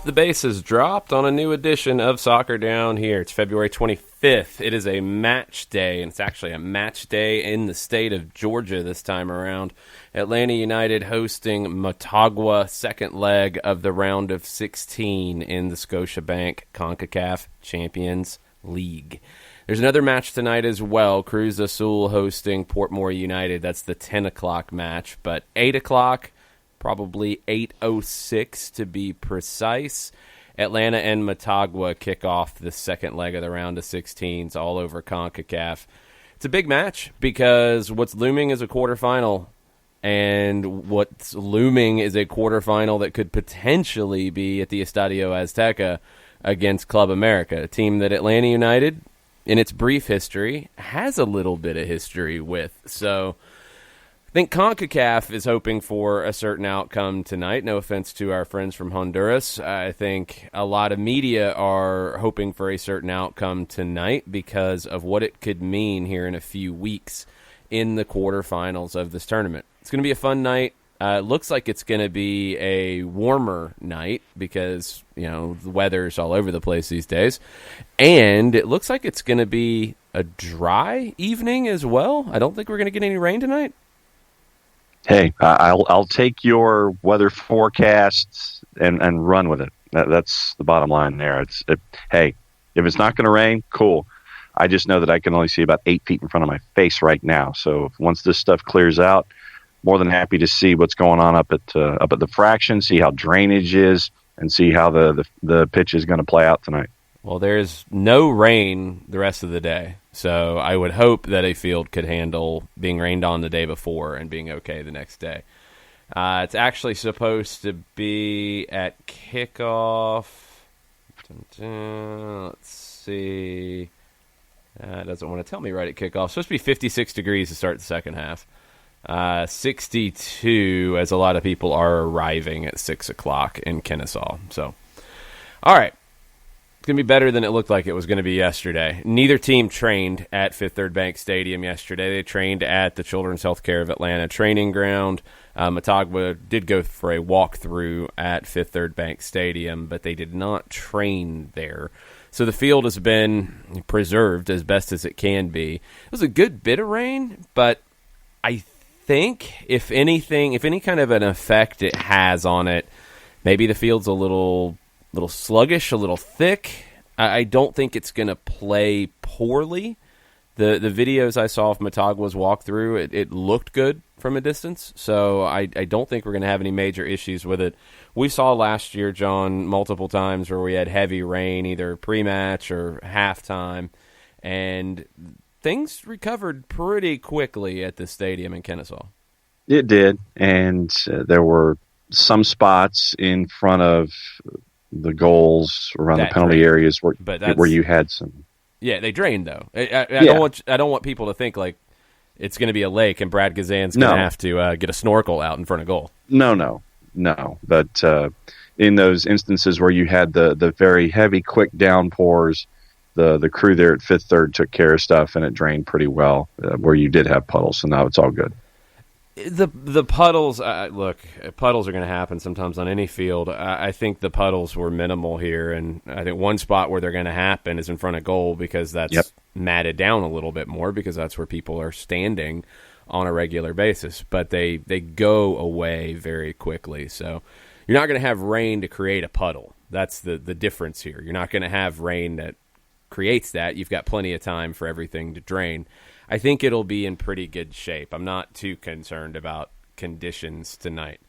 The base has dropped on a new edition of Soccer Down here. It's February 25th. It is a match day, and it's actually a match day in the state of Georgia this time around. Atlanta United hosting Motagua, second leg of the round of 16 in the Scotiabank CONCACAF Champions League. There's another match tonight as well. Cruz Azul hosting Portmore United. That's the 10 o'clock match, but 8 o'clock... probably 8:06 to be precise. Atlanta and Motagua kick off the second leg of the round of 16s all over CONCACAF. It's a big match because what's looming is a quarterfinal, and what's looming is a quarterfinal that could potentially be at the Estadio Azteca against Club America, a team that Atlanta United, in its brief history, has a little bit of history with. So I think CONCACAF is hoping for a certain outcome tonight. No offense to our friends from Honduras. I think a lot of media are hoping for a certain outcome tonight because of what it could mean here in a few weeks in the quarterfinals of this tournament. It's going to be a fun night. It looks like it's going to be a warmer night because, the weather's all over the place these days. And it looks like it's going to be a dry evening as well. I don't think we're going to get any rain tonight. Hey, I'll take your weather forecasts and run with it. That's the bottom line there. Hey, if it's not going to rain, cool. I just know that I can only see about 8 feet in front of my face right now. So once this stuff clears out, more than happy to see what's going on up at the fraction, see how drainage is, and see how the pitch is going to play out tonight. Well, there's no rain the rest of the day, so I would hope that a field could handle being rained on the day before and being okay the next day. It's actually supposed to be at kickoff. Let's see. It doesn't want to tell me right at kickoff. It's supposed to be 56 degrees to start the second half. 62 as a lot of people are arriving at 6 o'clock in Kennesaw. So, all right. It's going to be better than it looked like it was going to be yesterday. Neither team trained at Fifth Third Bank Stadium yesterday. They trained at the Children's Healthcare of Atlanta training ground. Motagua did go for a walkthrough at Fifth Third Bank Stadium, but they did not train there. So the field has been preserved as best as it can be. It was a good bit of rain, but I think if any kind of an effect it has on it, maybe the field's a little sluggish, a little thick. I don't think it's going to play poorly. The videos I saw of Motagua's walkthrough, it looked good from a distance, so I don't think we're going to have any major issues with it. We saw last year, John, multiple times where we had heavy rain, either pre-match or halftime, and things recovered pretty quickly at the stadium in Kennesaw. It did, and there were some spots in front of the goals around the penalty areas where you had some. Yeah, they drained though. I don't want people to think like it's going to be a lake and Brad Gazan's going to have to get a snorkel out in front of goal. No. But in those instances where you had the very heavy, quick downpours, the crew there at Fifth Third took care of stuff and it drained pretty well where you did have puddles. So now it's all good. The puddles, look, puddles are going to happen sometimes on any field. I think the puddles were minimal here, and I think one spot where they're going to happen is in front of goal because that's matted down a little bit more because that's where people are standing on a regular basis. But they go away very quickly, so you're not going to have rain to create a puddle. That's the difference here. You're not going to have rain that creates that. You've got plenty of time for everything to drain. I think it'll be in pretty good shape. I'm not too concerned about conditions tonight.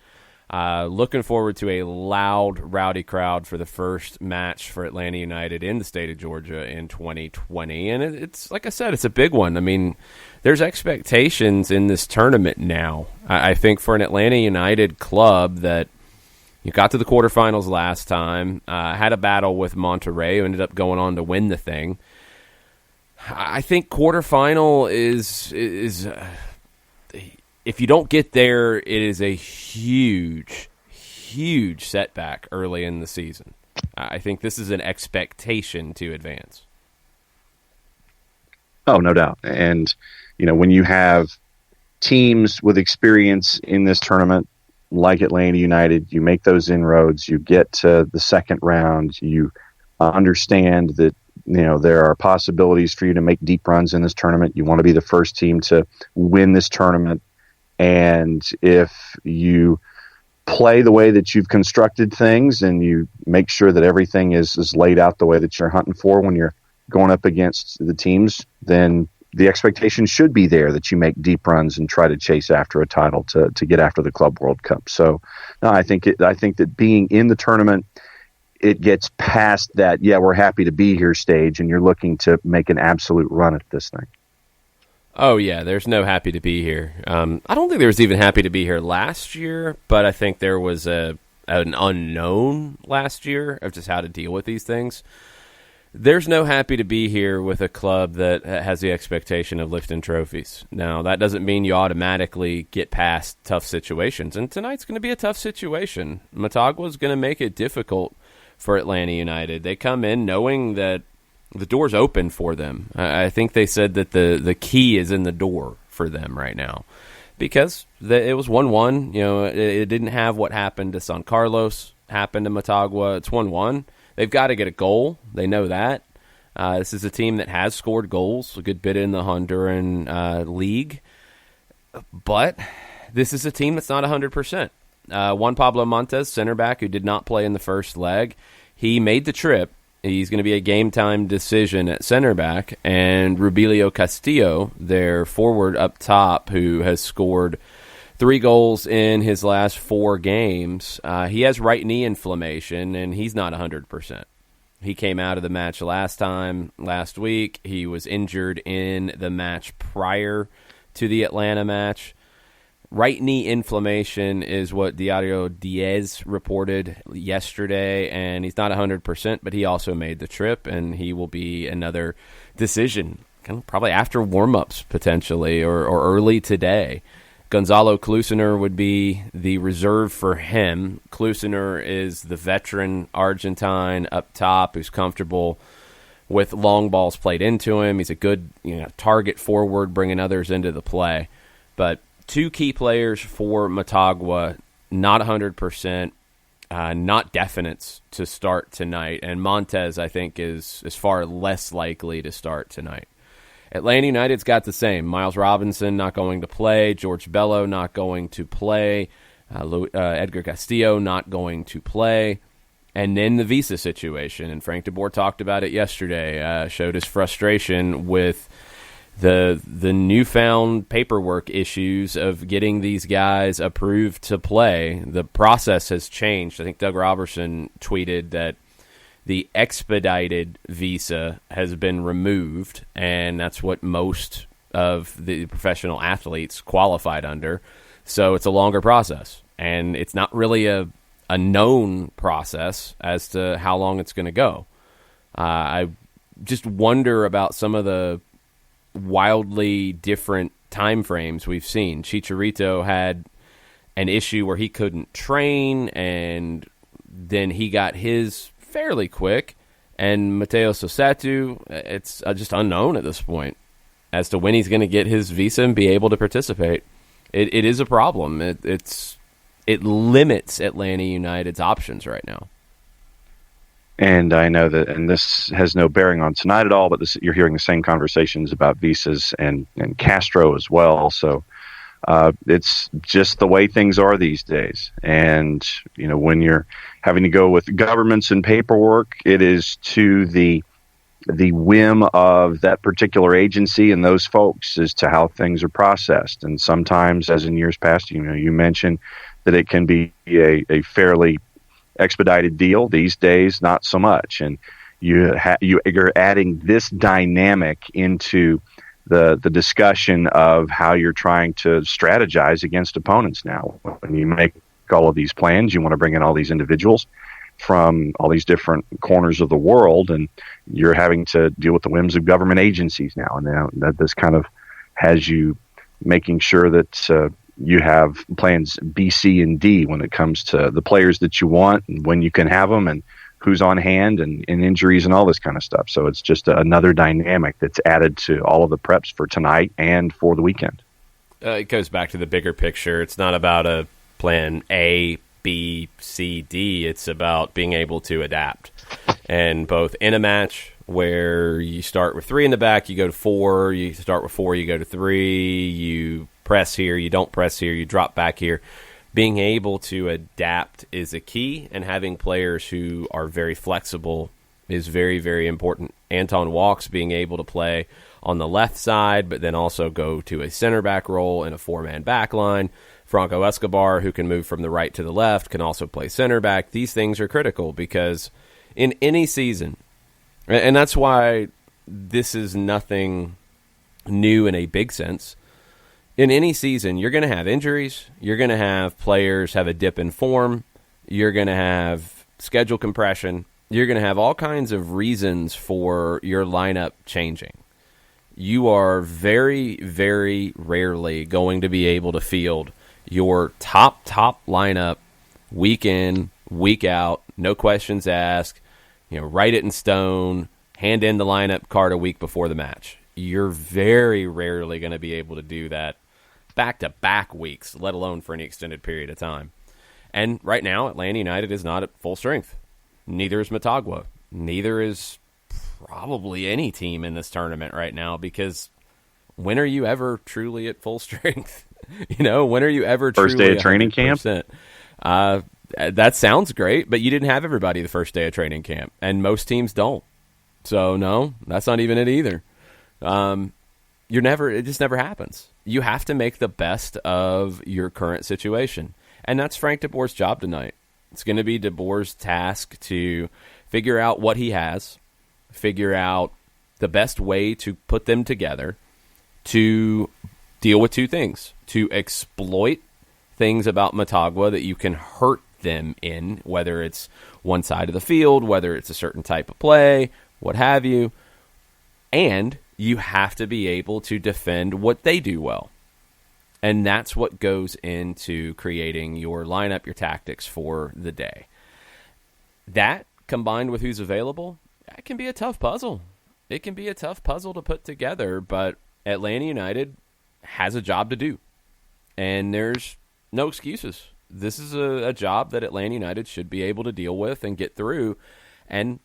Looking forward to a loud, rowdy crowd for the first match for Atlanta United in the state of Georgia in 2020. And it's like I said, it's a big one. I mean, there's expectations in this tournament now. I think for an Atlanta United club that you got to the quarterfinals last time, had a battle with Monterrey, who ended up going on to win the thing. I think quarterfinal is if you don't get there, it is a huge, huge setback early in the season. I think this is an expectation to advance. Oh, no doubt. And, when you have teams with experience in this tournament like Atlanta United, you make those inroads, you get to the second round, you understand that there are possibilities for you to make deep runs in this tournament. You want to be the first team to win this tournament, and if you play the way that you've constructed things and you make sure that everything is laid out the way that you're hunting for when you're going up against the teams, then the expectation should be there that you make deep runs and try to chase after a title to get after the Club World Cup. So no, I think that being in the tournament, it gets past that, yeah, we're happy to be here stage, and you're looking to make an absolute run at this thing. Oh, yeah, there's no happy to be here. I don't think there was even happy to be here last year, but I think there was an unknown last year of just how to deal with these things. There's no happy to be here with a club that has the expectation of lifting trophies. Now, that doesn't mean you automatically get past tough situations, and tonight's going to be a tough situation. Motagua's going to make it difficult for Atlanta United. They come in knowing that the door's open for them. I think they said that the key is in the door for them right now because it was 1-1. It didn't have what happened to San Carlos happen to Motagua. It's 1-1. They've got to get a goal. They know that. This is a team that has scored goals a good bit in the Honduran league. But this is a team that's not 100%. Juan Pablo Montes, center back, who did not play in the first leg, he made the trip. He's going to be a game-time decision at center back. And Rubilio Castillo, their forward up top, who has scored 3 goals in his last 4 games, he has right knee inflammation, and he's not 100%. He came out of the match last week. He was injured in the match prior to the Atlanta match. Right knee inflammation is what Diario Diaz reported yesterday, and he's not 100%, but he also made the trip, and he will be another decision, probably after warm-ups potentially, or early today. Gonzalo Klusener would be the reserve for him. Klusener is the veteran Argentine up top who's comfortable with long balls played into him. He's a good target forward, bringing others into the play. But 2 key players for Motagua, not 100%, not definites to start tonight. And Montes, I think, is far less likely to start tonight. Atlanta United's got the same. Miles Robinson not going to play. George Bello not going to play. Edgar Castillo not going to play. And then the visa situation. And Frank de Boer talked about it yesterday, showed his frustration with the newfound paperwork issues of getting these guys approved to play. The process has changed. I think Doug Robertson tweeted that the expedited visa has been removed, and that's what most of the professional athletes qualified under. So it's a longer process, and it's not really a known process as to how long it's going to go. I just wonder about some of the wildly different time frames we've seen. Chicharito had an issue where he couldn't train, and then he got his fairly quick, and Mateo Sosatu, it's just unknown at this point as to when he's going to get his visa and be able to participate. It is a problem. It limits Atlanta United's options right now. And I know that, and this has no bearing on tonight at all, but you're hearing the same conversations about visas and Castro as well. So it's just the way things are these days. And, when you're having to go with governments and paperwork, it is to the whim of that particular agency and those folks as to how things are processed. And sometimes, as in years past, you mentioned that it can be a fairly expedited deal. These days, not so much. And you're adding this dynamic into the discussion of how you're trying to strategize against opponents now. When you make all of these plans, you want to bring in all these individuals from all these different corners of the world, and you're having to deal with the whims of government agencies now. And now that this kind of has you making sure that you have plans B, C, and D when it comes to the players that you want and when you can have them and who's on hand and injuries and all this kind of stuff. So it's just another dynamic that's added to all of the preps for tonight and for the weekend. It goes back to the bigger picture. It's not about a plan A, B, C, D. It's about being able to adapt. And both in a match where you start with 3 in the back, you go to 4, you start with 4, you go to 3, you press here, you don't press here, you drop back here. Being able to adapt is a key, and having players who are very flexible is very, very important. Anton Walks being able to play on the left side, but then also go to a center back role in a 4-man back line. Franco Escobar, who can move from the right to the left, can also play center back. These things are critical because in any season, and that's why this is nothing new in a big sense, in any season, you're going to have injuries, you're going to have players have a dip in form, you're going to have schedule compression, you're going to have all kinds of reasons for your lineup changing. You are very, very rarely going to be able to field your top lineup week in, week out, no questions asked, write it in stone, hand in the lineup card a week before the match. You're very rarely going to be able to do that back-to-back weeks, let alone for any extended period of time. And right now, Atlanta United is not at full strength. Neither is Motagua. Neither is probably any team in this tournament right now, because when are you ever truly at full strength? When are you ever first truly day of training 100%? Camp? That sounds great, but you didn't have everybody the first day of training camp, and most teams don't. So no, that's not even it either. It just never happens. You have to make the best of your current situation. And that's Frank de Boer's job tonight. It's going to be de Boer's task to figure out what he has, figure out the best way to put them together, to deal with two things: to exploit things about Motagua that you can hurt them in, whether it's one side of the field, whether it's a certain type of play, what have you, and you have to be able to defend what they do well. And that's what goes into creating your lineup, your tactics for the day. That, combined with who's available, that can be a tough puzzle. It can be a tough puzzle to put together, but Atlanta United has a job to do. And there's no excuses. This is a job that Atlanta United should be able to deal with and get through, and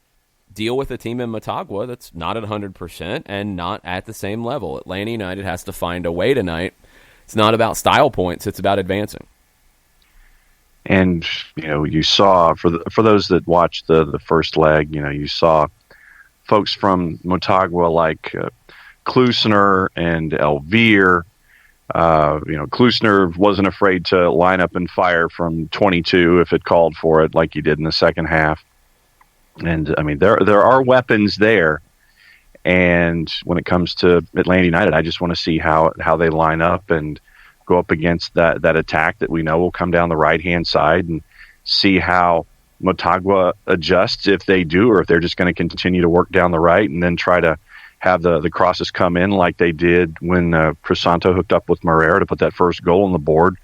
deal with a team in Motagua that's not at 100% and not at the same level. Atlanta United has to find a way tonight. It's not about style points. It's about advancing. And, you saw, for those that watched the first leg, you saw folks from Motagua like Klusner and Elvire. Klusner wasn't afraid to line up and fire from 22 if it called for it, like he did in the second half. And, there are weapons there. And when it comes to Atlanta United, I just want to see how they line up and go up against that attack that we know will come down the right-hand side, and see how Motagua adjusts if they do, or if they're just going to continue to work down the right and then try to have the crosses come in like they did when Crisanto hooked up with Moreira to put that first goal on the board.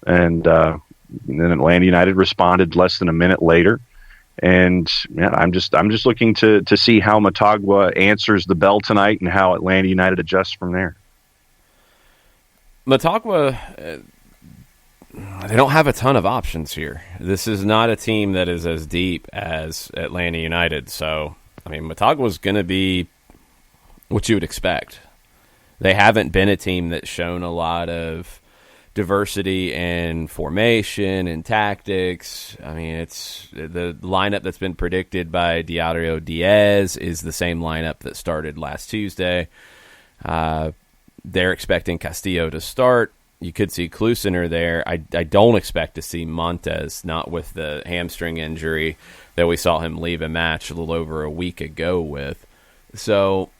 And then Atlanta United responded less than a minute later. And I'm just looking to see how Motagua answers the bell tonight and how Atlanta United adjusts from there. Motagua, they don't have a ton of options here. This is not a team that is as deep as Atlanta United. So, Motagua is going to be what you would expect. They haven't been a team that's shown a lot of diversity in formation and tactics. It's the lineup that's been predicted by Diario Diaz is the same lineup that started last Tuesday. They're expecting Castillo to start. You could see Klusner there. I don't expect to see Montes, not with the hamstring injury that we saw him leave a match a little over a week ago with. So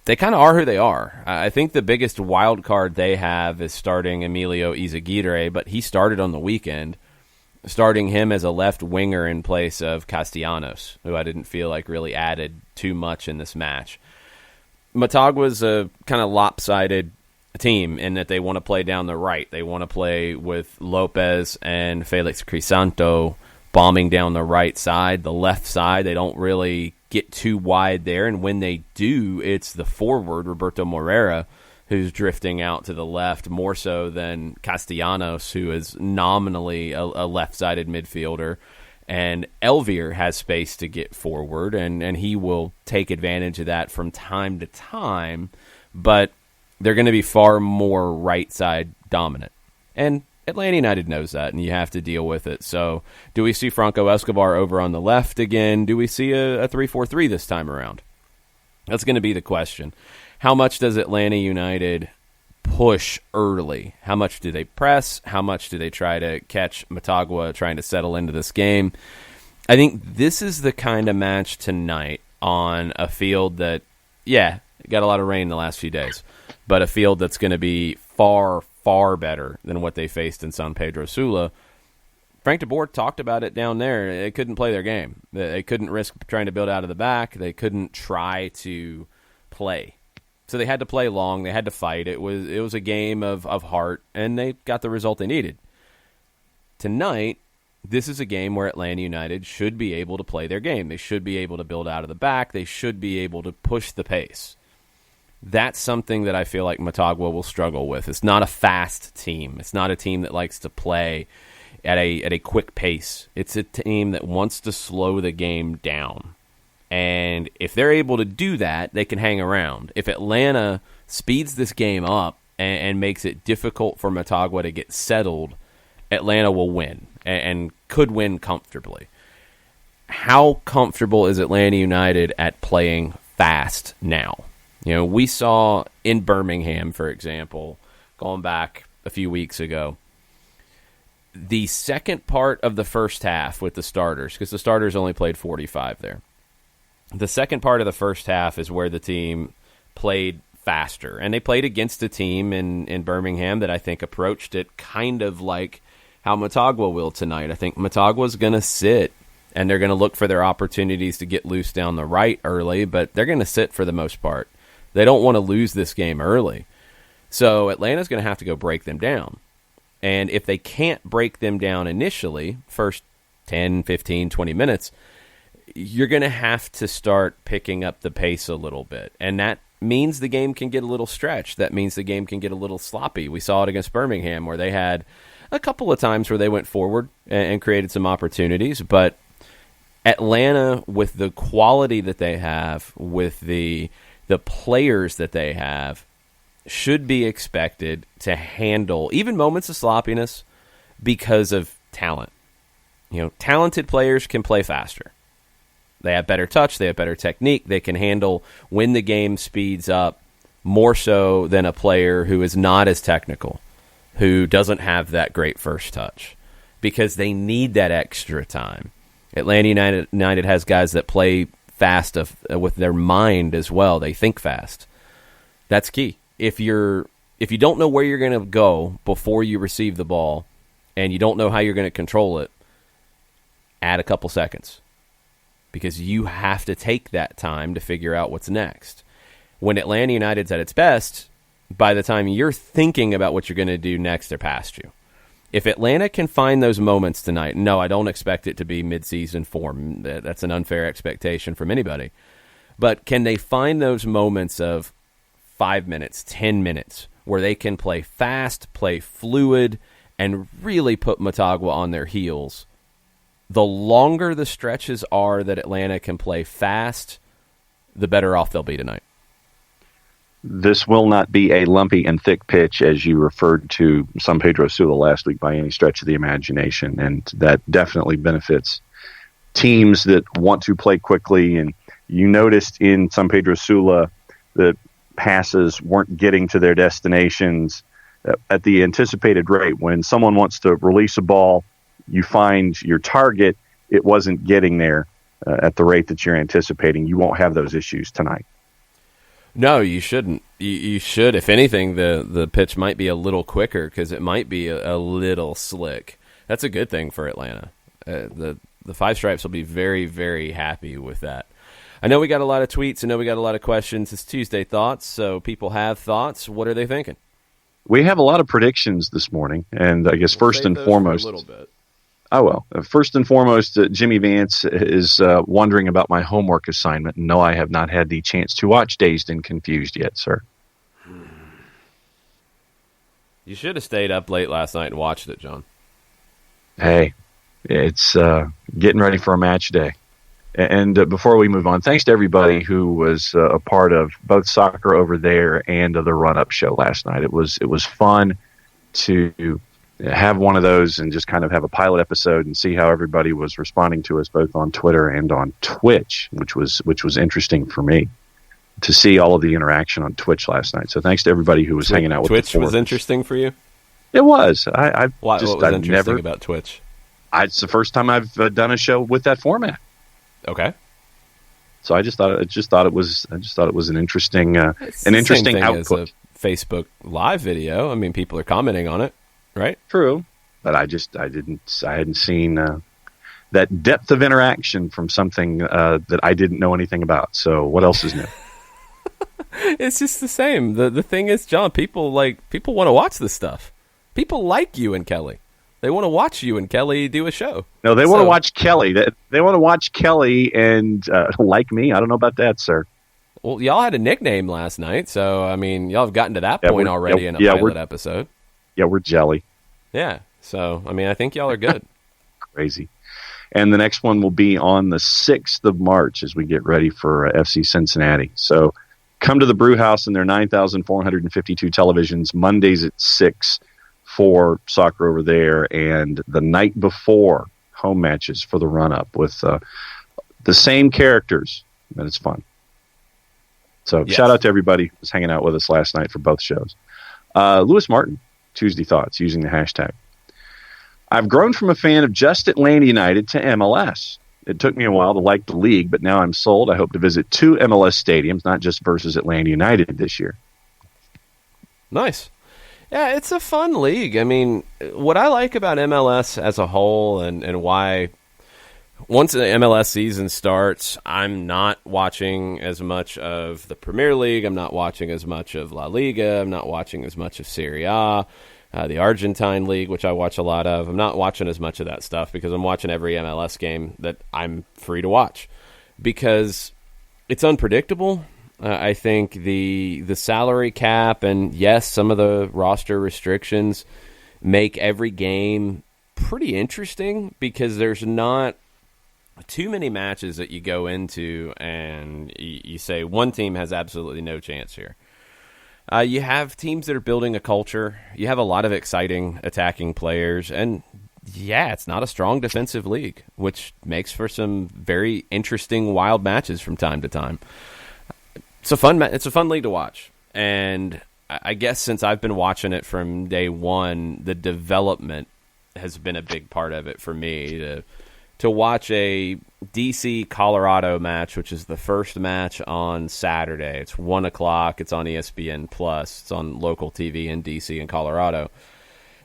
they kind of are who they are. I think the biggest wild card they have is starting Emilio Izaguirre, but he started on the weekend, starting him as a left winger in place of Castellanos, who I didn't feel like really added too much in this match. Motagua's a kind of lopsided team in that they want to play down the right. They want to play with Lopez and Felix Crisanto bombing down the right side. The left side, they don't really get too wide there, and when they do, it's the forward, Roberto Moreira, who's drifting out to the left more so than Castellanos, who is nominally a left-sided midfielder. And Elvier has space to get forward, and he will take advantage of that from time to time, but they're going to be far more right-side dominant. And Atlanta United knows that, and you have to deal with it. So do we see Franco Escobar over on the left again? Do we see a 3-4-3 this time around? That's going to be the question. How much does Atlanta United push early? How much do they press? How much do they try to catch Motagua trying to settle into this game? I think this is the kind of match tonight on a field that, got a lot of rain the last few days, but a field that's going to be far, far better than what they faced in San Pedro Sula. Frank de Boer talked about it down there. They couldn't play their game. They couldn't risk trying to build out of the back. They couldn't try to play. So they had to play long. They had to fight. It was a game of heart, and they got the result they needed. Tonight, this is a game where Atlanta United should be able to play their game. They should be able to build out of the back. They should be able to push the pace. That's something that I feel like Motagua will struggle with. It's not a fast team. It's not a team that likes to play at a quick pace. It's a team that wants to slow the game down. And if they're able to do that, they can hang around. If Atlanta speeds this game up and makes it difficult for Motagua to get settled, Atlanta will win and could win comfortably. How comfortable is Atlanta United at playing fast now? You know, we saw in Birmingham, for example, going back a few weeks ago, the second part of the first half with the starters, because the starters only played 45 there. The second part of the first half is where the team played faster. And they played against a team in Birmingham that I think approached it kind of like how Motagua will tonight. I think Motagua's going to sit, and they're going to look for their opportunities to get loose down the right early, but they're going to sit for the most part. They don't want to lose this game early. So Atlanta's going to have to go break them down. And if they can't break them down initially, first 10, 15, 20 minutes, you're going to have to start picking up the pace a little bit. And that means the game can get a little stretched. That means the game can get a little sloppy. We saw it against Birmingham where they had a couple of times where they went forward and created some opportunities. But Atlanta, with the quality that they have, with the players that they have, should be expected to handle even moments of sloppiness because of talent. You know, talented players can play faster. They have better touch. They have better technique. They can handle when the game speeds up more so than a player who is not as technical, who doesn't have that great first touch, because they need that extra time. Atlanta United has guys that play fast with their mind as well. They think fast. That's key. If you don't know where you're going to go before you receive the ball and you don't know how you're going to control it, add a couple seconds. Because you have to take that time to figure out what's next. When Atlanta United's at its best, by the time you're thinking about what you're going to do next, they're past you. If Atlanta can find those moments tonight, no, I don't expect it to be mid-season form. That's an unfair expectation from anybody. But can they find those moments of 5 minutes, 10 minutes, where they can play fast, play fluid, and really put Motagua on their heels? The longer the stretches are that Atlanta can play fast, the better off they'll be tonight. This will not be a lumpy and thick pitch, as you referred to San Pedro Sula last week, by any stretch of the imagination, and that definitely benefits teams that want to play quickly. And you noticed in San Pedro Sula that passes weren't getting to their destinations at the anticipated rate. When someone wants to release a ball, you find your target, it wasn't getting there at the rate that you're anticipating. You won't have those issues tonight. No, you shouldn't. You should. If anything, the pitch might be a little quicker because it might be a little slick. That's a good thing for Atlanta. The Five Stripes will be very, very happy with that. I know we got a lot of tweets. I know we got a lot of questions. It's Tuesday Thoughts, so people have thoughts. What are they thinking? We have a lot of predictions this morning, and I guess We'll first save and those foremost... for a little bit. Oh, well. First and foremost, Jimmy Vance is wondering about my homework assignment. No, I have not had the chance to watch Dazed and Confused yet, sir. You should have stayed up late last night and watched it, John. Hey, it's getting ready for a match day. And before we move on, thanks to everybody who was a part of both Soccer Over There and the run-up show last night. It was fun to have one of those and just kind of have a pilot episode and see how everybody was responding to us both on Twitter and on Twitch, which was interesting for me to see all of the interaction on Twitch last night. So thanks to everybody who was hanging out with Twitch was interesting for you? It was. What was interesting about Twitch? It's the first time I've done a show with that format. Okay. So I just thought it was an interesting output. As a Facebook Live video. I mean, people are commenting on it, right? True, but I hadn't seen that depth of interaction from something that I didn't know anything about. So what else is new? It's just the same. The thing is, John, people want to watch this stuff. People like you and Kelly. They want to watch you and Kelly do a show. No, they want to watch Kelly. They want to watch Kelly and like me. I don't know about that, sir. Well, y'all had a nickname last night, so, I mean, y'all have gotten to that point already in a pilot episode. Yeah, we're jelly. Yeah, so, I mean, I think y'all are good. Crazy. And the next one will be on the 6th of March as we get ready for FC Cincinnati. So come to the Brew House and their 9,452 televisions, Mondays at 6 for Soccer Over There, and the night before home matches for the run-up with the same characters, and it's fun. So Shout out to everybody who was hanging out with us last night for both shows. Lewis Martin, Tuesday Thoughts, using the hashtag. I've grown from a fan of just Atlanta United to MLS. It took me a while to like the league, but now I'm sold. I hope to visit 2 MLS stadiums, not just versus Atlanta United this year. Nice. Yeah, it's a fun league. I mean, what I like about MLS as a whole and why once the MLS season starts, I'm not watching as much of the Premier League. I'm not watching as much of La Liga. I'm not watching as much of Serie A, the Argentine League, which I watch a lot of. I'm not watching as much of that stuff because I'm watching every MLS game that I'm free to watch because it's unpredictable. I think the salary cap and, yes, some of the roster restrictions make every game pretty interesting because there's not too many matches that you go into and you say one team has absolutely no chance here. You have teams that are building a culture. You have a lot of exciting attacking players. And, yeah, it's not a strong defensive league, which makes for some very interesting, wild matches from time to time. It's a fun league to watch, and I guess since I've been watching it from day one, the development has been a big part of it for me. To watch a DC Colorado match, which is the first match on Saturday. It's 1:00. It's on ESPN Plus. It's on local TV in DC and Colorado.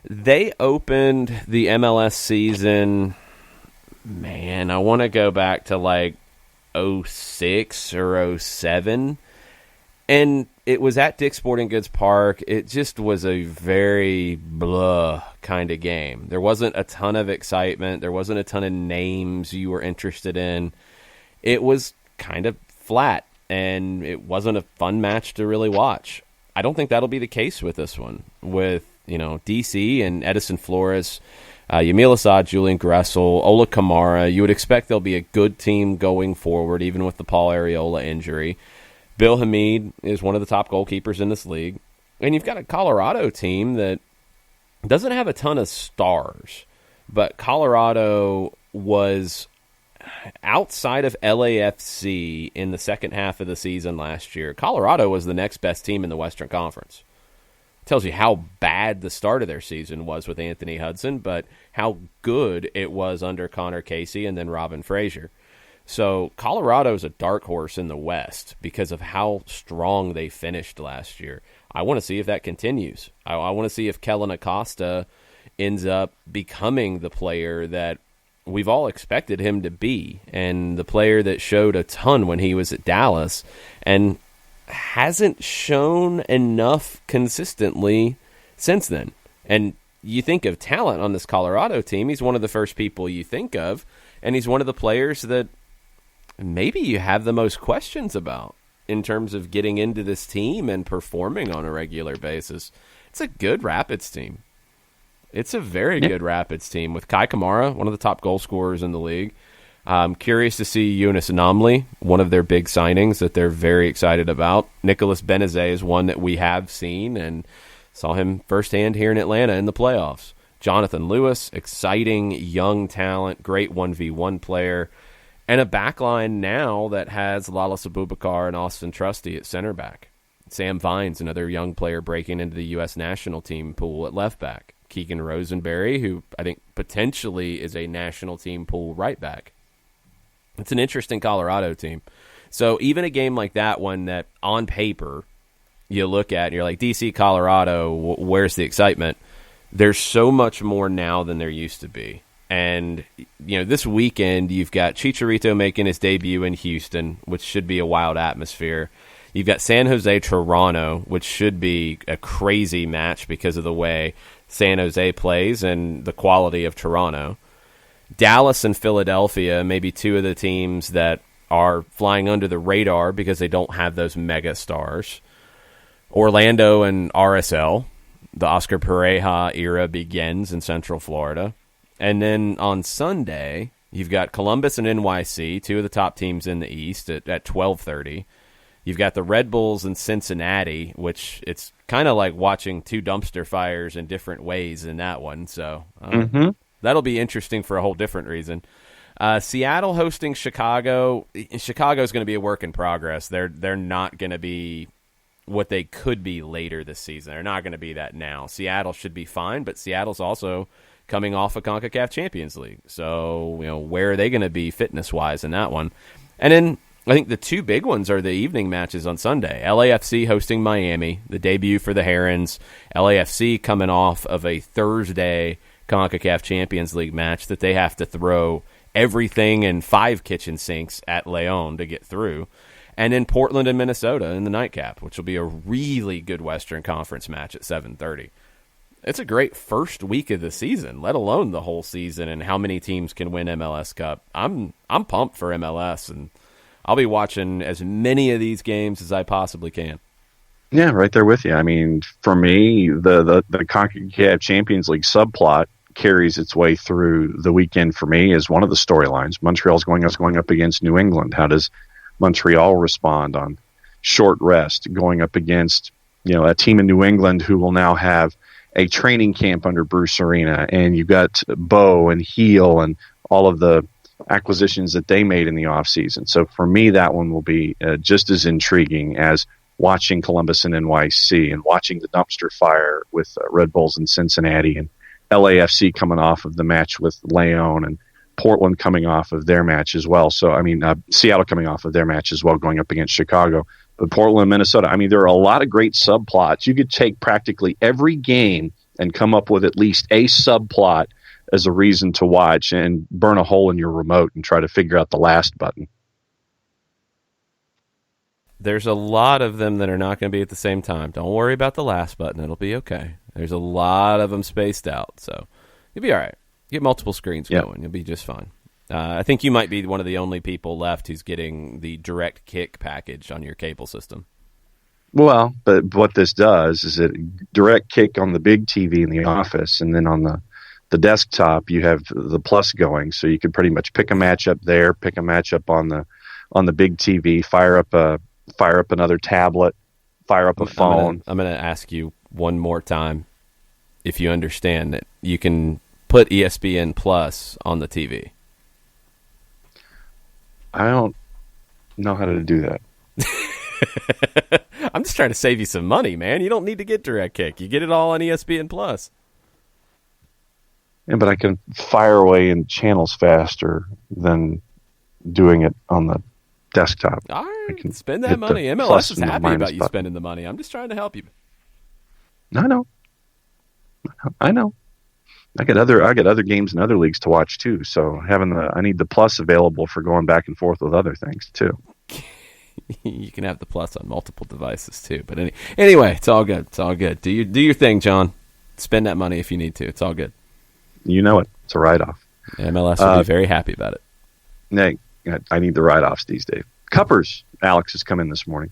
They opened the MLS season. Man, I want to go back to like 06 or 07. And it was at Dick's Sporting Goods Park. It just was a very blah kind of game. There wasn't a ton of excitement. There wasn't a ton of names you were interested in. It was kind of flat, and it wasn't a fun match to really watch. I don't think that'll be the case with this one. With, DC and Edison Flores, Yamil Assad, Julian Gressel, Ola Kamara, you would expect they'll be a good team going forward, even with the Paul Areola injury. Bill Hamid is one of the top goalkeepers in this league. And you've got a Colorado team that doesn't have a ton of stars, but Colorado was outside of LAFC in the second half of the season last year. Colorado was the next best team in the Western Conference. Tells you how bad the start of their season was with Anthony Hudson, but how good it was under Connor Casey and then Robin Frazier. So Colorado's a dark horse in the West because of how strong they finished last year. I want to see if that continues. I want to see if Kellen Acosta ends up becoming the player that we've all expected him to be, and the player that showed a ton when he was at Dallas and hasn't shown enough consistently since then. And you think of talent on this Colorado team, he's one of the first people you think of, and he's one of the players that maybe you have the most questions about in terms of getting into this team and performing on a regular basis. It's a good Rapids team. It's a very good Rapids team with Kai Kamara, one of the top goal scorers in the league. I'm curious to see Eunice Anomley, one of their big signings that they're very excited about. Nicholas Benezet is one that we have seen and saw him firsthand here in Atlanta in the playoffs. Jonathan Lewis, exciting young talent, great 1v1 player, and a backline now that has Lalas Abubakar and Austin Trusty at center back. Sam Vines, another young player breaking into the U.S. national team pool at left back. Keegan Rosenberry, who I think potentially is a national team pool right back. It's an interesting Colorado team. So even a game like that one that on paper you look at and you're like, DC, Colorado, where's the excitement? There's so much more now than there used to be. And, this weekend you've got Chicharito making his debut in Houston, which should be a wild atmosphere. You've got San Jose, Toronto, which should be a crazy match because of the way San Jose plays and the quality of Toronto. Dallas and Philadelphia, maybe two of the teams that are flying under the radar because they don't have those mega stars. Orlando and RSL, the Oscar Pereja era begins in Central Florida. And then on Sunday, you've got Columbus and NYC, two of the top teams in the East at 12:30. You've got the Red Bulls and Cincinnati, which it's kind of like watching two dumpster fires in different ways in that one. So that'll be interesting for a whole different reason. Seattle hosting Chicago. Chicago's going to be a work in progress. They're not going to be what they could be later this season. They're not going to be that now. Seattle should be fine, but Seattle's also coming off a CONCACAF Champions League. So, where are they going to be fitness-wise in that one? And then I think the two big ones are the evening matches on Sunday. LAFC hosting Miami, the debut for the Herons. LAFC coming off of a Thursday CONCACAF Champions League match that they have to throw everything in 5 kitchen sinks at Leon to get through. And then Portland and Minnesota in the nightcap, which will be a really good Western Conference match at 7:30. It's a great first week of the season, let alone the whole season and how many teams can win MLS Cup. I'm pumped for MLS, and I'll be watching as many of these games as I possibly can. Yeah, right there with you. I mean, for me, the CONCACAF Champions League subplot carries its way through the weekend for me as one of the storylines. Montreal's going up against New England. How does Montreal respond on short rest going up against, a team in New England who will now have a training camp under Bruce Arena, and you've got Bo and Heel and all of the acquisitions that they made in the offseason. So for me, that one will be just as intriguing as watching Columbus and NYC and watching the dumpster fire with Red Bulls in Cincinnati and LAFC coming off of the match with Leon and Portland coming off of their match as well. So, Seattle coming off of their match as well, going up against Chicago. But Portland, Minnesota, there are a lot of great subplots. You could take practically every game and come up with at least a subplot as a reason to watch and burn a hole in your remote and try to figure out the last button. There's a lot of them that are not going to be at the same time. Don't worry about the last button. It'll be okay. There's a lot of them spaced out, so you'll be all right. Get multiple screens going. You'll be just fine. I think you might be one of the only people left who's getting the direct kick package on your cable system. Well, but what this does is it direct kick on the big TV in the office, and then on the desktop you have the plus going, so you could pretty much pick a matchup there, pick a matchup on the big TV, fire up another tablet, fire up a phone. I'm gonna ask you one more time if you understand that you can put ESPN Plus on the TV. I don't know how to do that. I'm just trying to save you some money, man. You don't need to get direct kick. You get it all on ESPN Plus. Yeah, but I can fire away in channels faster than doing it on the desktop. All right, spend that money. MLS is happy about you spending the money. I'm just trying to help you. I know. I got other games and other leagues to watch too. So I need the plus available for going back and forth with other things too. You can have the plus on multiple devices too. But anyway, it's all good. It's all good. Do your thing, John. Spend that money if you need to. It's all good. You know it. It's a write-off. MLS will be very happy about it. I need the write-offs these days. Cuppers, Alex, has come in this morning.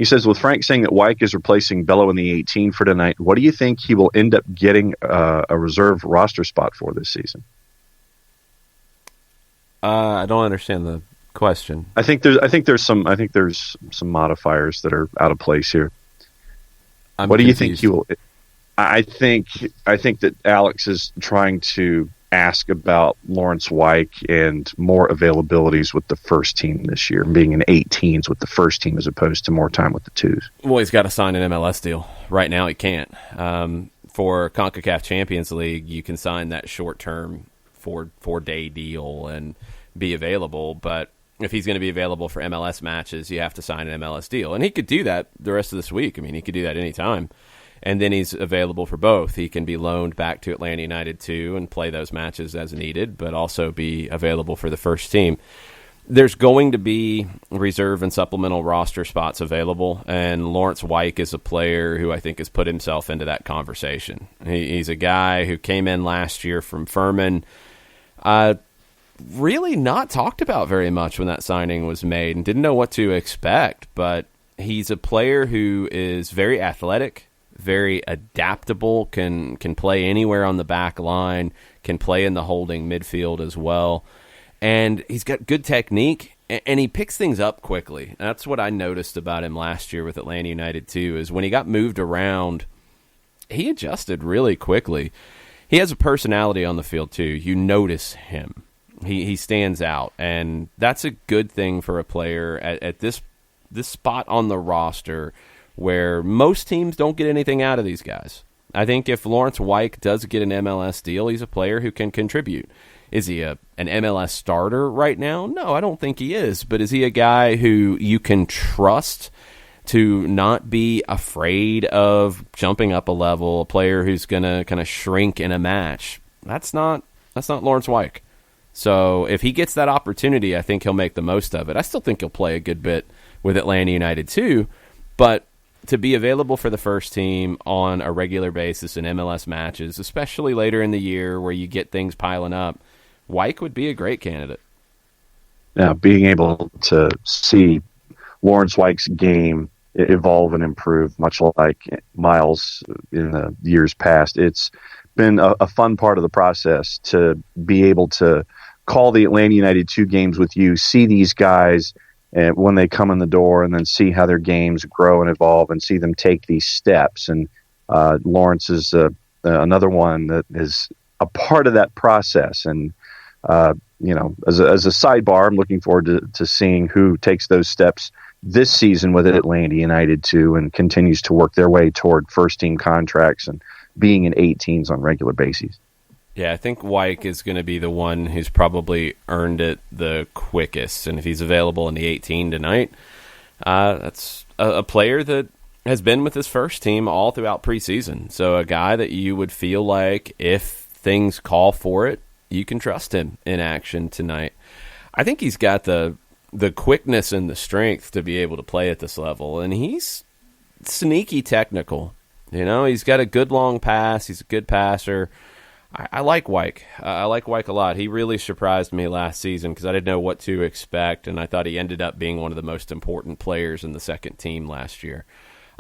He says, with Frank saying that Wyke is replacing Bello in the 18 for tonight, what do you think he will end up getting a reserve roster spot for this season? I don't understand the question. I think there's some modifiers that are out of place here. What do you think he will? I think that Alex is trying to ask about Lawrence Wyke and more availabilities with the first team this year, being in 18s with the first team as opposed to more time with the twos. Well, he's got to sign an MLS deal. Right now he can't. For CONCACAF Champions League, you can sign that short-term 4-day deal and be available, but if he's going to be available for MLS matches, you have to sign an MLS deal. And he could do that the rest of this week. I mean, he could do that anytime. And then he's available for both. He can be loaned back to Atlanta United too and play those matches as needed, but also be available for the first team. There's going to be reserve and supplemental roster spots available, and Lawrence Wyke is a player who I think has put himself into that conversation. He's a guy who came in last year from Furman, really not talked about very much when that signing was made and didn't know what to expect, but he's a player who is very athletic, very adaptable, can play anywhere on the back line, can play in the holding midfield as well. And he's got good technique, and he picks things up quickly. That's what I noticed about him last year with Atlanta United too, is when he got moved around, he adjusted really quickly. He has a personality on the field too. You notice him. He stands out, and that's a good thing for a player at this spot on the roster where most teams don't get anything out of these guys. I think if Lawrence Wyke does get an MLS deal, he's a player who can contribute. Is he an MLS starter right now? No, I don't think he is. But is he a guy who you can trust to not be afraid of jumping up a level, a player who's going to kind of shrink in a match? That's not Lawrence Wyke. So if he gets that opportunity, I think he'll make the most of it. I still think he'll play a good bit with Atlanta United too, but to be available for the first team on a regular basis in MLS matches, especially later in the year where you get things piling up, Wyke would be a great candidate. Now, being able to see Lawrence Wyke's game evolve and improve, much like Miles in the years past, it's been a fun part of the process to be able to call the Atlanta United 2 games with you, see these guys when they come in the door, and then see how their games grow and evolve and see them take these steps. And Lawrence is another one that is a part of that process. And, as a sidebar, I'm looking forward to seeing who takes those steps this season with Atlanta United too, and continues to work their way toward first team contracts and being in 18s on regular basis. Yeah, I think Wyke is going to be the one who's probably earned it the quickest. And if he's available in the 18 tonight, that's a player that has been with his first team all throughout preseason. So a guy that you would feel like if things call for it, you can trust him in action tonight. I think he's got the quickness and the strength to be able to play at this level. And he's sneaky technical. He's got a good long pass. He's a good passer. I like Wyke. I like Wyke a lot. He really surprised me last season because I didn't know what to expect, and I thought he ended up being one of the most important players in the second team last year.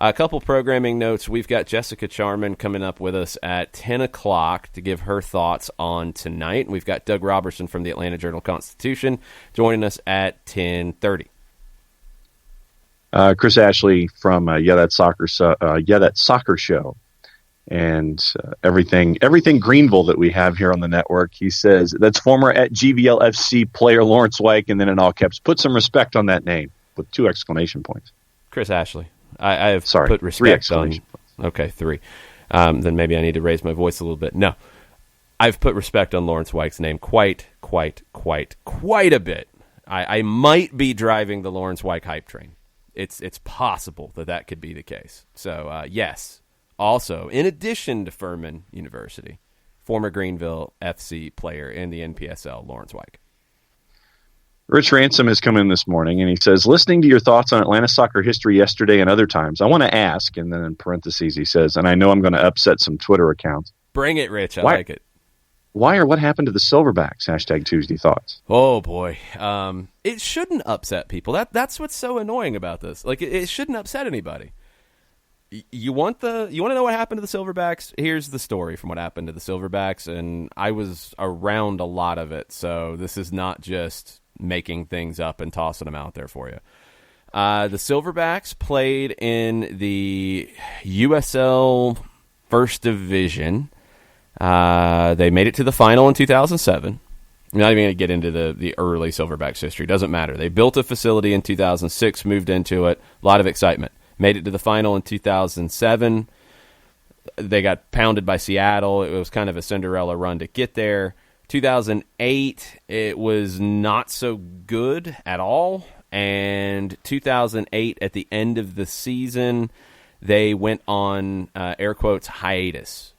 A couple programming notes. We've got Jessica Charman coming up with us at 10 o'clock to give her thoughts on tonight. We've got Doug Robertson from the Atlanta Journal-Constitution joining us at 10:30. Chris Ashley from That Soccer Show. And everything Greenville that we have here on the network. He says that's former at GVLFC player Lawrence Wyke, and then in all caps, put some respect on that name with 2 exclamation points. Chris Ashley. I have put respect 3 exclamation points. Okay, 3. Then maybe I need to raise my voice a little bit. No, I've put respect on Lawrence Wyke's name quite a bit. I might be driving the Lawrence Wyke hype train. It's possible that could be the case. So yes. Also, in addition to Furman University, former Greenville FC player in the NPSL, Lawrence Wyke. Rich Ransom has come in this morning, and he says, listening to your thoughts on Atlanta soccer history yesterday and other times, I want to ask, and then in parentheses he says, and I know I'm going to upset some Twitter accounts. Bring it, Rich. I like it. Why or what happened to the Silverbacks? Hashtag Tuesday Thoughts. Oh boy, it shouldn't upset people. That's what's so annoying about this. Like it shouldn't upset anybody. You want to know what happened to the Silverbacks? Here's the story from what happened to the Silverbacks, and I was around a lot of it, so this is not just making things up and tossing them out there for you. The Silverbacks played in the USL First Division. They made it to the final in 2007. I'm not even going to get into the early Silverbacks history. Doesn't matter. They built a facility in 2006, moved into it. A lot of excitement. Made it to the final in 2007. They got pounded by Seattle. It was kind of a Cinderella run to get there. 2008, it was not so good at all. And 2008, at the end of the season, they went on, air quotes, hiatus.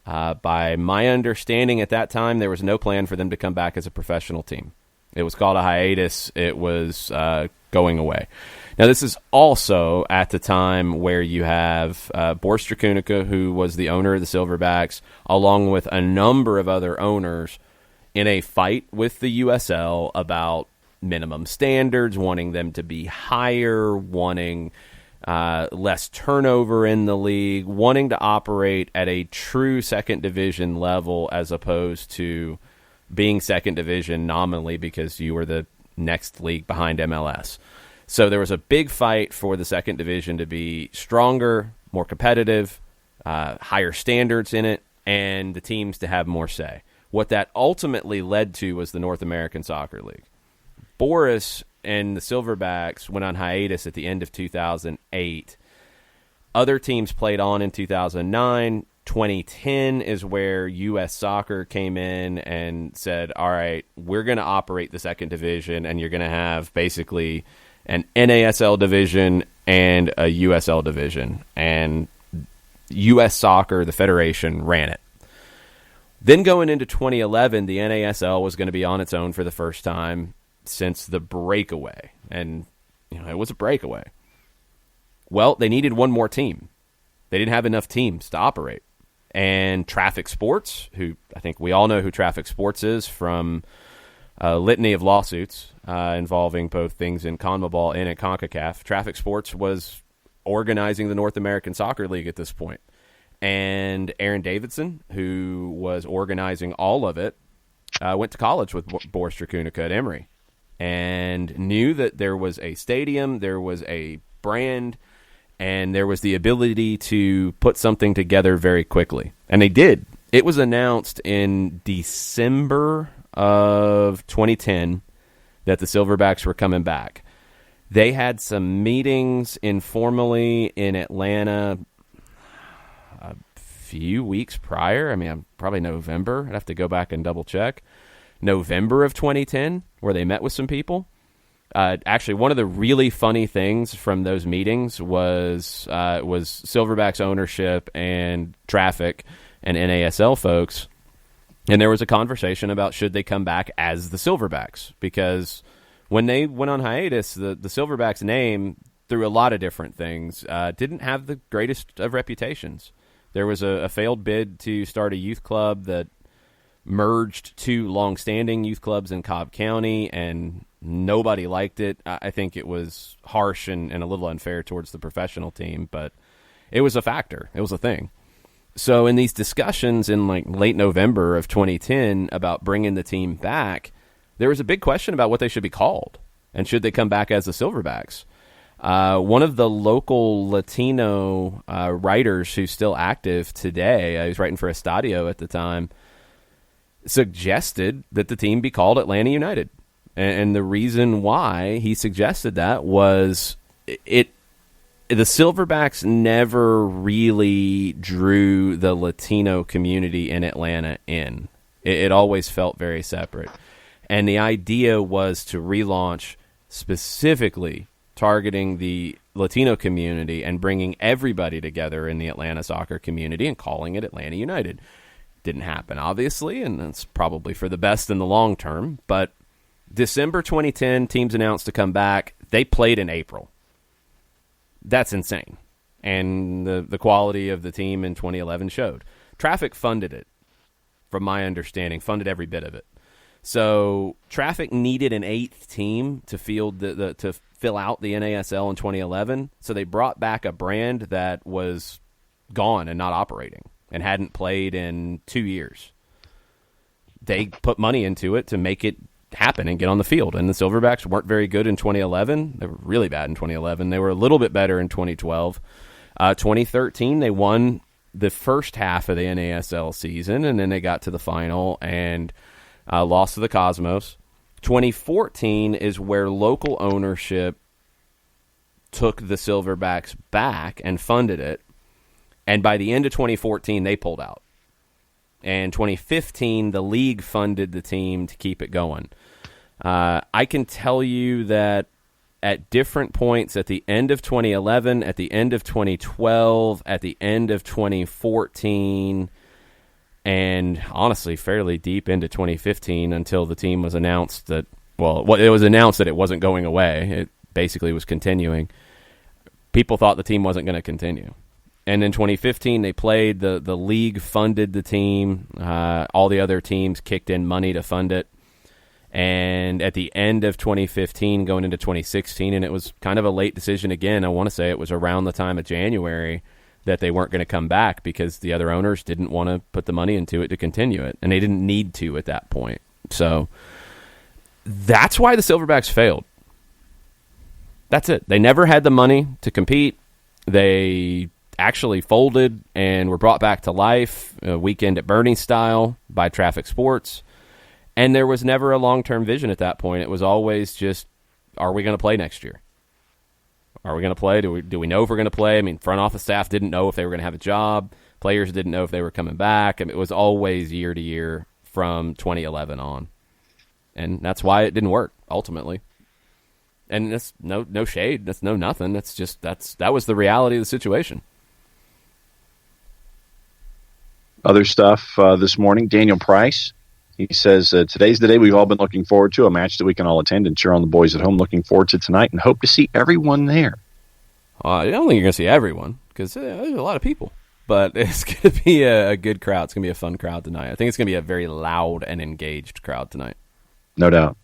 By my understanding at that time, there was no plan for them to come back as a professional team. It was called a hiatus. It was going away. Now, this is also at the time where you have Boris Strakunica, who was the owner of the Silverbacks, along with a number of other owners in a fight with the USL about minimum standards, wanting them to be higher, wanting less turnover in the league, wanting to operate at a true second division level as opposed to being second division nominally because you were the next league behind MLS. So there was a big fight for the second division to be stronger, more competitive, higher standards in it, and the teams to have more say. What that ultimately led to was the North American Soccer League. Boris and the Silverbacks went on hiatus at the end of 2008. Other teams played on in 2009. 2010 is where U.S. Soccer came in and said, all right, we're going to operate the second division, and you're going to have basically an NASL division and a USL division. And U.S. Soccer, the federation, ran it. Then going into 2011, the NASL was going to be on its own for the first time since the breakaway. And, it was a breakaway. Well, they needed one more team. They didn't have enough teams to operate. And Traffic Sports, who I think we all know who Traffic Sports is from a litany of lawsuits involving both things in CONMEBOL and in CONCACAF. Traffic Sports was organizing the North American Soccer League at this point. And Aaron Davidson, who was organizing all of it, went to college with Boris Strakunica at Emory and knew that there was a stadium, there was a brand, and there was the ability to put something together very quickly. And they did. It was announced in December of 2010 that the Silverbacks were coming back. They had some meetings informally in Atlanta a few weeks prior. Probably November. I'd have to go back and double check. November of 2010, where they met with some people. Actually, one of the really funny things from those meetings was Silverbacks ownership and Traffic and NASL folks. And there was a conversation about should they come back as the Silverbacks, because when they went on hiatus, the Silverbacks name, through a lot of different things, didn't have the greatest of reputations. There was a failed bid to start a youth club that merged two long-standing youth clubs in Cobb County, and nobody liked it. I think it was harsh and a little unfair towards the professional team, but it was a factor. It was a thing. So in these discussions in late November of 2010 about bringing the team back, there was a big question about what they should be called and should they come back as the Silverbacks. One of the local Latino writers who's still active today, he was writing for Estadio at the time, suggested that the team be called Atlanta United. And the reason why he suggested that was the Silverbacks never really drew the Latino community in Atlanta in. It always felt very separate. And the idea was to relaunch specifically targeting the Latino community and bringing everybody together in the Atlanta soccer community and calling it Atlanta United. Didn't happen, obviously, and that's probably for the best in the long term. But December 2010, teams announced to come back. They played in April. That's insane. And the quality of the team in 2011 showed. Traffic funded it. from my understanding, funded every bit of it. So Traffic needed an 8th team to field to fill out the NASL in 2011. So they brought back a brand that was gone and not operating and hadn't played in 2 years. They put money into it to make it happen and get on the field. And the Silverbacks weren't very good in 2011. They were really bad in 2011. They were a little bit better in 2012. 2013, they won the first half of the NASL season, and then they got to the final and lost to the Cosmos. 2014 is where local ownership took the Silverbacks back and funded it. And by the end of 2014, they pulled out. And 2015, the league funded the team to keep it going. I can tell you that at different points at the end of 2011, at the end of 2012, at the end of 2014, and honestly, fairly deep into 2015 until the team was announced that, it was announced that it wasn't going away. It basically was continuing. People thought the team wasn't going to continue. And in 2015, they played. The league funded the team. All the other teams kicked in money to fund it. And at the end of 2015, going into 2016, and it was kind of a late decision again. I want to say it was around the time of January that they weren't going to come back because the other owners didn't want to put the money into it to continue it, and they didn't need to at that point. So that's why the Silverbacks failed. That's it. They never had the money to compete. They actually folded and were brought back to life, a Weekend at Bernie style, by Traffic Sports. And there was never a long-term vision at that point. It was always just, are we going to play next year? Are we going to play? Do we know if we're going to play? I mean, front office staff didn't know if they were going to have a job. Players didn't know if they were coming back. I mean, it was always year to year from 2011 on. And that's why it didn't work, ultimately. And that's no shade. That's no nothing. That's just, that was the reality of the situation. Other stuff this morning, Daniel Price. He says, today's the day we've all been looking forward to, a match that we can all attend and cheer on the boys at home. Looking forward to tonight and hope to see everyone there. I don't think you're going to see everyone because there's a lot of people. But it's going to be a good crowd. It's going to be a fun crowd tonight. I think it's going to be a very loud and engaged crowd tonight. No doubt.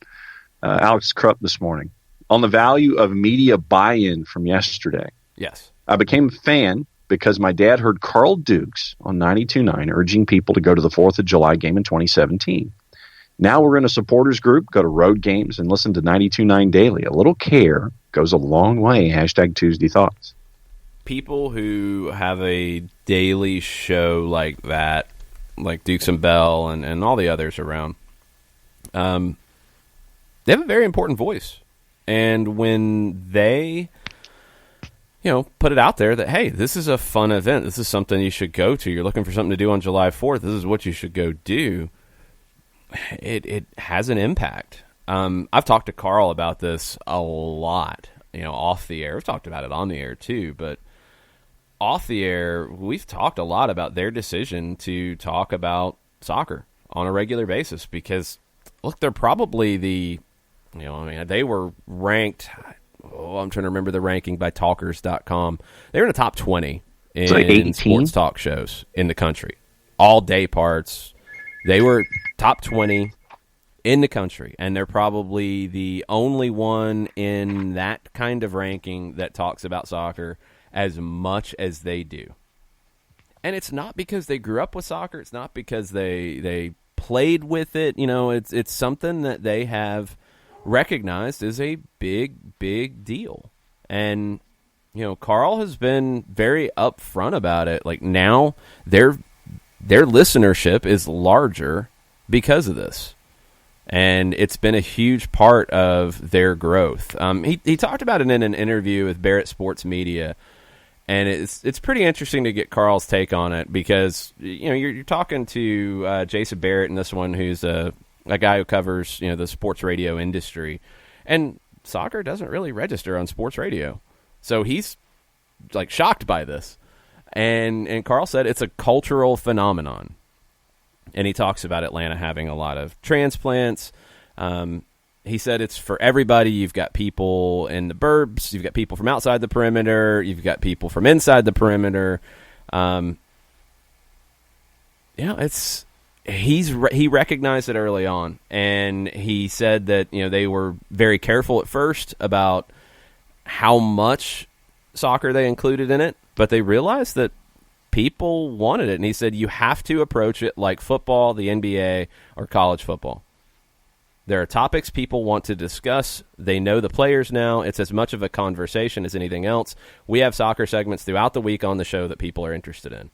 Alex Krupp this morning. On the value of media buy-in from yesterday. Yes. I became a fan because my dad heard Carl Dukes on 92.9 urging people to go to the 4th of July game in 2017. Now we're in a supporters group, go to road games, and listen to 92.9 daily. A little care goes a long way. # Tuesday Thoughts. People who have a daily show like that, like Dukes and Bell and all the others around, they have a very important voice. And when they put it out there that, hey, this is a fun event. This is something you should go to. You're looking for something to do on July 4th. This is what you should go do. It has an impact. I've talked to Carl about this a lot, off the air. We've talked about it on the air too, but off the air, we've talked a lot about their decision to talk about soccer on a regular basis because, look, they're probably they were ranked. I'm trying to remember the ranking by talkers.com. They were in the top 20 in like sports talk shows in the country. All day parts. They were top 20 in the country, and they're probably the only one in that kind of ranking that talks about soccer as much as they do. And it's not because they grew up with soccer. It's not because they played with it. It's something that they have recognized as a big deal. And Carl has been very upfront about it. Like, now their listenership is larger because of this, and it's been a huge part of their growth. He talked about it in an interview with Barrett Sports Media, and it's pretty interesting to get Carl's take on it because you're talking to Jason Barrett, and this one who's a guy who covers the sports radio industry, and soccer doesn't really register on sports radio, so he's like shocked by this. And Carl said it's a cultural phenomenon, and he talks about Atlanta having a lot of transplants. He said it's for everybody. You've got people in the burbs, you've got people from outside the perimeter, you've got people from inside the perimeter. It's he recognized it early on, and he said that they were very careful at first about how much soccer they included in it, but they realized that people wanted it, and he said you have to approach it like football, the NBA, or college football. There are topics people want to discuss. They know the players now. It's as much of a conversation as anything else. We have soccer segments throughout the week on the show that people are interested in.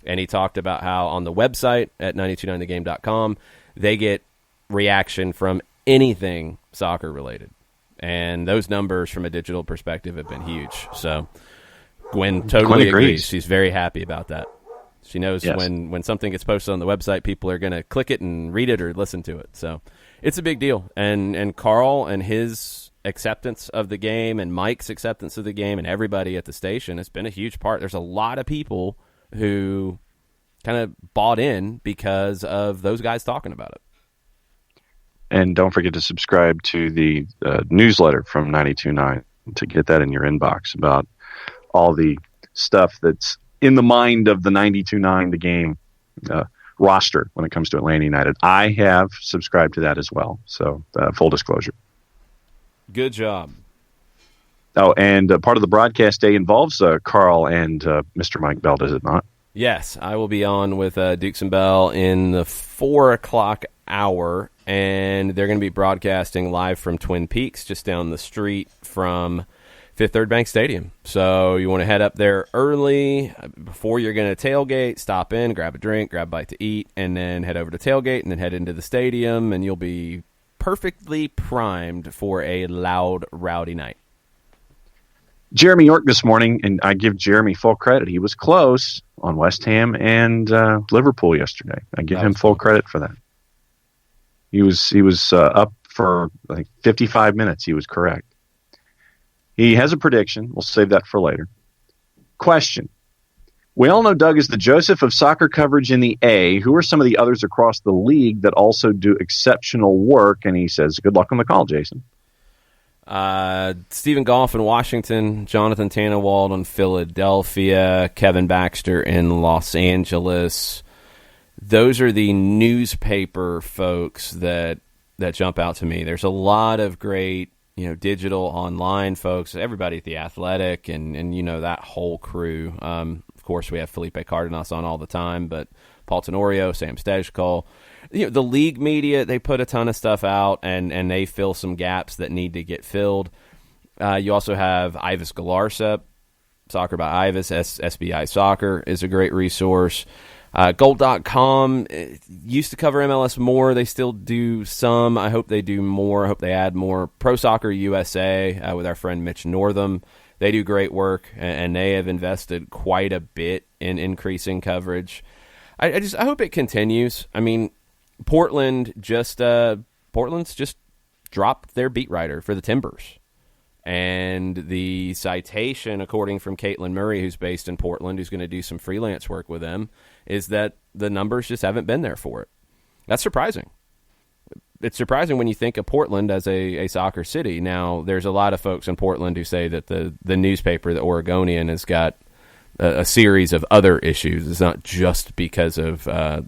And he talked about how on the website at 929thegame.com, they get reaction from anything soccer related. And those numbers from a digital perspective have been huge. So Gwen totally agrees. She's very happy about that. She knows when something gets posted on the website, people are going to click it and read it or listen to it. So it's a big deal. And Carl and his acceptance of the game and Mike's acceptance of the game and everybody at the station has been a huge part. There's a lot of people who kind of bought in because of those guys talking about it. And don't forget to subscribe to the newsletter from 92.9 to get that in your inbox about all the stuff that's in the mind of the 92.9 The Game roster when it comes to Atlanta United. I have subscribed to that as well. So full disclosure. Good job. Oh, and part of the broadcast day involves Carl and Mr. Mike Bell, does it not? Yes, I will be on with Dukes and Bell in the 4 o'clock hour, and they're going to be broadcasting live from Twin Peaks, just down the street from Fifth Third Bank Stadium. So you want to head up there early before you're going to tailgate, stop in, grab a drink, grab a bite to eat, and then head over to tailgate, and then head into the stadium, and you'll be perfectly primed for a loud, rowdy night. Jeremy York this morning, and I give Jeremy full credit. He was close on West Ham and Liverpool yesterday. I give him full credit for that. He was up for 55 minutes. He was correct. He has a prediction. We'll save that for later. Question. We all know Doug is the Joseph of soccer coverage in the A. Who are some of the others across the league that also do exceptional work? And he says, good luck on the call, Jason. Stephen Goff in Washington, Jonathan Tannenwald in Philadelphia, Kevin Baxter in Los Angeles. Those are the newspaper folks that jump out to me. There's a lot of great, digital online folks, everybody at The Athletic and that whole crew. Of course, we have Felipe Cardenas on all the time, but Paul Tenorio, Sam Stejskal. The league media, they put a ton of stuff out, and they fill some gaps that need to get filled. You also have Ivis Galarcep, Soccer by Ivis, SBI Soccer is a great resource. Gold.com used to cover MLS more. They still do some. I hope they do more. I hope they add more. Pro Soccer USA with our friend Mitch Northam. They do great work, and they have invested quite a bit in increasing coverage. I hope it continues. I mean, Portland's just dropped their beat writer for the Timbers. And the citation, according from Caitlin Murray, who's based in Portland, who's going to do some freelance work with them, is that the numbers just haven't been there for it. That's surprising. It's surprising when you think of Portland as a soccer city. Now, there's a lot of folks in Portland who say that the newspaper, the Oregonian, has got a series of other issues. It's not just because of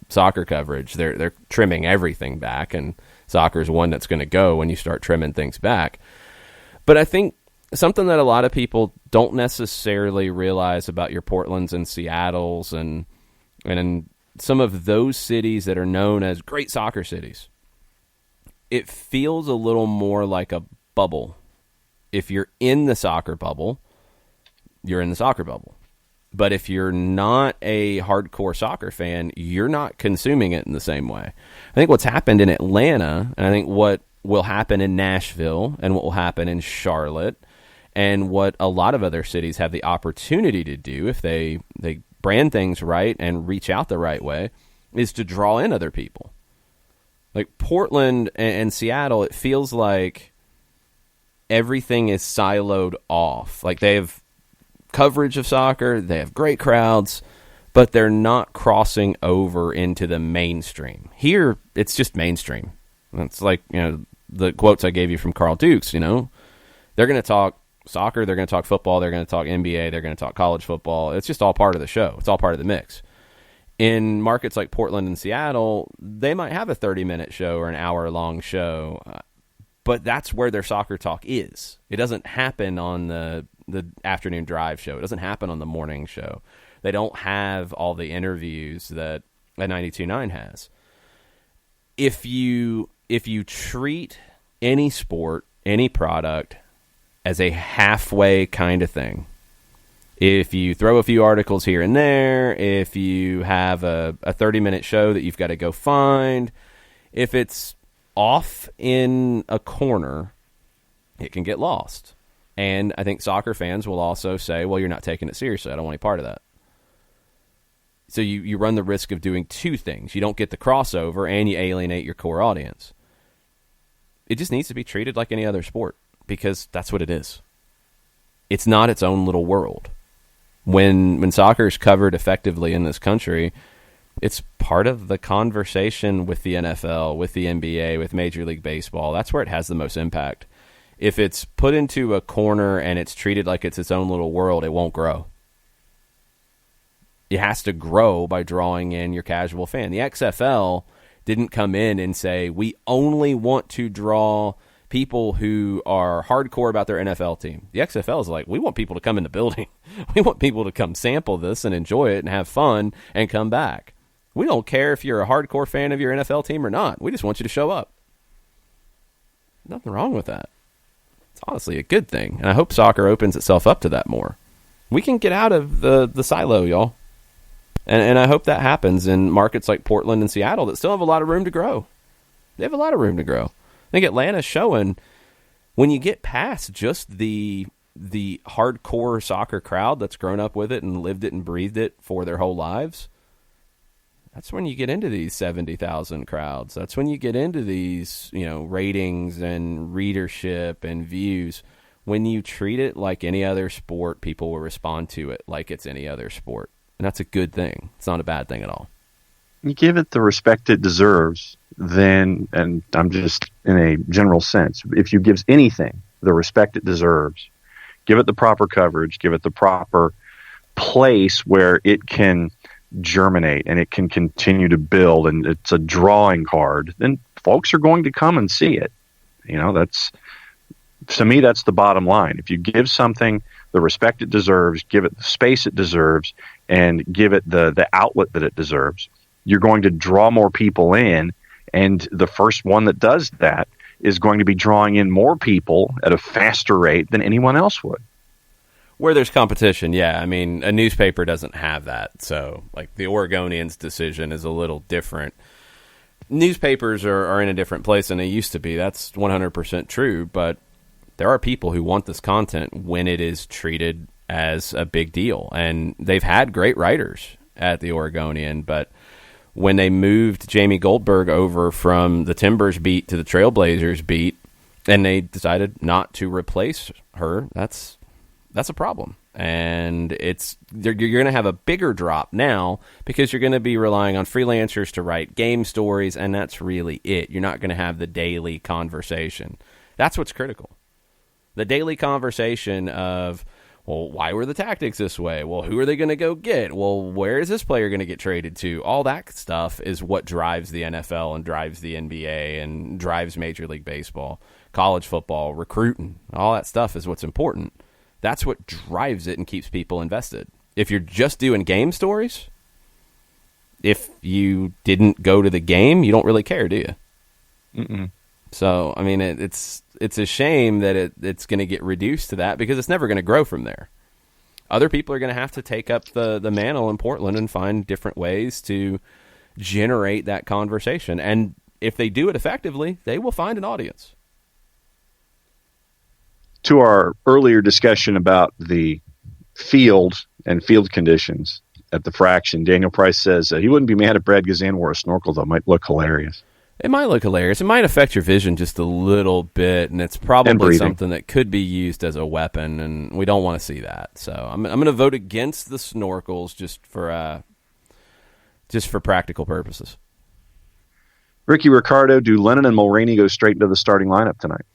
soccer coverage. They're trimming everything back, and soccer is one that's going to go when you start trimming things back. But I think something that a lot of people don't necessarily realize about your Portlands and Seattles and some of those cities that are known as great soccer cities, it feels a little more like a bubble. If you're in the soccer bubble, you're in the soccer bubble. But if you're not a hardcore soccer fan, you're not consuming it in the same way. I think what's happened in Atlanta, and I think what will happen in Nashville, and what will happen in Charlotte, and what a lot of other cities have the opportunity to do if they brand things right and reach out the right way, is to draw in other people. Like Portland and Seattle, it feels like everything is siloed off. Like they have coverage of soccer, they have great crowds, but they're not crossing over into the mainstream. Here, it's just mainstream. It's like, the quotes I gave you from Carl Dukes, they're going to talk soccer, they're going to talk football, they're going to talk NBA, they're going to talk college football. It's just all part of the show. It's all part of the mix. In markets like Portland and Seattle, they might have a 30-minute show or an hour-long show, but that's where their soccer talk is. It doesn't happen on the afternoon drive show. It doesn't happen on the morning show. They don't have all the interviews that a 92.9 has. If you treat any sport, any product, as a halfway kind of thing, if you throw a few articles here and there, if you have a 30-minute show that you've got to go find, if it's off in a corner, it can get lost. And I think soccer fans will also say, well, you're not taking it seriously. I don't want any part of that. So you run the risk of doing two things. You don't get the crossover and you alienate your core audience. It just needs to be treated like any other sport because that's what it is. It's not its own little world. When soccer is covered effectively in this country, it's part of the conversation with the NFL, with the NBA, with Major League Baseball. That's where it has the most impact. If it's put into a corner and it's treated like it's its own little world, it won't grow. It has to grow by drawing in your casual fan. The XFL didn't come in and say, we only want to draw people who are hardcore about their NFL team. The XFL is like, we want people to come in the building. We want people to come sample this and enjoy it and have fun and come back. We don't care if you're a hardcore fan of your NFL team or not. We just want you to show up. Nothing wrong with that. It's honestly a good thing. And I hope soccer opens itself up to that more. We can get out of the silo, y'all. And I hope that happens in markets like Portland and Seattle that still have a lot of room to grow. They have a lot of room to grow. I think Atlanta's showing when you get past just the hardcore soccer crowd that's grown up with it and lived it and breathed it for their whole lives, that's when you get into these 70,000 crowds. That's when you get into these, ratings and readership and views. When you treat it like any other sport, people will respond to it like it's any other sport. And that's a good thing. It's not a bad thing at all. You give it the respect it deserves, then, and I'm just in a general sense, if you give anything the respect it deserves, give it the proper coverage, give it the proper place where it can germinate and it can continue to build, and it's a drawing card, then folks are going to come and see it. That's, to me, that's the bottom line. If you give something the respect it deserves, give it the space it deserves, and give it the outlet that it deserves, you're going to draw more people in, and the first one that does that is going to be drawing in more people at a faster rate than anyone else would. Where there's competition, yeah. I mean, a newspaper doesn't have that, so like the Oregonians' decision is a little different. Newspapers are in a different place than they used to be. That's 100% true, but there are people who want this content when it is treated as a big deal, and they've had great writers at the Oregonian, but when they moved Jamie Goldberg over from the Timbers beat to the Trailblazers beat, and they decided not to replace her, that's a problem. And you're going to have a bigger drop now because you're going to be relying on freelancers to write game stories, and that's really it. You're not going to have the daily conversation. That's what's critical. The daily conversation of, well, why were the tactics this way? Well, who are they going to go get? Well, where is this player going to get traded to? All that stuff is what drives the NFL and drives the NBA and drives Major League Baseball, college football, recruiting. All that stuff is what's important. That's what drives it and keeps people invested. If you're just doing game stories, if you didn't go to the game, you don't really care, do you? Mm-mm. So, I mean, it's a shame that it's going to get reduced to that because it's never going to grow from there. Other people are going to have to take up the mantle in Portland and find different ways to generate that conversation. And if they do it effectively, they will find an audience. To our earlier discussion about the field and field conditions at the Fraction, Daniel Price says he wouldn't be mad if Brad Gazan wore a snorkel, though. It might look hilarious. It might look hilarious. It might affect your vision just a little bit, and it's probably something that could be used as a weapon, and we don't want to see that. So I'm going to vote against the snorkels just for practical purposes. Ricky Ricardo, do Lennon and Mulroney go straight into the starting lineup tonight?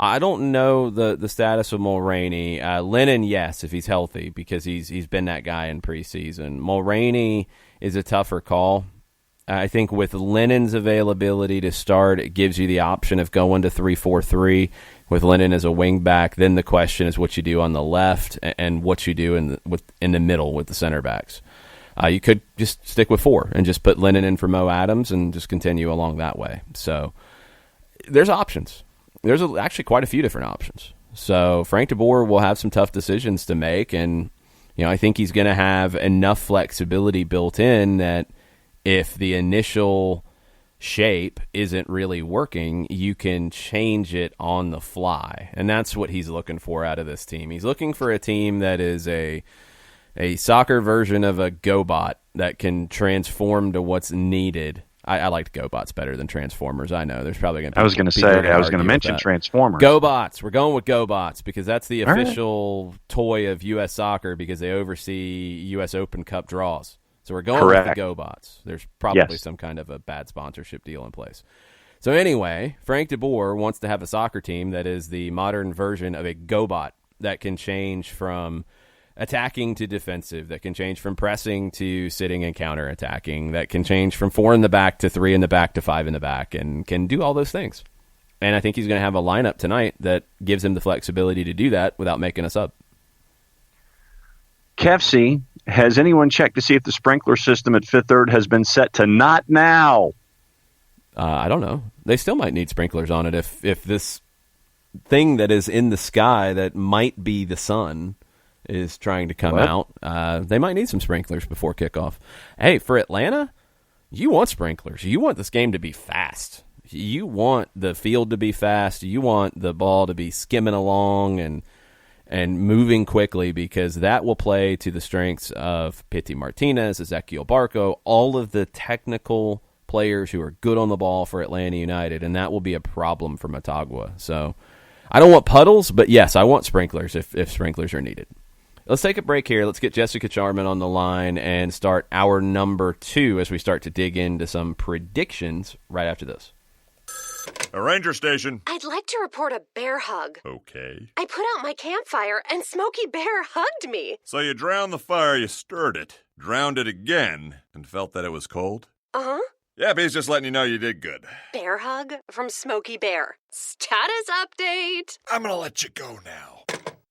I don't know the status of Mulraney. Lennon, yes, if he's healthy, because he's been that guy in preseason. Mulraney is a tougher call. I think with Lennon's availability to start, it gives you the option of going to 3-4-3 with Lennon as a wing back. Then the question is what you do on the left and what you do in the middle with the center backs. You could just stick with 4 and just put Lennon in for Mo Adams and just continue along that way. So there's options. There's actually quite a few different options. So Frank de Boer will have some tough decisions to make, and I think he's going to have enough flexibility built in that if the initial shape isn't really working, you can change it on the fly. And that's what he's looking for out of this team. He's looking for a team that is a soccer version of a GoBot that can transform to what's needed. I liked GoBots better than Transformers. I know there's probably going to be. I was going to mention Transformers. GoBots. We're going with GoBots because that's the official toy of U.S. soccer because they oversee U.S. Open Cup draws. So we're going with the GoBots. There's probably some kind of a bad sponsorship deal in place. So anyway, Frank de Boer wants to have a soccer team that is the modern version of a GoBot that can change from attacking to defensive, that can change from pressing to sitting and counterattacking, that can change from 4 in the back to 3 in the back to 5 in the back, and can do all those things. And I think he's going to have a lineup tonight that gives him the flexibility to do that without making a sub. Kefsey, has anyone checked to see if the sprinkler system at Fifth Third has been set to not now? I don't know. They still might need sprinklers on it if this thing that is in the sky that might be the sun is trying to come out. They might need some sprinklers before kickoff. Hey, for Atlanta, you want sprinklers. You want this game to be fast. You want the field to be fast. You want the ball to be skimming along and moving quickly because that will play to the strengths of Pity Martinez, Ezequiel Barco, all of the technical players who are good on the ball for Atlanta United, and that will be a problem for Motagua. So I don't want puddles, but yes, I want sprinklers if sprinklers are needed. Let's take a break here. Let's get Jessica Charman on the line and start our number 2 as we start to dig into some predictions right after this. A ranger station. I'd like to report a bear hug. Okay. I put out my campfire and Smokey Bear hugged me. So you drowned the fire, you stirred it, drowned it again, and felt that it was cold? Uh-huh. Yep, he's just letting you know you did good. Bear hug from Smokey Bear. Status update. I'm gonna let you go now.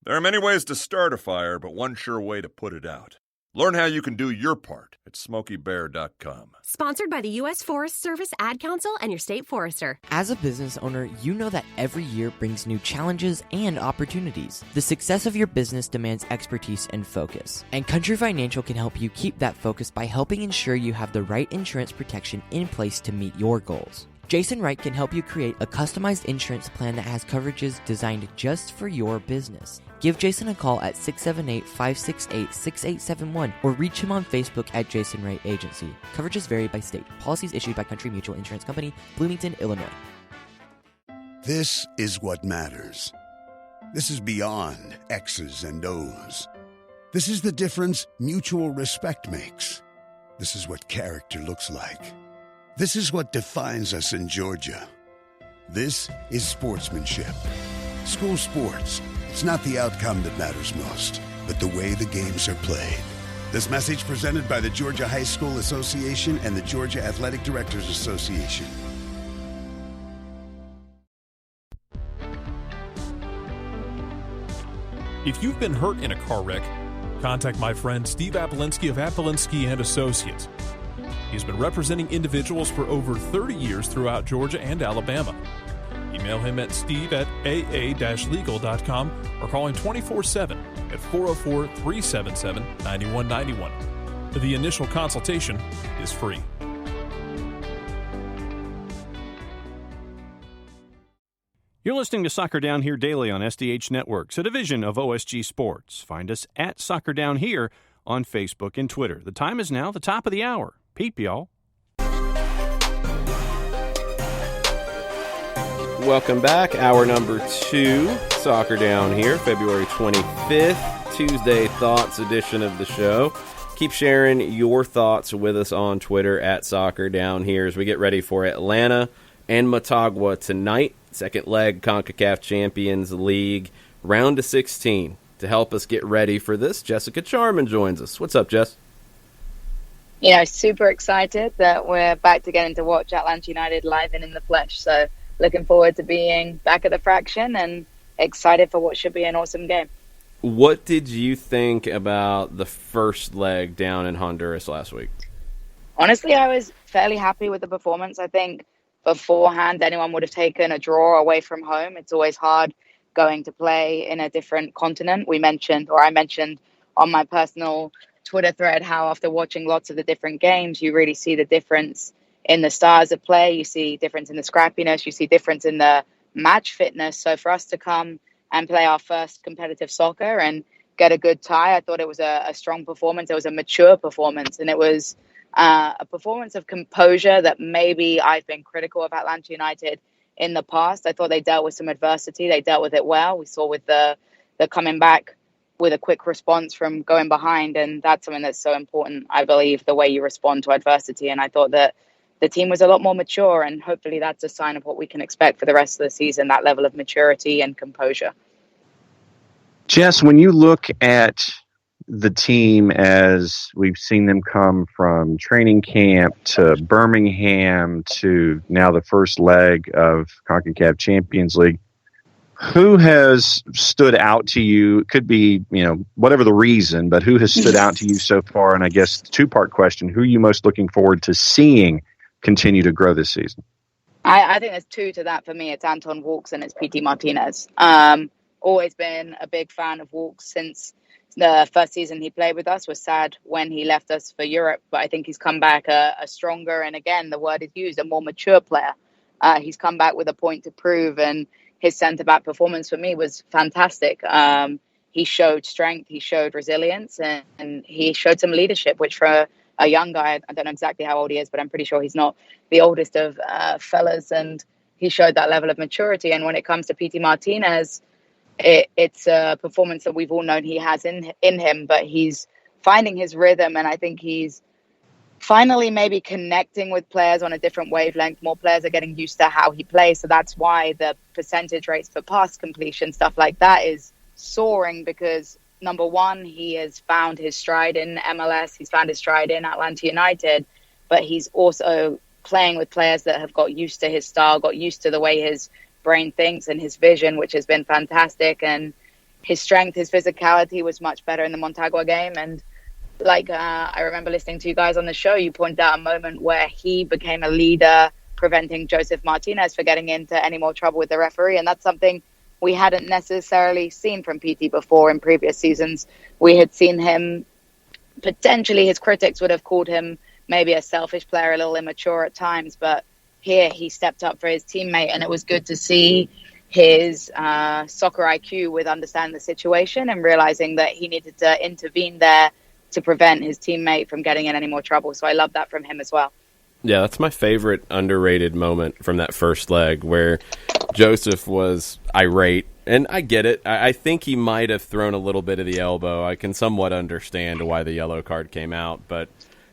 There are many ways to start a fire, but one sure way to put it out. Learn how you can do your part at SmokeyBear.com. Sponsored by the U.S. Forest Service Ad Council and your state forester. As a business owner, you know that every year brings new challenges and opportunities. The success of your business demands expertise and focus. And Country Financial can help you keep that focus by helping ensure you have the right insurance protection in place to meet your goals. Jason Wright can help you create a customized insurance plan that has coverages designed just for your business. Give Jason a call at 678-568-6871 or reach him on Facebook at Jason Wright Agency. Coverages vary by state. Policies issued by Country Mutual Insurance Company, Bloomington, Illinois. This is what matters. This is beyond X's and O's. This is the difference mutual respect makes. This is what character looks like. This is what defines us in Georgia. This is sportsmanship. School sports. It's not the outcome that matters most, but the way the games are played. This message presented by the Georgia High School Association and the Georgia Athletic Directors Association. If you've been hurt in a car wreck, contact my friend Steve Apolinski of Apolinski and Associates. He's been representing individuals for over 30 years throughout Georgia and Alabama. Email him at steve@aa-legal.com or call him 24/7 at 404-377-9191. The initial consultation is free. You're listening to Soccer Down Here daily on SDH Networks, a division of OSG Sports. Find us at Soccer Down Here on Facebook and Twitter. The time is now the top of the hour. Peep, y'all. Welcome back. Hour number 2, Soccer Down Here, February 25th, Tuesday Thoughts edition of the show. Keep sharing your thoughts with us on Twitter at Soccer Down Here as we get ready for Atlanta and Motagua tonight, second leg CONCACAF Champions League, round of 16. To help us get ready for this, Jessica Charman joins us. What's up, Jess? Super excited that we're back to getting to watch Atlanta United live and in the flesh. So looking forward to being back at the Fraction and excited for what should be an awesome game. What did you think about the first leg down in Honduras last week? Honestly, I was fairly happy with the performance. I think beforehand, anyone would have taken a draw away from home. It's always hard going to play in a different continent. I mentioned on my personal Twitter thread how after watching lots of the different games, you really see the difference in the styles of play. You see difference in the scrappiness. You see difference in the match fitness. So for us to come and play our first competitive soccer and get a good tie, I thought it was a strong performance. It was a mature performance, and it was a performance of composure that maybe I've been critical of Atlanta United in the past. I thought they dealt with some adversity. They dealt with it well. We saw with the coming back with a quick response from going behind. And that's something that's so important, I believe, the way you respond to adversity. And I thought that the team was a lot more mature, and hopefully that's a sign of what we can expect for the rest of the season, that level of maturity and composure. Jess, when you look at the team as we've seen them come from training camp to Birmingham to now the first leg of CONCACAF Champions League, who has stood out to you? It could be, whatever the reason, but who has stood out to you so far? And I guess two-part question, who are you most looking forward to seeing continue to grow this season? I think there's two to that for me. It's Anton Walkes and it's Pity Martinez. Always been a big fan of Walkes since the first season he played with us. Was sad when he left us for Europe, but I think he's come back a stronger, and again, the word is used, a more mature player. He's come back with a point to prove, and his centre-back performance for me was fantastic. He showed strength, he showed resilience, and he showed some leadership, which for a young guy, I don't know exactly how old he is, but I'm pretty sure he's not the oldest of fellas, and he showed that level of maturity. And when it comes to Pity Martinez, it's a performance that we've all known he has in him, but he's finding his rhythm, and I think he's finally maybe connecting with players on a different wavelength. More players are getting used to how he plays, so that's why the percentage rates for pass completion, stuff like that, is soaring, because number one, he has found his stride in MLS, he's found his stride in Atlanta United, but he's also playing with players that have got used to his style, got used to the way his brain thinks and his vision, which has been fantastic. And his strength, his physicality was much better in the Motagua game. And I remember listening to you guys on the show, you pointed out a moment where he became a leader, preventing Joseph Martinez from getting into any more trouble with the referee. And that's something we hadn't necessarily seen from PT before in previous seasons. We had seen him, potentially his critics would have called him maybe a selfish player, a little immature at times, but here he stepped up for his teammate, and it was good to see his soccer IQ with understanding the situation and realizing that he needed to intervene there to prevent his teammate from getting in any more trouble. So I love that from him as well. Yeah, that's my favorite underrated moment from that first leg, where Joseph was irate. And I get it. I think he might have thrown a little bit of the elbow. I can somewhat understand why the yellow card came out. But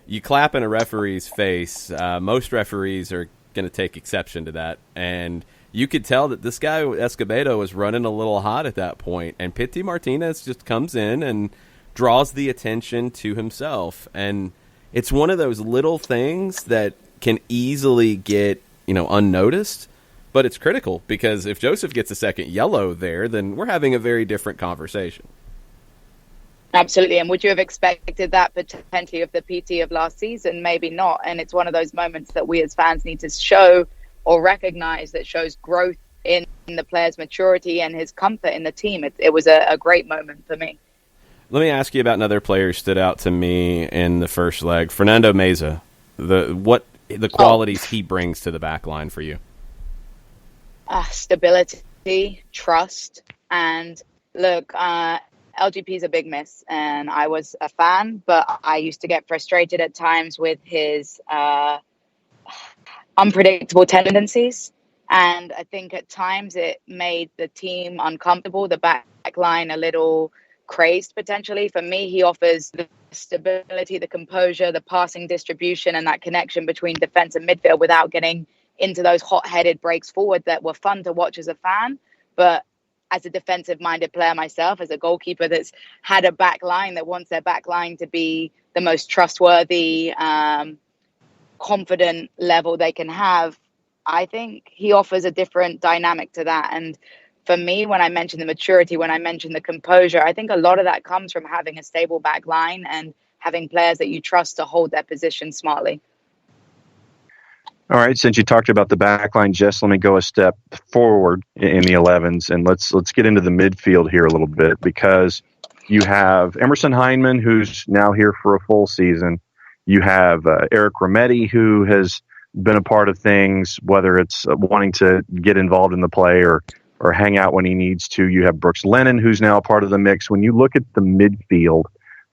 you clap in a referee's face, most referees are going to take exception to that. And you could tell that this guy, Escobedo, was running a little hot at that point. And Pity Martinez just comes in and draws the attention to himself. And it's one of those little things that can easily get, unnoticed, but it's critical, because if Joseph gets a second yellow there, then we're having a very different conversation. Absolutely. And would you have expected that potentially of the PT of last season? Maybe not. And it's one of those moments that we as fans need to show or recognize that shows growth in the player's maturity and his comfort in the team. It was a great moment for me. Let me ask you about another player who stood out to me in the first leg, Fernando Meza. The qualities he brings to the back line for you? Stability, trust, and look, LGP is a big miss, and I was a fan, but I used to get frustrated at times with his unpredictable tendencies, and I think at times it made the team uncomfortable, the back line a little crazed potentially. For me, he offers the stability, the composure, the passing distribution, and that connection between defense and midfield without getting into those hot-headed breaks forward that were fun to watch as a fan. But as a defensive-minded player myself, as a goalkeeper that's had a back line that wants their back line to be the most trustworthy, confident level they can have, I think he offers a different dynamic to that. And for me, when I mention the maturity, when I mention the composure, I think a lot of that comes from having a stable back line and having players that you trust to hold their position smartly. All right, since you talked about the back line, Jess, let me go a step forward in the 11s, and let's get into the midfield here a little bit, because you have Emerson Hyndman, who's now here for a full season. You have Eric Rometty, who has been a part of things, whether it's wanting to get involved in the play or hang out when he needs to. You have Brooks Lennon, who's now a part of the mix. When you look at the midfield,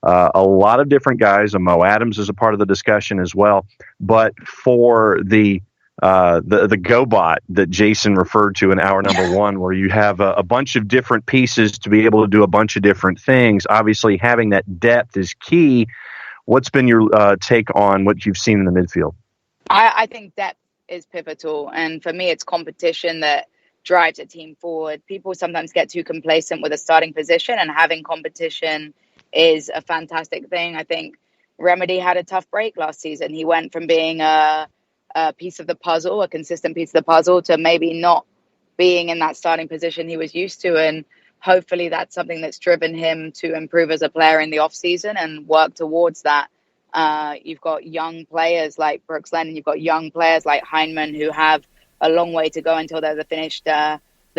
a lot of different guys. Mo Adams is a part of the discussion as well. But for the GoBot that Jason referred to in hour number one, where you have a bunch of different pieces to be able to do a bunch of different things, obviously having that depth is key. What's been your take on what you've seen in the midfield? I think depth is pivotal. And for me, it's competition that drives a team forward. People sometimes get too complacent with a starting position, and having competition is a fantastic thing. I think Remedy had a tough break last season. He went from being a piece of the puzzle, a consistent piece of the puzzle, to maybe not being in that starting position he was used to. And hopefully that's something that's driven him to improve as a player in the off season and work towards that. You've got young players like Brooks Lennon. You've got young players like Hyndman who have a long way to go until they're the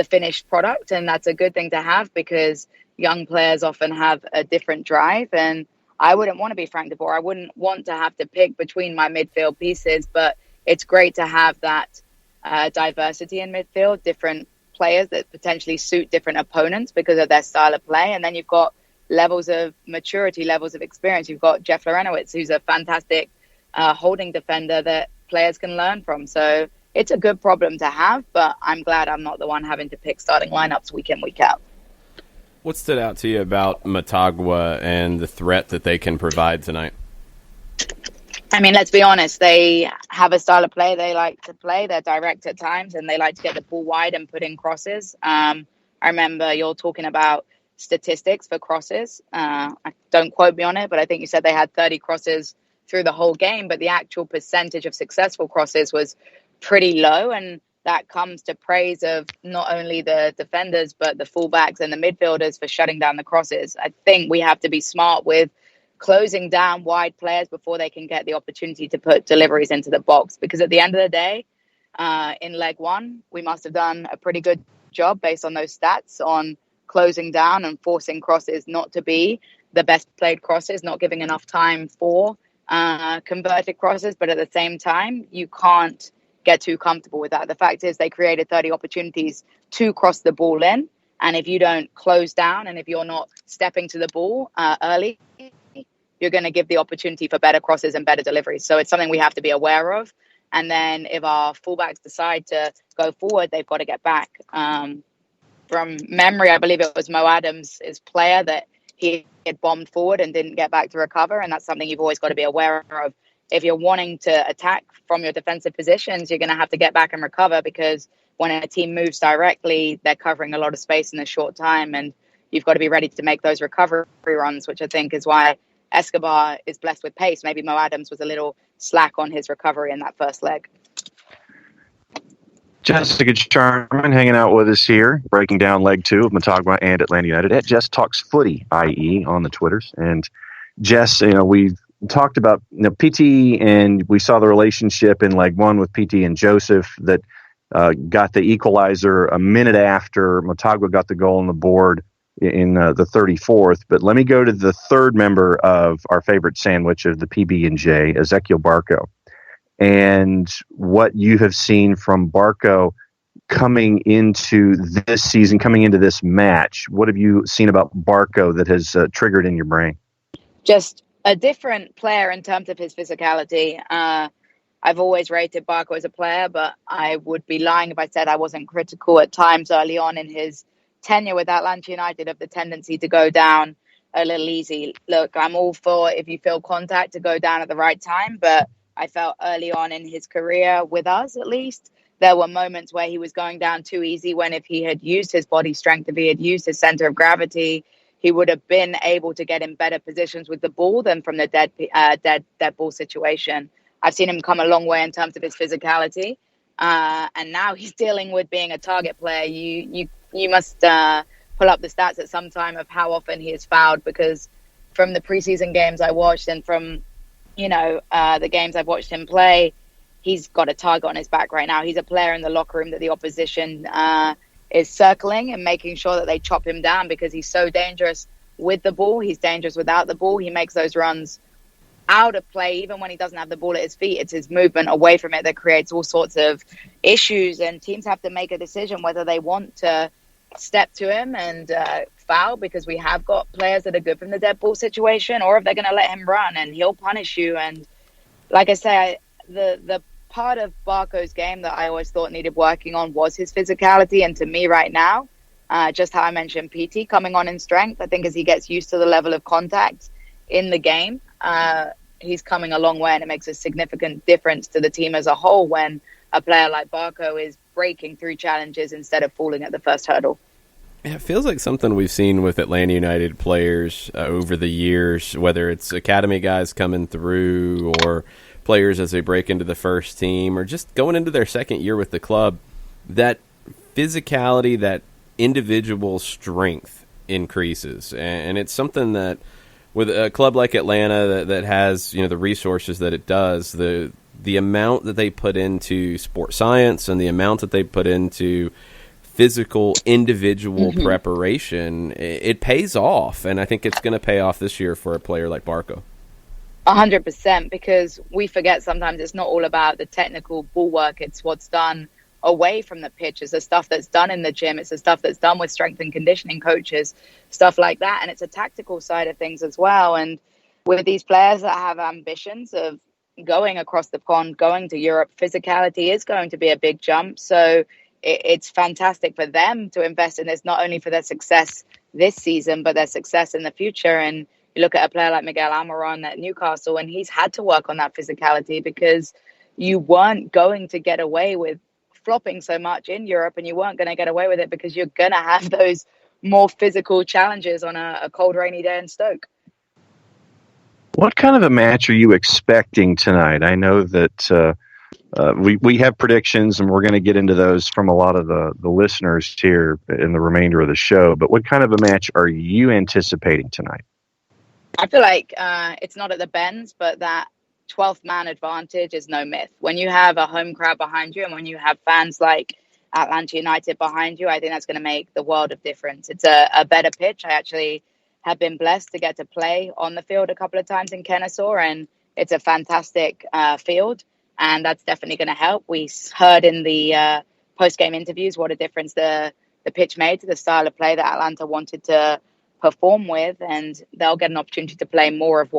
finished product. And that's a good thing to have, because young players often have a different drive. And I wouldn't want to be Frank de Boer. I wouldn't want to have to pick between my midfield pieces, but it's great to have that diversity in midfield, different players that potentially suit different opponents because of their style of play. And then you've got levels of maturity, levels of experience. You've got Jeff Lorenowitz, who's a fantastic holding defender that players can learn from. So it's a good problem to have, but I'm glad I'm not the one having to pick starting lineups week in, week out. What stood out to you about Motagua and the threat that they can provide tonight? I mean, let's be honest. They have a style of play they like to play. They're direct at times, and they like to get the ball wide and put in crosses. I remember you're talking about statistics for crosses. Don't quote me on it, but I think you said they had 30 crosses through the whole game, but the actual percentage of successful crosses was pretty low, and that comes to praise of not only the defenders, but the fullbacks and the midfielders for shutting down the crosses. I think we have to be smart with closing down wide players before they can get the opportunity to put deliveries into the box. Because at the end of the day, in leg one, we must have done a pretty good job based on those stats on closing down and forcing crosses not to be the best played crosses, not giving enough time for converted crosses. But at the same time, you can't get too comfortable with that. The fact is they created 30 opportunities to cross the ball in. And if you don't close down and if you're not stepping to the ball early, you're going to give the opportunity for better crosses and better deliveries. So it's something we have to be aware of. And then if our fullbacks decide to go forward, they've got to get back. From memory, I believe it was Mo Adams' player that he had bombed forward and didn't get back to recover. And that's something you've always got to be aware of. If you're wanting to attack from your defensive positions, you're going to have to get back and recover, because when a team moves directly, they're covering a lot of space in a short time. And you've got to be ready to make those recovery runs, which I think is why Escobar is blessed with pace. Maybe Mo Adams was a little slack on his recovery in that first leg. Jessica Charman hanging out with us here, breaking down leg two of Motagua and Atlanta United at Jess Talks Footy, i.e. on the Twitters. And Jess, we've talked about PT, and we saw the relationship in leg one with PT and Joseph that got the equalizer a minute after Motagua got the goal on the board in the 34th. But let me go to the third member of our favorite sandwich of the PB&J, Ezequiel Barco, and what you have seen from Barco coming into this season, coming into this match. What have you seen about Barco that has triggered in your brain? Just a different player in terms of his physicality. I've always rated Barco as a player, but I would be lying if I said I wasn't critical at times early on in his tenure with Atlanta United of the tendency to go down a little easy. Look, I'm all for, if you feel contact, to go down at the right time, but I felt early on in his career with us, at least, there were moments where he was going down too easy, when if he had used his body strength, if he had used his center of gravity, he would have been able to get in better positions with the ball than from the dead ball situation. I've seen him come a long way in terms of his physicality. And now he's dealing with being a target player. You must pull up the stats at some time of how often he is fouled, because from the preseason games I watched and from, the games I've watched him play, he's got a target on his back right now. He's a player in the locker room that the opposition is circling and making sure that they chop him down, because he's so dangerous with the ball. He's dangerous without the ball. He makes those runs out of play, even when he doesn't have the ball at his feet. It's his movement away from it that creates all sorts of issues, and teams have to make a decision whether they want to step to him and foul, because we have got players that are good from the dead ball situation, or if they're going to let him run and he'll punish you. And like I say, the part of Barco's game that I always thought needed working on was his physicality. And to me right now, just how I mentioned PT coming on in strength, I think as he gets used to the level of contact in the game, he's coming a long way, and it makes a significant difference to the team as a whole when a player like Barco is breaking through challenges instead of falling at the first hurdle. Yeah, it feels like something we've seen with Atlanta United players over the years, whether it's academy guys coming through or players as they break into the first team or just going into their second year with the club. That physicality, that individual strength increases. And it's something that with a club like Atlanta that has, the resources that it does, the amount that they put into sports science and the amount that they put into physical individual preparation, it pays off. And I think it's going to pay off this year for a player like Barco. 100%, because we forget sometimes it's not all about the technical ball work. It's what's done away from the pitch. It's the stuff that's done in the gym. It's the stuff that's done with strength and conditioning coaches, stuff like that. And it's a tactical side of things as well. And with these players that have ambitions of going across the pond, going to Europe, physicality is going to be a big jump. So it's fantastic for them to invest in this, not only for their success this season, but their success in the future. And you look at a player like Miguel Almiron at Newcastle, and he's had to work on that physicality, because you weren't going to get away with flopping so much in Europe, and you weren't going to get away with it because you're going to have those more physical challenges on a cold, rainy day in Stoke. What kind of a match are you expecting tonight? I know that we have predictions, and we're going to get into those from a lot of the listeners here in the remainder of the show. But what kind of a match are you anticipating tonight? I feel like it's not at the bends, but that 12th man advantage is no myth. When you have a home crowd behind you and when you have fans like Atlanta United behind you, I think that's going to make the world of difference. It's a better pitch. I actually have been blessed to get to play on the field a couple of times in Kennesaw, and it's a fantastic field, and that's definitely going to help. We heard in the post-game interviews what a difference the pitch made to the style of play that Atlanta wanted to perform with, and they'll get an opportunity to play more of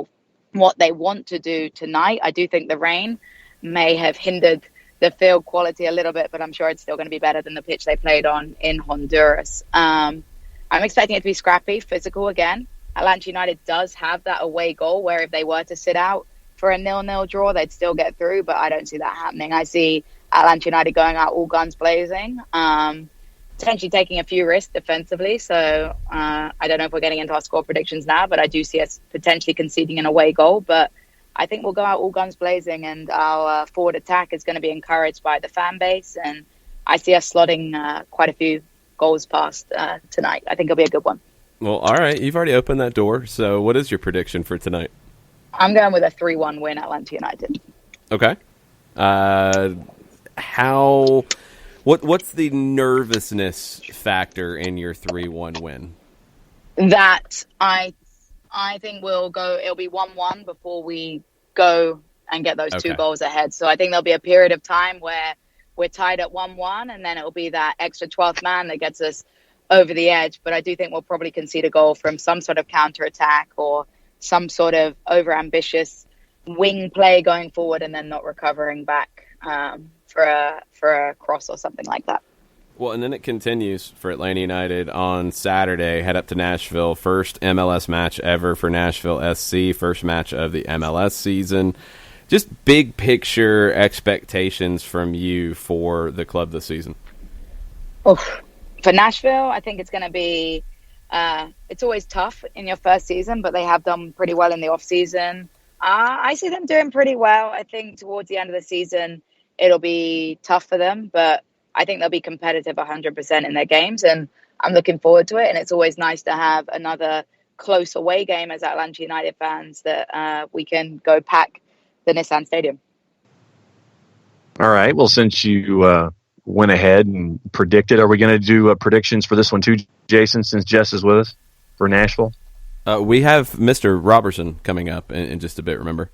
what they want to do tonight. I do think the rain may have hindered the field quality a little bit, but I'm sure it's still going to be better than the pitch they played on in Honduras. I'm expecting it to be scrappy, physical again. Atlanta United does have that away goal where if they were to sit out for a 0-0 draw, they'd still get through, but I don't see that happening. I see Atlanta United going out all guns blazing, potentially taking a few risks defensively. So I don't know if we're getting into our score predictions now, but I do see us potentially conceding an away goal. But I think we'll go out all guns blazing, and our forward attack is going to be encouraged by the fan base. And I see us slotting quite a few goals past tonight. I think it'll be a good one. Well, all right. You've already opened that door. So what is your prediction for tonight? I'm going with a 3-1 win, Atlanta United. Okay. What's the nervousness factor in your 3-1 win? That I think it'll be 1-1 before we go and get those two goals ahead. So I think there'll be a period of time where we're tied at 1-1, and then it'll be that extra 12th man that gets us over the edge. But I do think we'll probably concede a goal from some sort of counter-attack or some sort of over-ambitious wing play going forward and then not recovering back for a cross or something like that. Well, and then it continues for Atlanta United on Saturday. Head up to Nashville. First MLS match ever for Nashville SC. First match of the MLS season. Just big picture expectations from you for the club this season. Oof. For Nashville, I think it's going to be, it's always tough in your first season, but they have done pretty well in the off season. I see them doing pretty well. I think towards the end of the season, it'll be tough for them, but I think they'll be competitive 100% in their games, and I'm looking forward to it. And it's always nice to have another close away game as Atlanta United fans that we can go pack the Nissan Stadium. All right. Well, since you went ahead and predicted, are we going to do predictions for this one too, Jason, since Jess is with us for Nashville? We have Mr. Robertson coming up in just a bit, remember?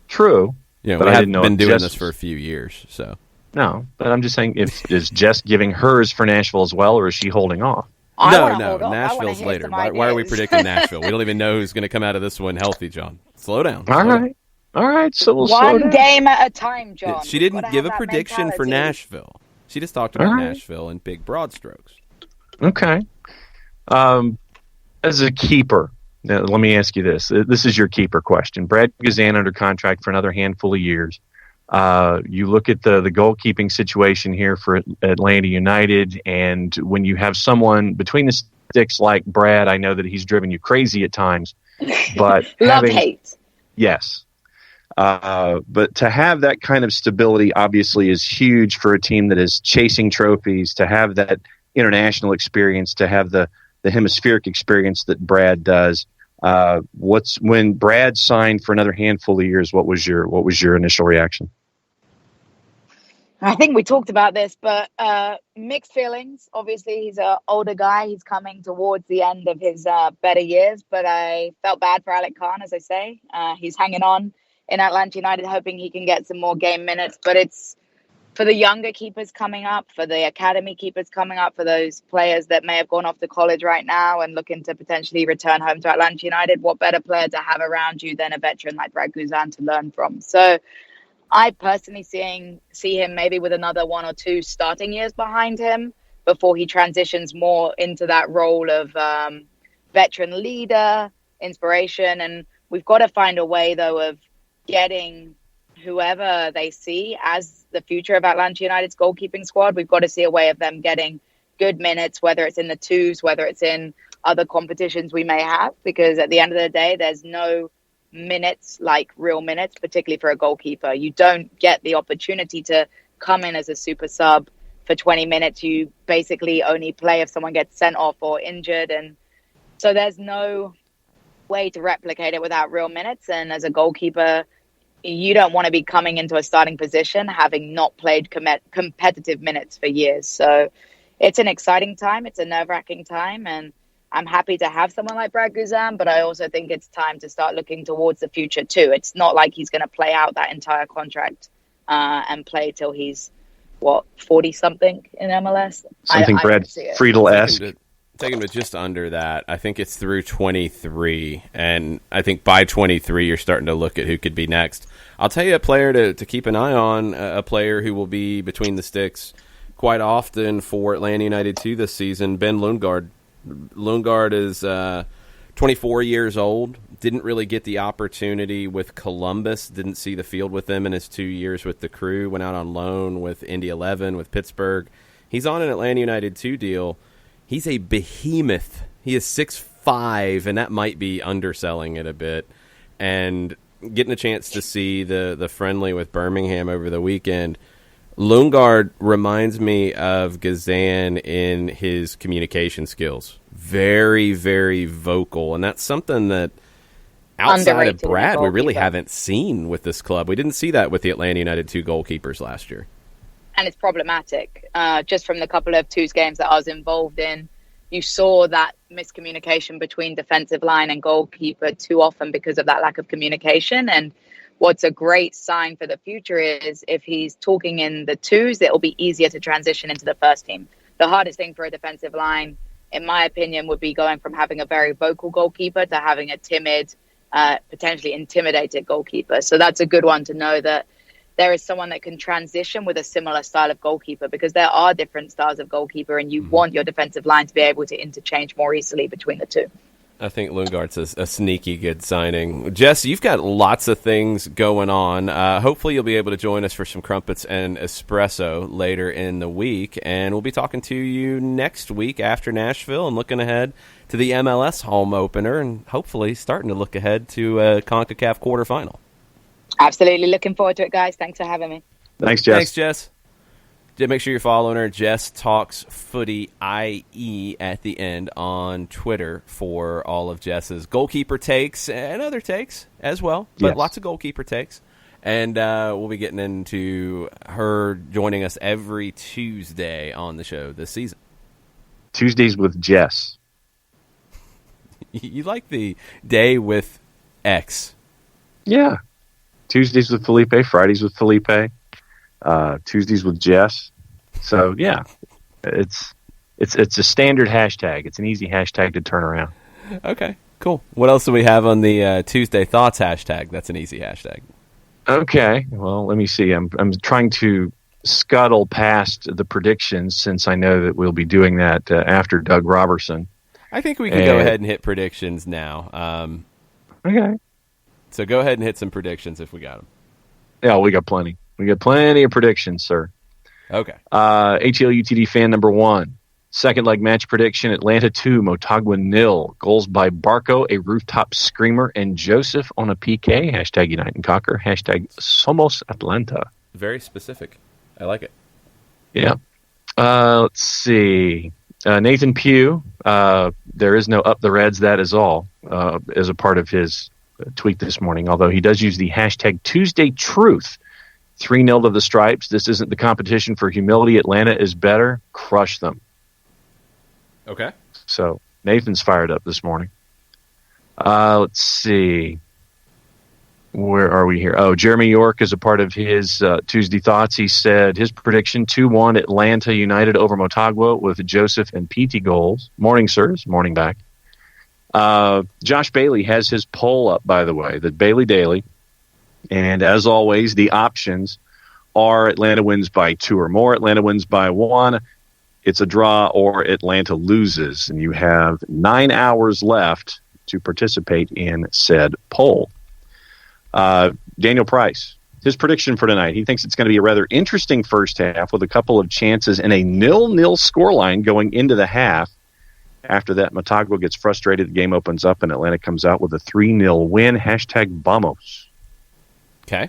True. Yeah, but we I have didn't know been doing Jess this for a few years, so. No, but I'm just saying, is Jess giving hers for Nashville as well, or is she holding off? No, Nashville's later. Why are we predicting Nashville? We don't even know who's going to come out of this one healthy, John. Slow down. All right. So we'll one game at a time, John. She didn't give a prediction for Nashville. She just talked about Nashville in big, broad strokes. Okay. As a keeper, now, let me ask you this. This is your keeper question. Brad Guzan under contract for another handful of years. You look at the goalkeeping situation here for Atlanta United, and when you have someone between the sticks like Brad, I know that he's driven you crazy at times. But hate. Yes. But to have that kind of stability obviously is huge for a team that is chasing trophies, to have that international experience, to have the hemispheric experience that Brad does. When Brad signed for another handful of years, what was your initial reaction? I think we talked about this, but mixed feelings. Obviously, he's an older guy. He's coming towards the end of his better years, but I felt bad for Alec Khan, as I say. He's hanging on in Atlanta United, hoping he can get some more game minutes, but it's for the younger keepers coming up, for the academy keepers coming up, for those players that may have gone off to college right now and looking to potentially return home to Atlanta United. What better player to have around you than a veteran like Brad Guzan to learn from? So I personally see him maybe with another 1 or 2 starting years behind him before he transitions more into that role of veteran leader, inspiration. And we've got to find a way, though, of getting whoever they see as the future of Atlanta United's goalkeeping squad. We've got to see a way of them getting good minutes, whether it's in the twos, whether it's in other competitions we may have, because at the end of the day, there's no minutes like real minutes, particularly for a goalkeeper. You don't get the opportunity to come in as a super sub for 20 minutes. You basically only play if someone gets sent off or injured. And so there's no way to replicate it without real minutes. And as a goalkeeper, you don't want to be coming into a starting position having not played competitive minutes for years. So it's an exciting time. It's a nerve-wracking time. And I'm happy to have someone like Brad Guzan, but I also think it's time to start looking towards the future too. It's not like he's going to play out that entire contract and play till he's, 40-something in MLS? Something Brad Friedel-esque. Take him to just under that. I think it's through 23, and I think by 23 you're starting to look at who could be next. I'll tell you a player to keep an eye on, a player who will be between the sticks quite often for Atlanta United too this season, Ben Lundgaard. Lundgaard is 24 years old, didn't really get the opportunity with Columbus, didn't see the field with them in his 2 years with the Crew, went out on loan with Indy 11, with Pittsburgh. He's on an Atlanta United 2 deal. He's a behemoth. He is 6'5", and that might be underselling it a bit. And getting a chance to see the friendly with Birmingham over the weekend, Lundgaard reminds me of Guzan in his communication skills. Very, very vocal. And that's something that outside of Brad, we really haven't seen with this club. We didn't see that with the Atlanta United 2 goalkeepers last year. And it's problematic. Just from the couple of twos games that I was involved in, you saw that miscommunication between defensive line and goalkeeper too often because of that lack of communication. And what's a great sign for the future is if he's talking in the twos, it'll be easier to transition into the first team. The hardest thing for a defensive line, in my opinion, would be going from having a very vocal goalkeeper to having a timid, potentially intimidated goalkeeper. So that's a good one to know that there is someone that can transition with a similar style of goalkeeper, because there are different styles of goalkeeper and you want your defensive line to be able to interchange more easily between the two. I think Lundgaard's a sneaky good signing. Jess, you've got lots of things going on. Hopefully you'll be able to join us for some crumpets and espresso later in the week, and we'll be talking to you next week after Nashville and looking ahead to the MLS home opener and hopefully starting to look ahead to a CONCACAF quarterfinal. Absolutely. Looking forward to it, guys. Thanks for having me. Thanks, Jess. Thanks, Jess. Make sure you're following her, Jess Talks Footy IE at the end on Twitter for all of Jess's goalkeeper takes and other takes as well, but yes. Lots of goalkeeper takes. And we'll be getting into her joining us every Tuesday on the show this season. Tuesdays with Jess. You like the day with X. Yeah. Tuesdays with Felipe, Fridays with Felipe. Tuesdays with Jess. So yeah, it's a standard hashtag. It's an easy hashtag to turn around. Okay, cool. What else do we have on the Tuesday Thoughts hashtag? That's an easy hashtag. Okay, well, let me see. I'm trying to scuttle past the predictions since I know that we'll be doing that after Doug Robertson. I think we can go ahead and hit predictions now. Okay. So go ahead and hit some predictions if we got them. Yeah, we got plenty. We got plenty of predictions, sir. Okay. ATL-UTD fan number 1. Second leg match prediction, Atlanta 2, Motagua 0. Goals by Barco, a rooftop screamer, and Joseph on a PK. Hashtag Unite and Conquer. Hashtag Somos Atlanta. Very specific. I like it. Yeah. Let's see. Nathan Pugh, there is no up the Reds, that is all, as a part of his tweet this morning, although he does use the hashtag Tuesday Truth. 3-0 to the Stripes. This isn't the competition for humility. Atlanta is better. Crush them. Okay. So Nathan's fired up this morning. Let's see. Where are we here? Oh, Jeremy York is a part of his Tuesday Thoughts. He said his prediction, 2-1 Atlanta United over Motagua with Joseph and PT goals. Morning, sirs. Morning back. Josh Bailey has his poll up, by the way, the Bailey Daily. And as always, the options are Atlanta wins by 2 or more, Atlanta wins by 1, it's a draw, or Atlanta loses. And you have 9 hours left to participate in said poll. Daniel Price, his prediction for tonight, he thinks it's going to be a rather interesting first half with a couple of chances and a 0-0 scoreline going into the half. After that, Motagua gets frustrated, the game opens up, and Atlanta comes out with a 3-0 win. Hashtag Vamos. Okay.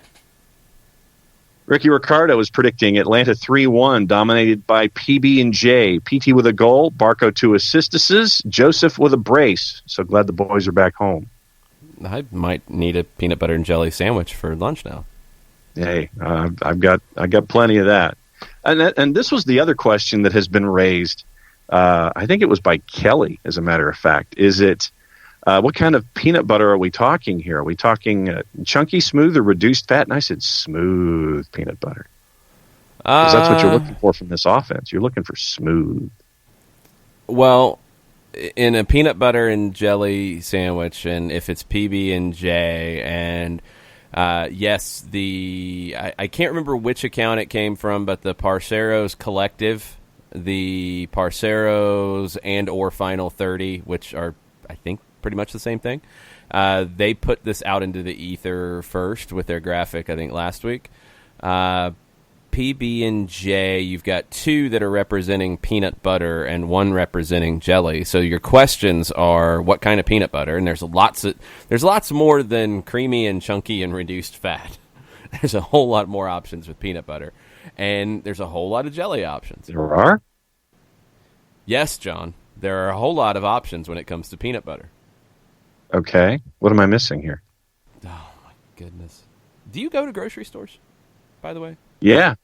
Ricky Ricardo is predicting Atlanta 3-1, dominated by PB&J. PT with a goal, Barco 2 assists, Joseph with a brace. So glad the boys are back home. I might need a peanut butter and jelly sandwich for lunch now. Hey, I've got plenty of that. And this was the other question that has been raised. I think it was by Kelly, as a matter of fact. Is it what kind of peanut butter are we talking here? Are we talking chunky, smooth, or reduced fat? And I said smooth peanut butter. Because that's what you're looking for from this offense. You're looking for smooth. Well, in a peanut butter and jelly sandwich, and if it's PB&J, and yes, I can't remember which account it came from, but the Parceros Collective, the Parceros and or Final 30, which are, I think, pretty much the same thing. They put this out into the ether first with their graphic, I think, last week. PB&J, you've got 2 that are representing peanut butter and 1 representing jelly. So your questions are what kind of peanut butter, and there's lots more than creamy and chunky and reduced fat. There's a whole lot more options with peanut butter, and there's a whole lot of jelly options. There are? Yes, John. There are a whole lot of options when it comes to peanut butter. Okay. What am I missing here? Oh, my goodness. Do you go to grocery stores, by the way? Yeah.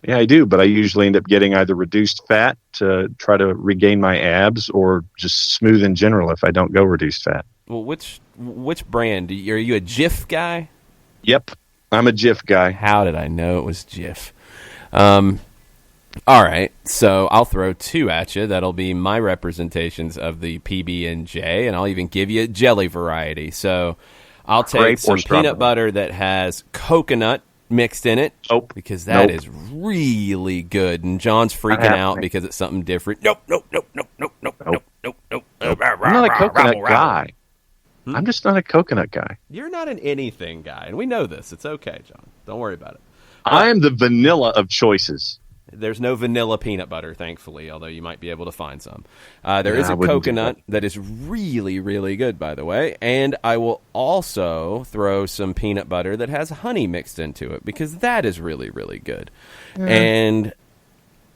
Yeah, I do, but I usually end up getting either reduced fat to try to regain my abs or just smooth in general if I don't go reduced fat. Well, which brand? Are you a Jif guy? Yep. I'm a Jif guy. How did I know it was Jif? All right, so I'll throw 2 at you. That'll be my representations of the PB&J, and I'll even give you a jelly variety. So I'll take some peanut butter that has coconut mixed in it, because that is really good. And John's freaking out because it's something different. Nope. I'm not a coconut guy. I'm just not a coconut guy. You're not an anything guy, and we know this. It's okay, John. Don't worry about it. I am the vanilla of choices. There's no vanilla peanut butter, thankfully, although you might be able to find some. There is a coconut that is really, really good, by the way, and I will also throw some peanut butter that has honey mixed into it, because that is really, really good. And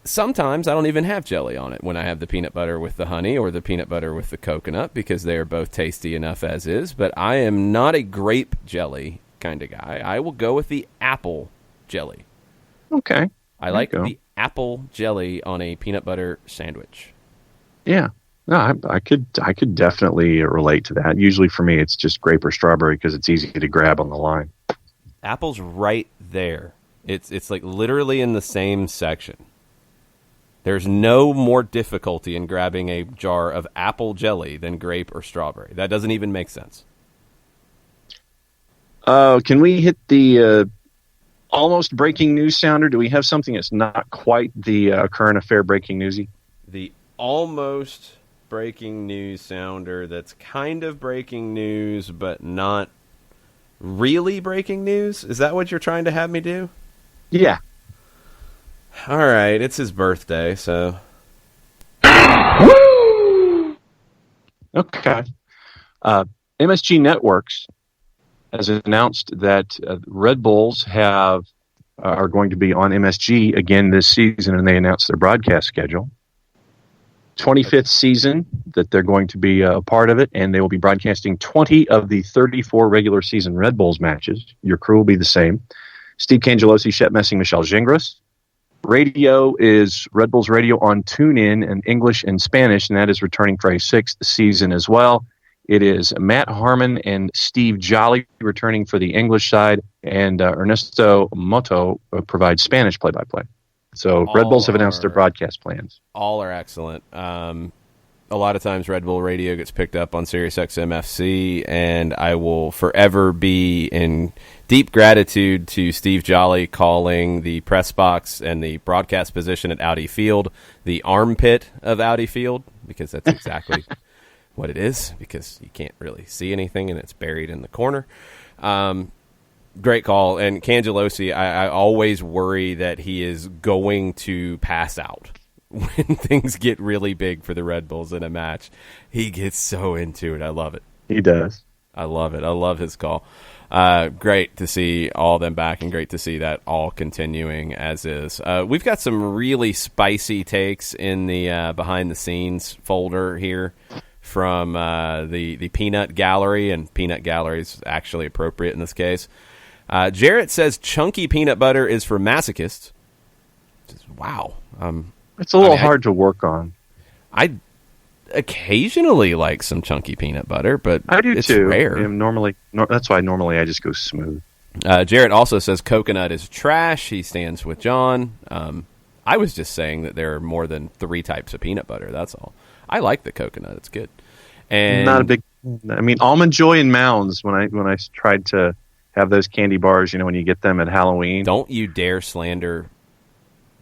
sometimes I don't even have jelly on it when I have the peanut butter with the honey or the peanut butter with the coconut, because they are both tasty enough as is, but I am not a grape jelly kind of guy. I will go with the apple jelly. Okay. I like the apple jelly on a peanut butter sandwich. Yeah. No, I could definitely relate to that. Usually for me, it's just grape or strawberry because it's easy to grab on the line. Apple's right there. It's like literally in the same section. There's no more difficulty in grabbing a jar of apple jelly than grape or strawberry. That doesn't even make sense. Can we hit the almost breaking news sounder? Do we have something that's not quite the current affair breaking newsy? The almost breaking news sounder that's kind of breaking news, but not really breaking news? Is that what you're trying to have me do? Yeah. All right, it's his birthday, so. Woo! Okay. MSG Networks has announced that Red Bulls are going to be on MSG again this season, and they announced their broadcast schedule. 25th season that they're going to be a part of it, and they will be broadcasting 20 of the 34 regular season Red Bulls matches. Your crew will be the same. Steve Cangelosi, Shep Messing, Michelle Gingras. Radio is Red Bulls Radio on TuneIn in English and Spanish, and that is returning for a 6th season as well. It is Matt Harmon and Steve Jolly returning for the English side, and Ernesto Moto provides Spanish play-by-play. So Red Bulls have announced their broadcast plans. All are excellent. A lot of times Red Bull Radio gets picked up on Sirius XM FC, and I will forever be in deep gratitude to Steve Jolly calling the press box and the broadcast position at Audi Field the armpit of Audi Field, because that's exactly what it is, because you can't really see anything and it's buried in the corner. Great call. And Cangelosi, I always worry that he is going to pass out when things get really big for the Red Bulls in a match. He gets so into it. I love it. He does. I love it. I love his call. Great to see all of them back, and great to see that all continuing as is. We've got some really spicy takes in the behind-the-scenes folder here from the Peanut Gallery, and Peanut Gallery is actually appropriate in this case. Jarrett says chunky peanut butter is for masochists. Wow. It's a little hard to work on. I occasionally like some chunky peanut butter, but I do it's too. Rare. That's why normally I just go smooth. Jarrett also says coconut is trash. He stands with John. I was just saying that there are more than 3 types of peanut butter. That's all. I like the coconut. It's good. And not a big. I mean, Almond Joy and Mounds. When I tried to have those candy bars, when you get them at Halloween. Don't you dare slander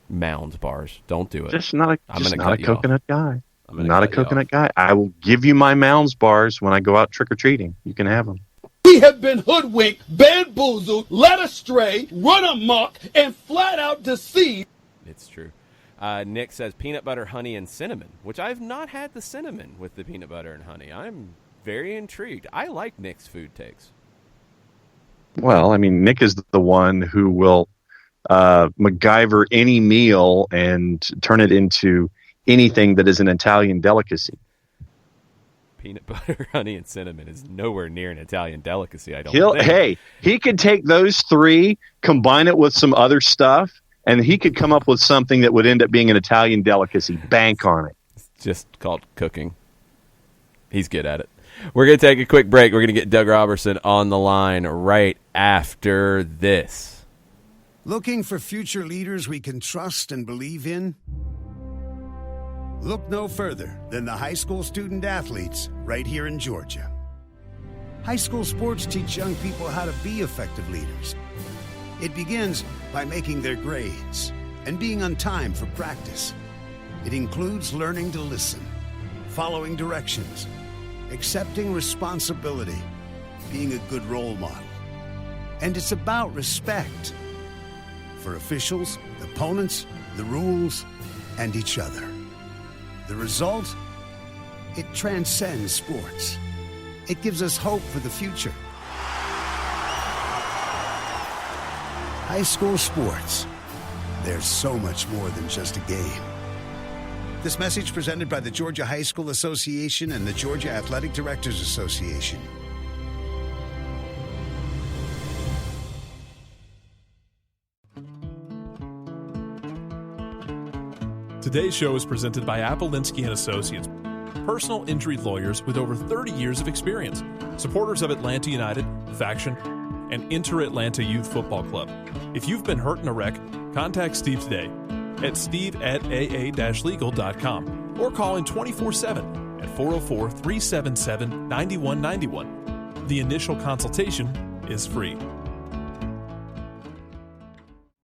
Mounds bars. Don't do it. Just not a coconut guy. I'm not a coconut guy. I will give you my Mounds bars when I go out trick-or-treating. You can have them. We have been hoodwinked, bamboozled, led astray, run amok, and flat out deceived. It's true. Nick says peanut butter, honey, and cinnamon, which I've not had the cinnamon with the peanut butter and honey. I'm very intrigued. I like Nick's food takes. Well, I mean, Nick is the one who will MacGyver any meal and turn it into anything that is an Italian delicacy. Peanut butter, honey, and cinnamon is nowhere near an Italian delicacy, I don't think. Hey, he could take those 3, combine it with some other stuff, and he could come up with something that would end up being an Italian delicacy. Bank on it. It's just called cooking. He's good at it. We're going to take a quick break. We're going to get Doug Robertson on the line right after this. Looking for future leaders we can trust and believe in? Look no further than the high school student athletes right here in Georgia. High school sports teach young people how to be effective leaders. It begins by making their grades and being on time for practice. It includes learning to listen, following directions, accepting responsibility, being a good role model. And it's about respect for officials, opponents, the rules, and each other. The result? It transcends sports. It gives us hope for the future. High school sports. There's so much more than just a game. This message presented by the Georgia High School Association and the Georgia Athletic Directors Association. Today's show is presented by Apelinsky and Associates, personal injury lawyers with over 30 years of experience, supporters of Atlanta United, Faction, and Inter-Atlanta Youth Football Club. If you've been hurt in a wreck, contact Steve today at steve@aa-legal.com or call in 24/7 at 404-377-9191. The initial consultation is free.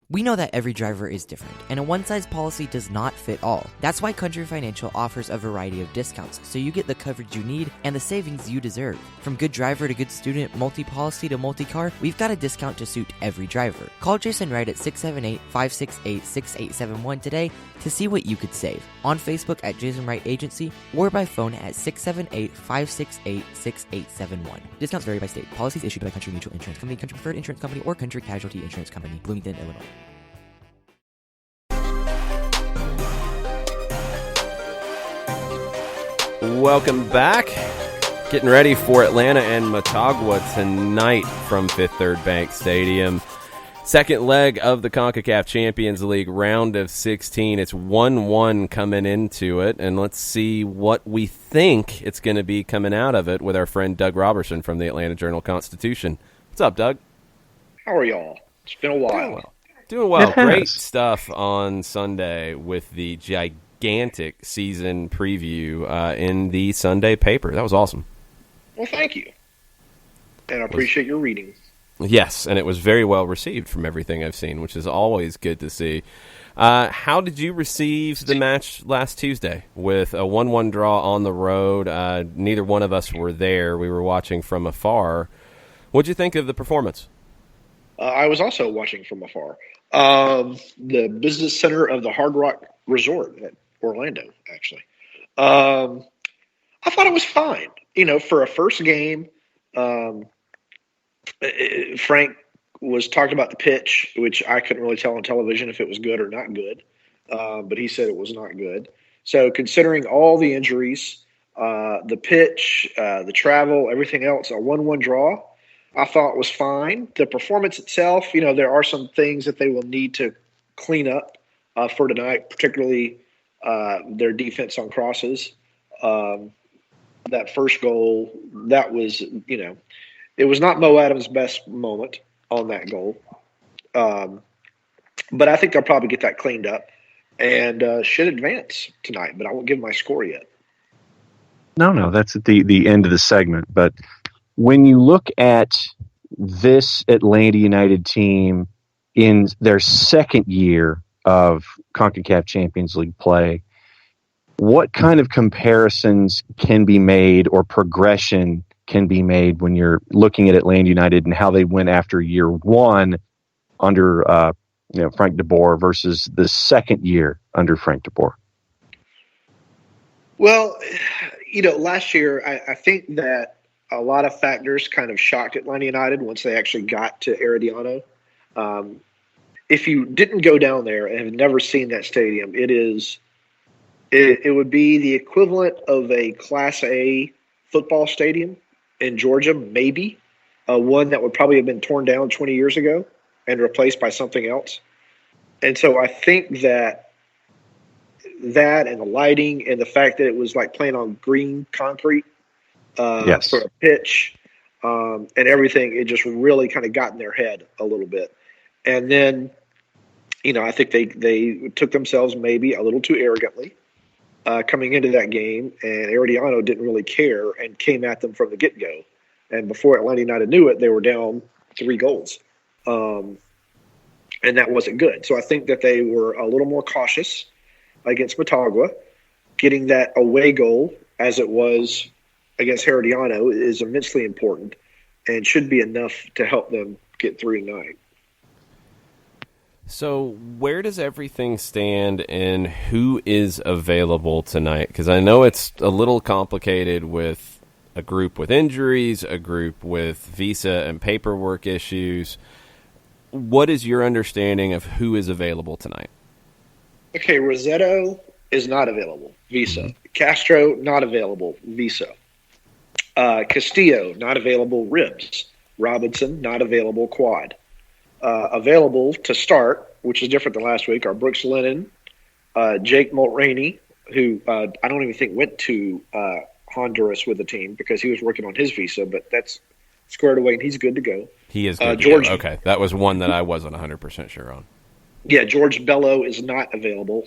We know that every driver is different, and a one-size policy does not fit all. That's why Country Financial offers a variety of discounts, so you get the coverage you need and the savings you deserve. From good driver to good student, multi-policy to multi-car, we've got a discount to suit every driver. Call Jason Wright at 678-568-6871 today to see what you could save. On Facebook at Jason Wright Agency or by phone at 678-568-6871. Discounts vary by state. Policies issued by Country Mutual Insurance Company, Country Preferred Insurance Company, or Country Casualty Insurance Company, Bloomington, Illinois. Welcome back. Getting ready for Atlanta and Motagua tonight from Fifth Third Bank Stadium. Second leg of the CONCACAF Champions League round of 16. It's 1-1 coming into it, and let's see what we think it's going to be coming out of it with our friend Doug Robertson from the Atlanta Journal-Constitution. What's up, Doug? How are y'all? It's been a while. Doing well. Great stuff on Sunday with the gigantic season preview in the Sunday paper. That was awesome. Well, thank you. And I appreciate your reading. Yes, and it was very well received from everything I've seen, which is always good to see. How did you receive the match last Tuesday with a 1-1 draw on the road? Neither one of us were there. We were watching from afar. What did you think of the performance? I was also watching from afar. The business center of the Hard Rock Resort at Orlando, actually. I thought it was fine. For a first game, Frank was talking about the pitch, which I couldn't really tell on television if it was good or not good, but he said it was not good. So considering all the injuries, the pitch, the travel, everything else, a 1-1 draw, I thought was fine. The performance itself, there are some things that they will need to clean up for tonight, particularly their defense on crosses. That first goal, that was, it was not Mo Adams' best moment on that goal. But I think they'll probably get that cleaned up and should advance tonight, but I won't give my score yet. No, that's at the end of the segment. But when you look at this Atlanta United team in their second year of CONCACAF Champions League play, what kind of comparisons can be made or progression can be made when you're looking at Atlanta United and how they went after year one under Frank DeBoer versus the second year under Frank DeBoer? Well, last year I think that a lot of factors kind of shocked Atlanta United once they actually got to Herediano. If you didn't go down there and have never seen that stadium, it would be the equivalent of a Class A football stadium in Georgia, maybe, one that would probably have been torn down 20 years ago and replaced by something else. And so I think that and the lighting and the fact that it was like playing on green concrete for a pitch and everything, it just really kind of got in their head a little bit. And then, I think they took themselves maybe a little too arrogantly coming into that game, and Herediano didn't really care and came at them from the get-go. And before Atlanta United knew it, they were down 3 goals. And that wasn't good. So I think that they were a little more cautious against Motagua, getting that away goal as it was against Herediano is immensely important and should be enough to help them get through tonight. So where does everything stand and who is available tonight? Because I know it's a little complicated with a group with injuries, a group with visa and paperwork issues. What is your understanding of who is available tonight? Okay, Rossetto is not available, visa. Mm-hmm. Castro, not available, visa. Castillo, not available, ribs. Robinson, not available, quad. Available to start, which is different than last week, are Brooks Lennon, Jake Mulroney, who I don't even think went to Honduras with the team because he was working on his visa, but that's squared away and he's good to go. He is good to go. Okay, that was one that I wasn't 100% sure on. Yeah, George Bello is not available.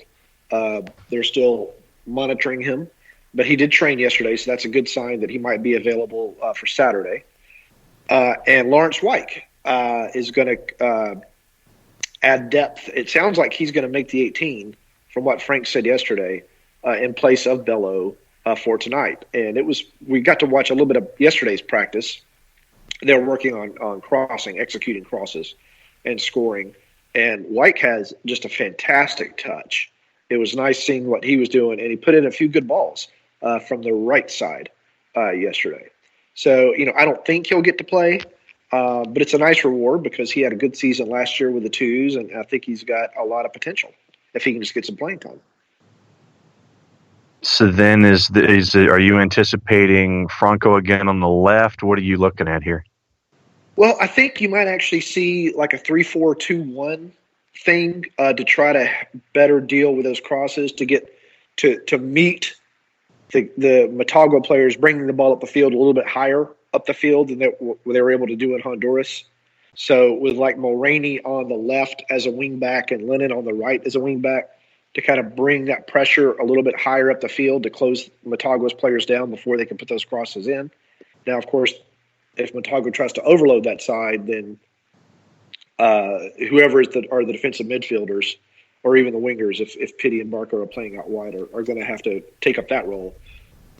They're still monitoring him, but he did train yesterday, so that's a good sign that he might be available for Saturday. And Lawrence Wyke is going to add depth. It sounds like he's going to make the 18 from what Frank said yesterday in place of Bello for tonight. And we got to watch a little bit of yesterday's practice. They were working on crossing, executing crosses and scoring. And Wyke has just a fantastic touch. It was nice seeing what he was doing, and he put in a few good balls from the right side yesterday. So, I don't think he'll get to play, but it's a nice reward because he had a good season last year with the twos, and I think he's got a lot of potential if he can just get some playing time. So then are you anticipating Franco again on the left? What are you looking at here? Well, I think you might actually see like a 3-4-2-1 thing to try to better deal with those crosses to get to meet the Motagua players bringing the ball up the field a little bit higher up the field than they were able to do in Honduras. So with like Mulroney on the left as a wingback and Lennon on the right as a wingback to kind of bring that pressure a little bit higher up the field to close Motagua's players down before they can put those crosses in. Now, of course, if Motagua tries to overload that side, then whoever are the defensive midfielders or even the wingers, if Pitti and Barker are playing out wide, are going to have to take up that role.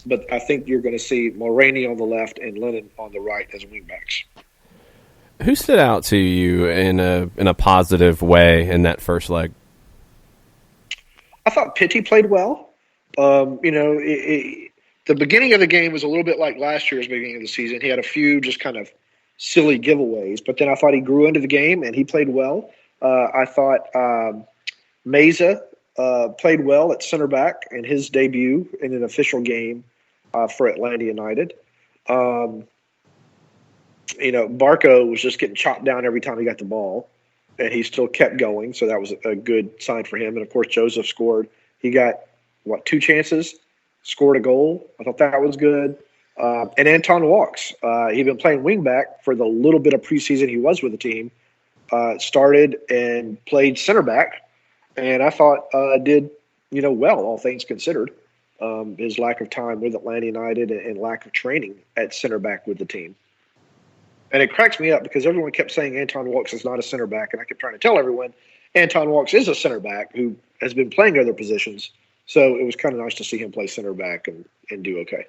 But I think you're going to see Mulroney on the left and Lennon on the right as wingbacks. Who stood out to you in a positive way in that first leg? I thought Pitti played well. The beginning of the game was a little bit like last year's beginning of the season. He had a few just kind of silly giveaways, but then I thought he grew into the game and he played well. I thought Meza played well at center back in his debut in an official game for Atlanta United. Barco was just getting chopped down every time he got the ball, and he still kept going, so that was a good sign for him. And, of course, Joseph scored. He got, 2 chances, scored a goal. I thought that was good. And Anton Walks, he'd been playing wingback for the little bit of preseason he was with the team, started and played center back, and I thought did, well, all things considered. His lack of time with Atlanta United and lack of training at center back with the team. And it cracks me up because everyone kept saying Anton Walks is not a center back, and I kept trying to tell everyone Anton Walks is a center back who has been playing other positions. So it was kind of nice to see him play center back and do okay.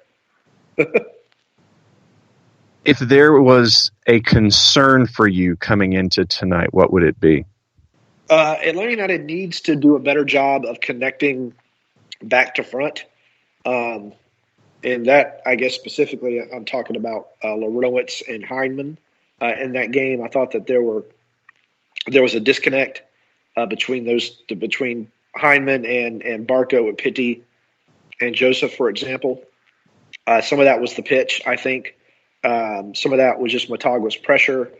If there was a concern for you coming into tonight, what would it be? Atlanta United needs to do a better job of connecting back to front. And that, I guess, specifically, I'm talking about Larowitz and Heinemann. In that game, I thought that there was a disconnect between Heinemann and Barco and Pitti and Joseph, for example. Some of that was the pitch, I think. Some of that was just Motagua's pressure.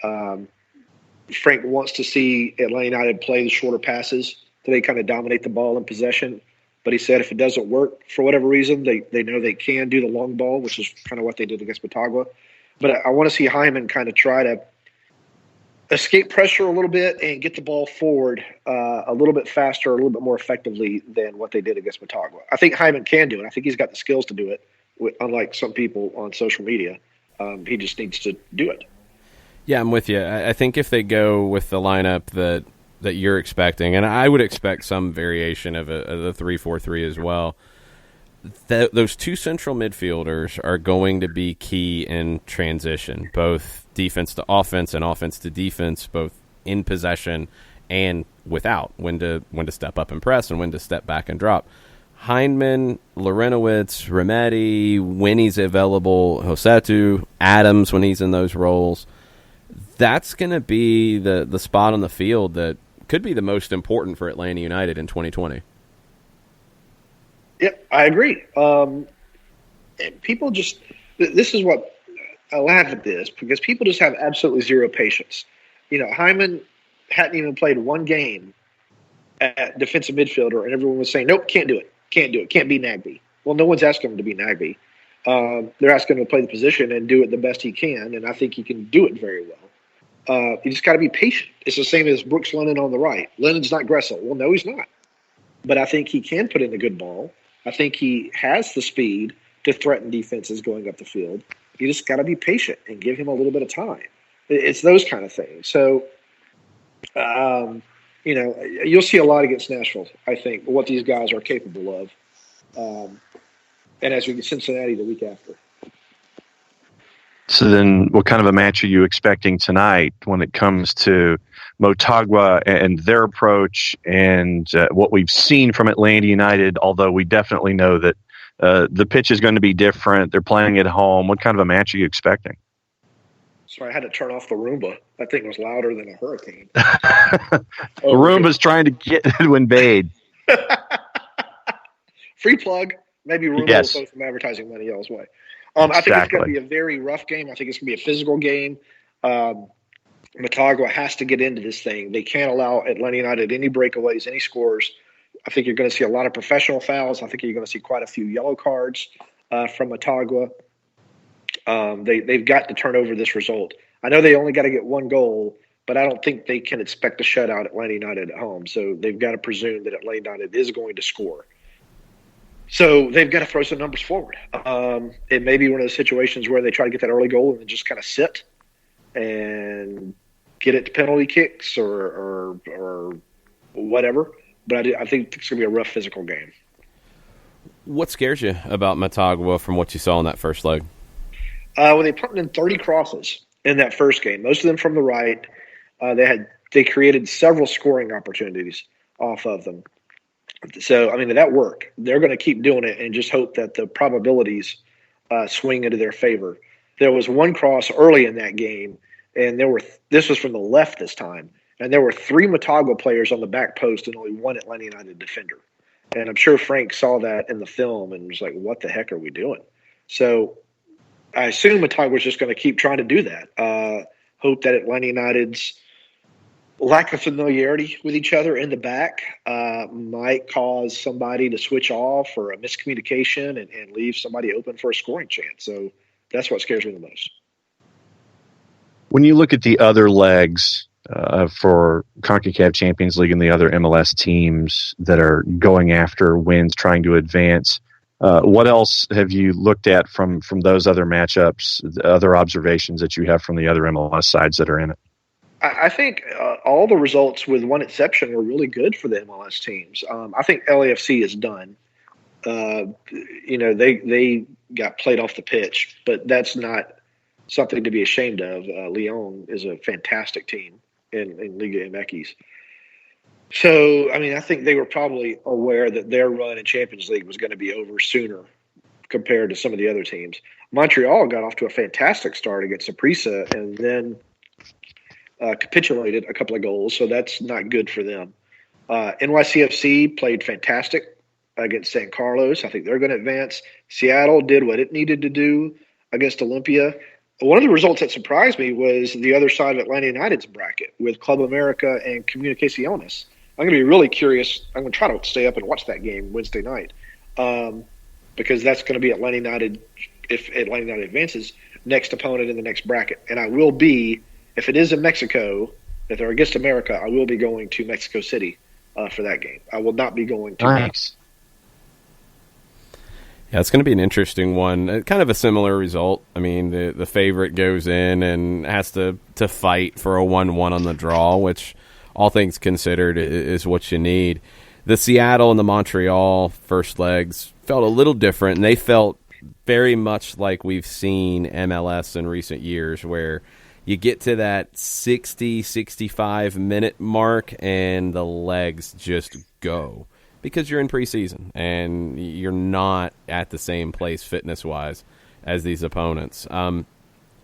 Frank wants to see Atlanta United play the shorter passes so they kind of dominate the ball in possession. But he said if it doesn't work for whatever reason, they know they can do the long ball, which is kind of what they did against Motagua. But I want to see Hyman kind of try to escape pressure a little bit and get the ball forward a little bit faster, a little bit more effectively than what they did against Motagua. I think Hyman can do it. I think he's got the skills to do it, unlike some people on social media. He just needs to do it. Yeah, I'm with you. I think if they go with the lineup that you're expecting, and I would expect some variation of the 3-4-3 as well, those two central midfielders are going to be key in transition, both defense to offense and offense to defense, both in possession and without, when to step up and press and when to step back and drop. Hindman, Lorenowitz, Remedi, when he's available, Josetu, Adams when he's in those roles. That's going to be the spot on the field that could be the most important for Atlanta United in 2020. Yep, I agree. People just – this is what I laugh at this, because people just have absolutely zero patience. Hyman hadn't even played one game at defensive midfielder, and everyone was saying, nope, can't do it. Can't do it. Can't be Nagby. Well, no one's asking him to be Nagby. They're asking him to play the position and do it the best he can, and I think he can do it very well. You just got to be patient. It's the same as Brooks Lennon on the right. Lennon's not Gressel. Well, no, he's not. But I think he can put in a good ball. I think he has the speed to threaten defenses going up the field. You just got to be patient and give him a little bit of time. It's those kind of things. So, you'll see a lot against Nashville, I think, what these guys are capable of. And as we get Cincinnati the week after. So then what kind of a match are you expecting tonight when it comes to Motagua and their approach and what we've seen from Atlanta United, although we definitely know that the pitch is going to be different. They're playing at home. What kind of a match are you expecting? Sorry, I had to turn off the Roomba. That thing was louder than a hurricane. The Roomba's trying to get to invade. Free plug. Maybe Roomba will throw some advertising money y'all's way. I think it's going to be a very rough game. I think it's going to be a physical game. Motagua has to get into this thing. They can't allow Atlanta United any breakaways, any scores. I think you're going to see a lot of professional fouls. I think you're going to see quite a few yellow cards from Motagua. They've got to turn over this result. I know they only got to get one goal, but I don't think they can expect to shut out Atlanta United at home. So they've got to presume that Atlanta United is going to score. So they've got to throw some numbers forward. It may be one of those situations where they try to get that early goal and then just kind of sit and get it to penalty kicks or whatever. But I think it's going to be a rough physical game. What scares you about Motagua from what you saw in that first leg? Well, they pumped in 30 crosses in that first game, most of them from the right. They created several scoring opportunities off of them. So, that worked. They're going to keep doing it and just hope that the probabilities swing into their favor. There was one cross early in that game, and this was from the left this time, and there were 3 Motagua players on the back post and only one Atlanta United defender. And I'm sure Frank saw that in the film and was like, what the heck are we doing? So I assume Motagua was just going to keep trying to do that. Hope that Atlanta United's lack of familiarity with each other in the back might cause somebody to switch off or a miscommunication and leave somebody open for a scoring chance. So that's what scares me the most. When you look at the other legs for CONCACAF Champions League and the other MLS teams that are going after wins, trying to advance, what else have you looked at from those other matchups, the other observations that you have from the other MLS sides that are in it? I think all the results, with one exception, were really good for the MLS teams. I think LAFC is done. They got played off the pitch, but that's not something to be ashamed of. Lyon is a fantastic team in Liga MX. So, I think they were probably aware that their run in Champions League was going to be over sooner compared to some of the other teams. Montreal got off to a fantastic start against Saprissa and then capitulated a couple of goals, so that's not good for them. NYCFC played fantastic against San Carlos. I think they're going to advance. Seattle did what it needed to do against Olympia. One of the results that surprised me was the other side of Atlanta United's bracket with Club America and Comunicaciones. I'm going to be really curious. I'm going to try to stay up and watch that game Wednesday night because that's going to be Atlanta United, if Atlanta United advances, next opponent in the next bracket. And I will be, if it is in Mexico, if they're against America, I will be going to Mexico City for that game. I will not be going to Mexico. Yeah, it's going to be an interesting one. Kind of a similar result. The favorite goes in and has to fight for a 1-1 on the draw, which, all things considered, is what you need. The Seattle and the Montreal first legs felt a little different, and they felt very much like we've seen MLS in recent years, where you get to that 60, 65-minute mark, and the legs just go because you're in preseason, and you're not at the same place fitness-wise as these opponents.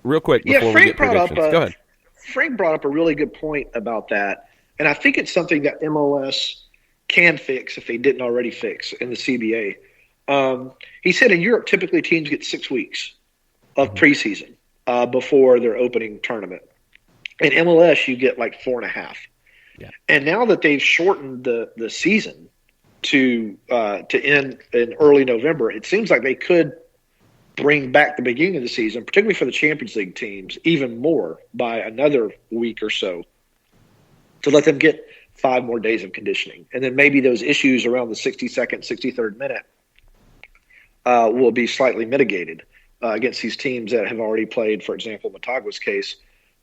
Real quick before we get predictions. Go ahead. Frank brought up a really good point about that, and I think it's something that MLS can fix if they didn't already fix in the CBA. He said in Europe, typically teams get 6 weeks of preseason before their opening tournament. In MLS, you get like 4.5. Yeah. And now that they've shortened the season to end in early November, it seems like they could bring back the beginning of the season, particularly for the Champions League teams, even more by another week or so to let them get 5 more days of conditioning. And then maybe those issues around the 62nd, 63rd minute will be slightly mitigated against these teams that have already played, for example, Motagua's case,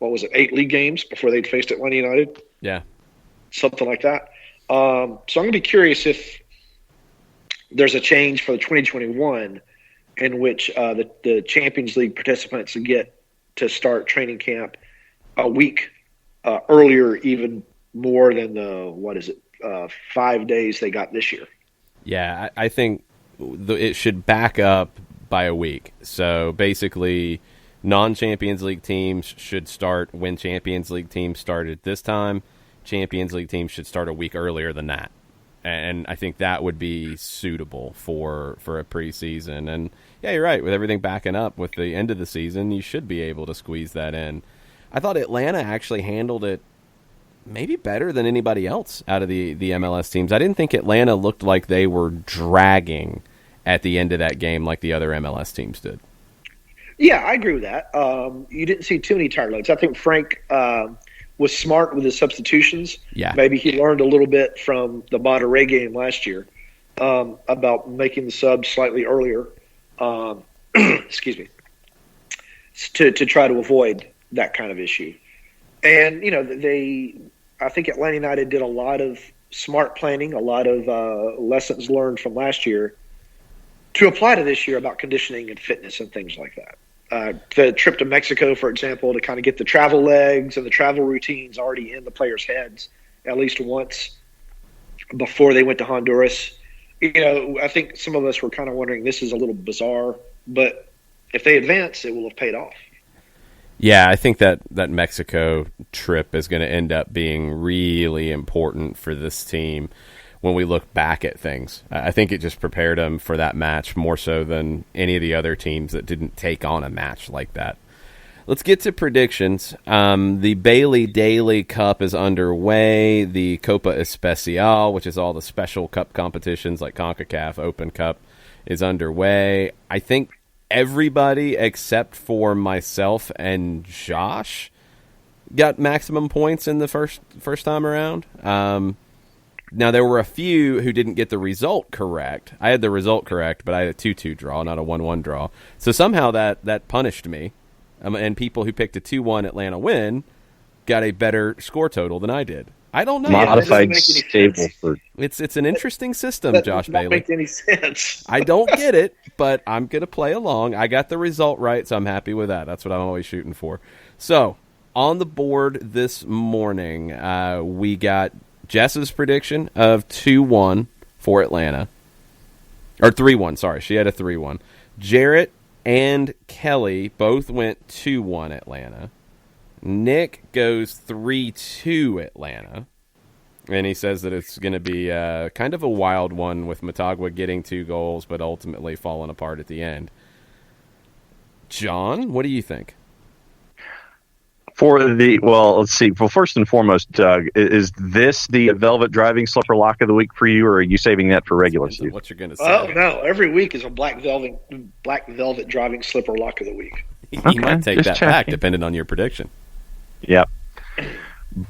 8 league games before they'd faced Atlanta United? Yeah. Something like that. So I'm going to be curious if there's a change for the 2021 in which the Champions League participants get to start training camp a week earlier, even more than the 5 days they got this year. Yeah, I think it should back up by a week. So basically, non-Champions League teams should start when Champions League teams started this time. Champions League teams should start a week earlier than that. And I think that would be suitable for a preseason. And, yeah, you're right. With everything backing up with the end of the season, you should be able to squeeze that in. I thought Atlanta actually handled it maybe better than anybody else out of the MLS teams. I didn't think Atlanta looked like they were dragging at the end of that game like the other MLS teams did. Yeah, I agree with that. You didn't see too many tired legs. I think Frank was smart with his substitutions. Yeah. Maybe he learned a little bit from the Monterrey game last year about making the subs slightly earlier. Excuse me. To try to avoid that kind of issue. And, I think Atlanta United did a lot of smart planning, a lot of lessons learned from last year to apply to this year about conditioning and fitness and things like that. The trip to Mexico, for example, to kind of get the travel legs and the travel routines already in the players' heads at least once before they went to Honduras. I think some of us were kind of wondering, this is a little bizarre, but if they advance, it will have paid off. Yeah, I think that Mexico trip is going to end up being really important for this team when we look back at things. I think it just prepared them for that match more so than any of the other teams that didn't take on a match like that. Let's get to predictions. The Bailey Daily Cup is underway. The Copa Especial, which is all the special cup competitions like CONCACAF Open Cup, is underway. I think everybody except for myself and Josh got maximum points in the first time around. Now, there were a few who didn't get the result correct. I had the result correct, but I had a 2-2 draw, not a 1-1 draw. So somehow that punished me. And people who picked a 2-1 Atlanta win got a better score total than I did. I don't know. Modified stable for it's an interesting system, That Josh does not Bailey. make any sense. I don't get it, but I'm going to play along. I got the result right, so I'm happy with that. That's what I'm always shooting for. So, on the board this morning, we got Jess's prediction of 2-1 for Atlanta. Or 3-1, sorry. She had a 3-1. Jarrett and Kelly both went 2-1 Atlanta. Nick goes 3-2 Atlanta. And he says that it's going to be kind of a wild one with Motagua getting 2 goals, but ultimately falling apart at the end. John, what do you think? Let's see. Well, first and foremost, Doug, is this the Velvet Driving Slipper Lock of the Week for you, or are you saving that for regular season? What you're going to say? Oh no! Every week is a black velvet driving slipper lock of the week. You might take that back, depending on your prediction. Yep.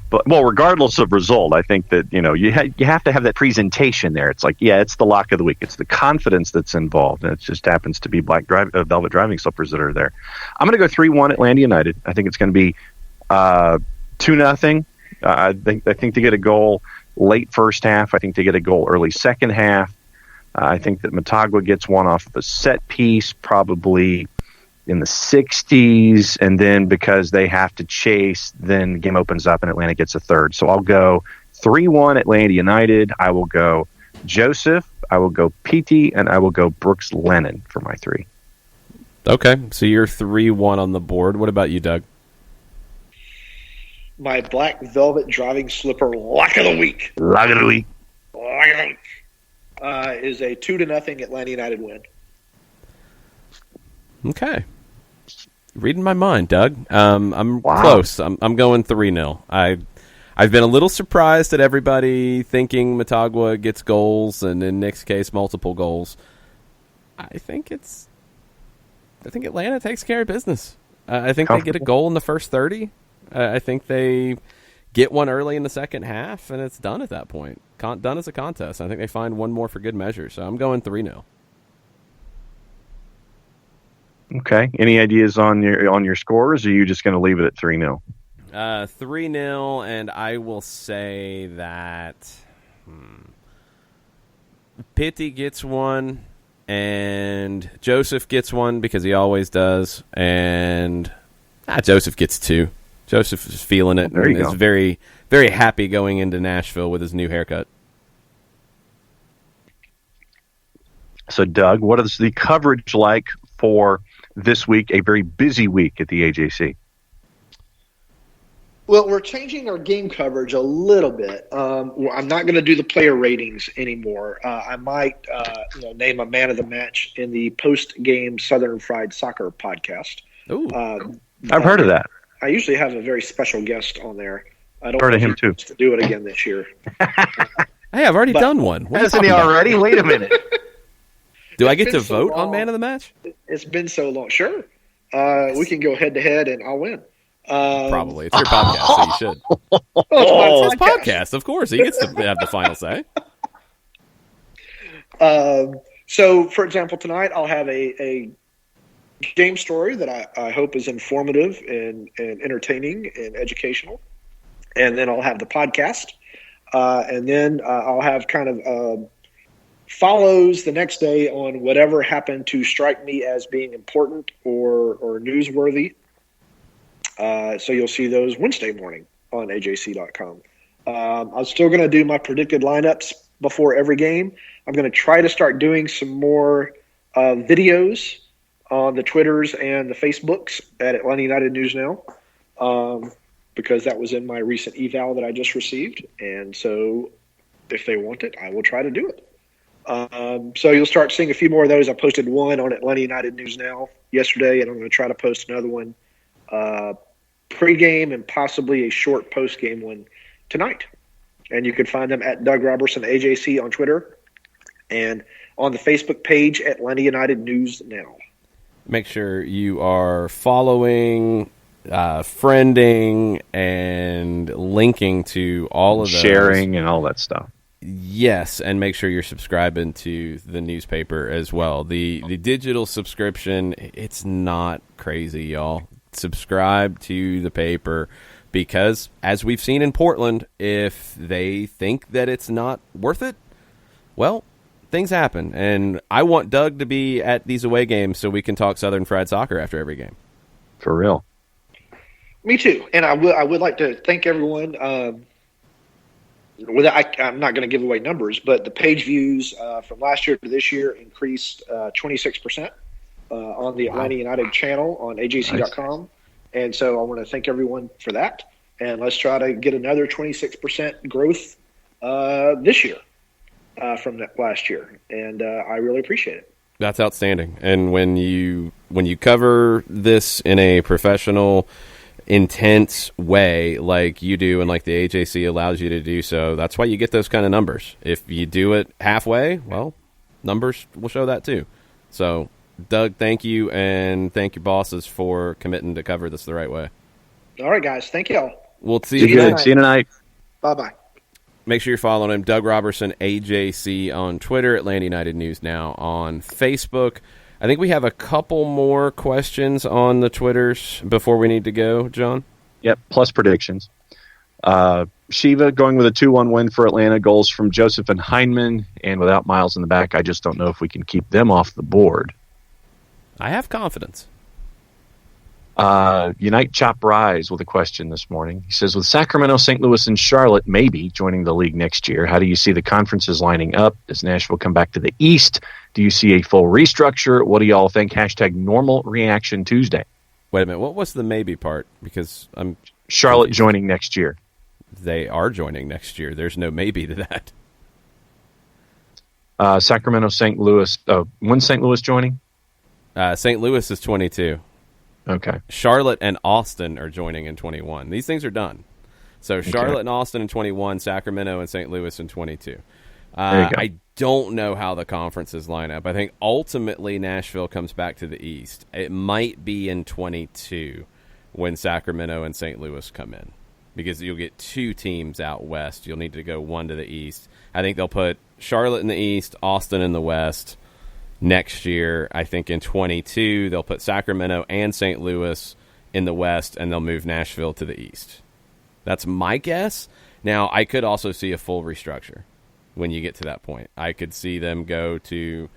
But regardless of result, I think that you have to have that presentation there. It's like, it's the lock of the week. It's the confidence that's involved, and it just happens to be velvet driving slippers that are there. I'm going to go 3-1 Atlanta United. I think it's going to be 2-0. I think to get a goal late first half. I think they get a goal early second half. I think that Motagua gets one off of a set piece, probably in the 60s, and then because they have to chase, then the game opens up and Atlanta gets a third. So I'll go 3-1 Atlanta United. I will go Joseph, I will go Petey, and I will go Brooks Lennon for my 3. Okay, so you're 3-1 on the board. What about you, Doug? My black velvet driving slipper lock of the week. Lock of the week. Lock of the week. Is a 2-0 Atlanta United win. Okay. Reading my mind, Doug. I'm close. I'm going 3-0. I've been a little surprised at everybody thinking Motagua gets goals, and in Nick's case, multiple goals. I think Atlanta takes care of business. I think they get a goal in the first 30. I think they get one early in the second half, and it's done at that point. Done as a contest. I think they find one more for good measure, so I'm going 3-0. Okay. Any ideas on your scores, or are you just going to leave it at 3-0? 3-0, and I will say that Pitty gets one, and Joseph gets one because he always does, and Joseph gets 2. Joseph is feeling it and is very, very happy going into Nashville with his new haircut. So, Doug, what is the coverage like for this week, a very busy week at the AJC? Well, we're changing our game coverage a little bit. I'm not going to do the player ratings anymore. I might name a man of the match in the post-game Southern Fried Soccer podcast. Ooh. I've heard of that. I usually have a very special guest on there. I don't heard of him too. To do it again this year. Hey, I've already done one. Hasn't he already? Wait a minute. Do I get to vote on man of the match? It's been so long. Sure. We can go head-to-head, and I'll win. Probably. It's your podcast, so you should. It's his podcast, of course. He gets to have the final say. So, for example, tonight I'll have a game story that I hope is informative and entertaining and educational. And then I'll have the podcast. And then I'll have kind of follows the next day on whatever happened to strike me as being important or newsworthy. So you'll see those Wednesday morning on AJC.com. I'm still going to do my predicted lineups before every game. I'm going to try to start doing some more videos on the Twitters and the Facebooks at Atlanta United News Now, because that was in my recent eval that I just received. And so if they want it, I will try to do it. So you'll start seeing a few more of those. I posted one on Atlanta United News Now yesterday, and I'm going to try to post another one pre-game and possibly a short post-game one tonight. And you can find them at Doug Robertson AJC on Twitter and on the Facebook page at Atlanta United News Now. Make sure you are following, friending, and linking to all of those. Sharing and all that stuff. Yes, and make sure you're subscribing to the newspaper as well. The digital subscription, it's not crazy, y'all. Subscribe to the paper because, as we've seen in Portland, if they think that it's not worth it, well, things happen. And I want Doug to be at these away games so we can talk Southern Fried Soccer after every game. For real. Me too. And I would like to thank everyone. I'm not going to give away numbers, but the page views from last year to this year increased 26% on the Atlanta United channel on AJC.com. Nice. And so I want to thank everyone for that. And let's try to get another 26% growth this year from that last year. And I really appreciate it. That's outstanding. And when you cover this in a professional, intense way like you do and like the AJC allows you to do so, that's why you get those kind of numbers. If you do it halfway, well, numbers will show that too. So, Doug, thank you, and thank your bosses for committing to cover this the right way. All right, guys. Thank y'all. We'll see you good. See you tonight. Bye-bye. Make sure you're following him, Doug Robertson, AJC on Twitter, Atlanta United News Now on Facebook. I think we have a couple more questions on the Twitters before we need to go, John. Yep, plus predictions. Shiva going with a 2-1 win for Atlanta. Goals from Joseph and Heineman. And without Miles in the back, I just don't know if we can keep them off the board. I have confidence. Unite Chop Rise with a question this morning. He says, with Sacramento, St. Louis, and Charlotte maybe joining the league next year, how do you see the conferences lining up? Does Nashville come back to the East? Do you see a full restructure? What do y'all think? # normal reaction Tuesday. Wait a minute. What was the maybe part? Because I'm Charlotte confused. joining next year. They are joining next year. There's no maybe to that. Sacramento, St. Louis. When's St. Louis joining? St. Louis is 22. Okay. Charlotte and Austin are joining in 21. These things are done. So Charlotte and Austin in 21, Sacramento and St. Louis in 22. I don't know how the conferences line up. I think ultimately Nashville comes back to the East. It might be in 22 when Sacramento and St. Louis come in, because you'll get 2 teams out west. You'll need to go one to the East. I think they'll put Charlotte in the East, Austin in the West. Next year, I think in 22, they'll put Sacramento and St. Louis in the West, and they'll move Nashville to the East. That's my guess. Now, I could also see a full restructure when you get to that point. I could see them go to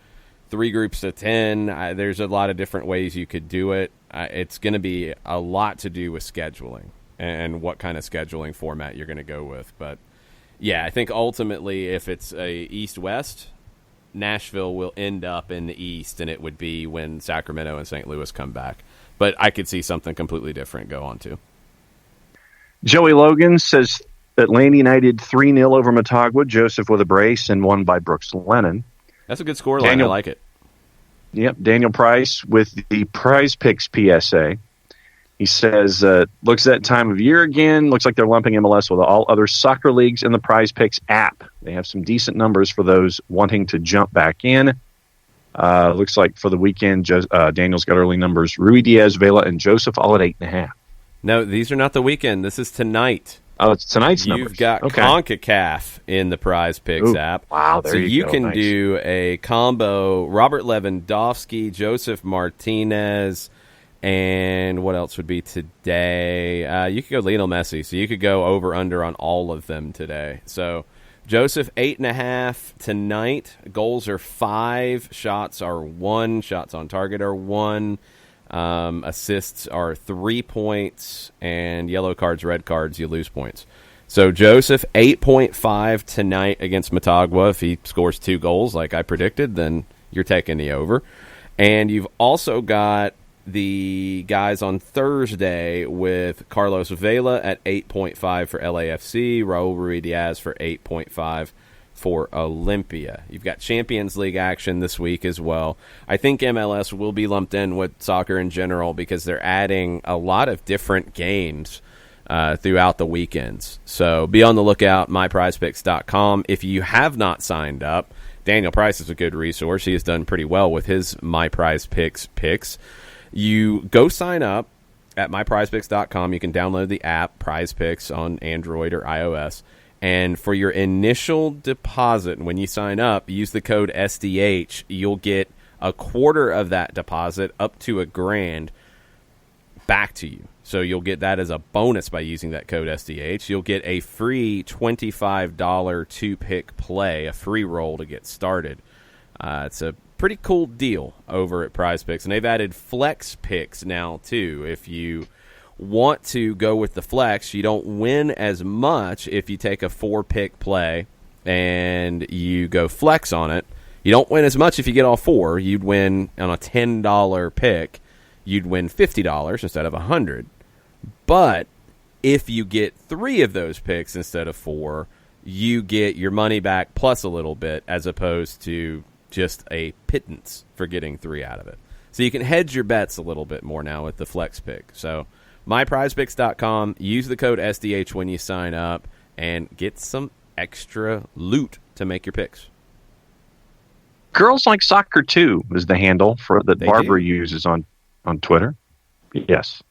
3 groups of 10. There's a lot of different ways you could do it. It's going to be a lot to do with scheduling and what kind of scheduling format you're going to go with. But, yeah, I think ultimately if it's a East-West, Nashville will end up in the East, and it would be when Sacramento and St. Louis come back. But I could see something completely different go on, too. Joey Logan says Atlanta United 3-0 over Motagua. Joseph with a brace and won by Brooks Lennon. That's a good scoreline. I like it. Yep. Daniel Price with the Prize Picks PSA. He says, looks that time of year again. Looks like they're lumping MLS with all other soccer leagues in the Prize Picks app. They have some decent numbers for those wanting to jump back in. Looks like for the weekend, Daniel's got early numbers. Rui Diaz, Vela, and Joseph all at 8.5. No, these are not the weekend. This is tonight. Oh, it's tonight's numbers. You've got CONCACAF in the Prize Picks app. Wow, there you go. So you can Nice. do a combo, Robert Lewandowski, Joseph Martinez, and what else would be today? You could go Lionel Messi. So you could go over-under on all of them today. So Joseph, 8.5 tonight. Goals are 5. Shots are 1. Shots on target are 1. Assists are 3 points. And yellow cards, red cards, you lose points. So Joseph, 8.5 tonight against Motagua. If he scores 2 goals like I predicted, then you're taking the over. And you've also got the guys on Thursday with Carlos Vela at 8.5 for LAFC, Raul Ruidiaz for 8.5 for Olympia. You've got Champions League action this week as well. I think MLS will be lumped in with soccer in general because they're adding a lot of different games throughout the weekends. So be on the lookout, myprizepicks.com. If you have not signed up, Daniel Price is a good resource. He has done pretty well with his MyPrizePicks picks. You go sign up at myprizepicks.com. You can download the app, PrizePicks, on Android or iOS. And for your initial deposit, when you sign up, use the code SDH. You'll get a quarter of that deposit, up to $1,000, back to you. So you'll get that as a bonus by using that code SDH. You'll get a free $25 2-pick play, a free roll to get started. It's a pretty cool deal over at Prize Picks, and they've added flex picks now too. If you want to go with the flex, you don't win as much if you take a 4-pick play and you go flex on it. You don't win as much if you get all 4. You'd win on a $10 pick. You'd win $50 instead of $100. But if you get 3 of those picks instead of 4, you get your money back plus a little bit, as opposed to just a pittance for getting 3 out of it. So you can hedge your bets a little bit more now with the flex pick. So myprizepicks.com, use the code SDH when you sign up, and get some extra loot to make your picks. Girls Like Soccer Too is the handle that They Barbara do. uses on Twitter. Yes.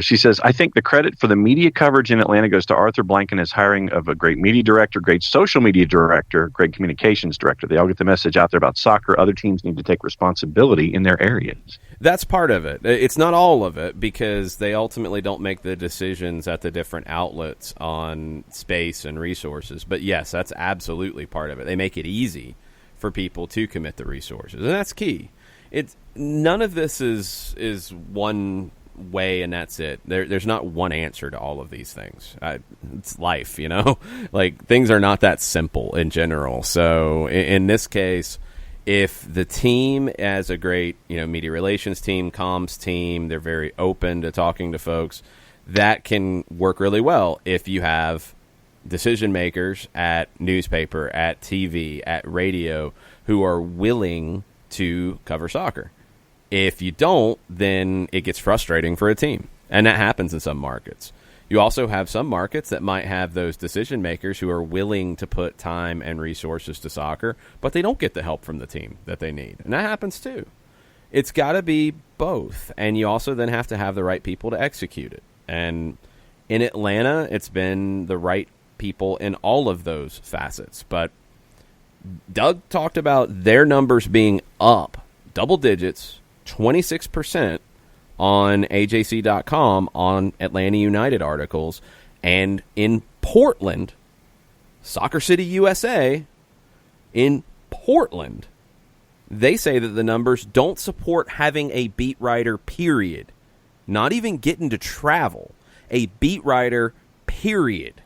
She says, I think the credit for the media coverage in Atlanta goes to Arthur Blank and his hiring of a great media director, great social media director, great communications director. They all get the message out there about soccer. Other teams need to take responsibility in their areas. That's part of it. It's not all of it, because they ultimately don't make the decisions at the different outlets on space and resources. But yes, that's absolutely part of it. They make it easy for people to commit the resources, and that's key. It's none of this is one way and that's it. There's not one answer to all of these things. It's life, you know. Like, things are not that simple in general. So in this case, if the team has a great, media relations team, comms team, they're very open to talking to folks, that can work really well. If you have decision makers at newspaper, at TV, at radio who are willing to cover soccer. If you don't, then it gets frustrating for a team. And that happens in some markets. You also have some markets that might have those decision makers who are willing to put time and resources to soccer, but they don't get the help from the team that they need. And that happens too. It's got to be both. And you also then have to have the right people to execute it. And in Atlanta, it's been the right people in all of those facets. But Doug talked about their numbers being up double digits, 26% on AJC.com on Atlanta United articles. And in Portland, Soccer City, USA, in Portland, they say that the numbers don't support having a beat writer, period. Not even getting to travel. A beat writer, period.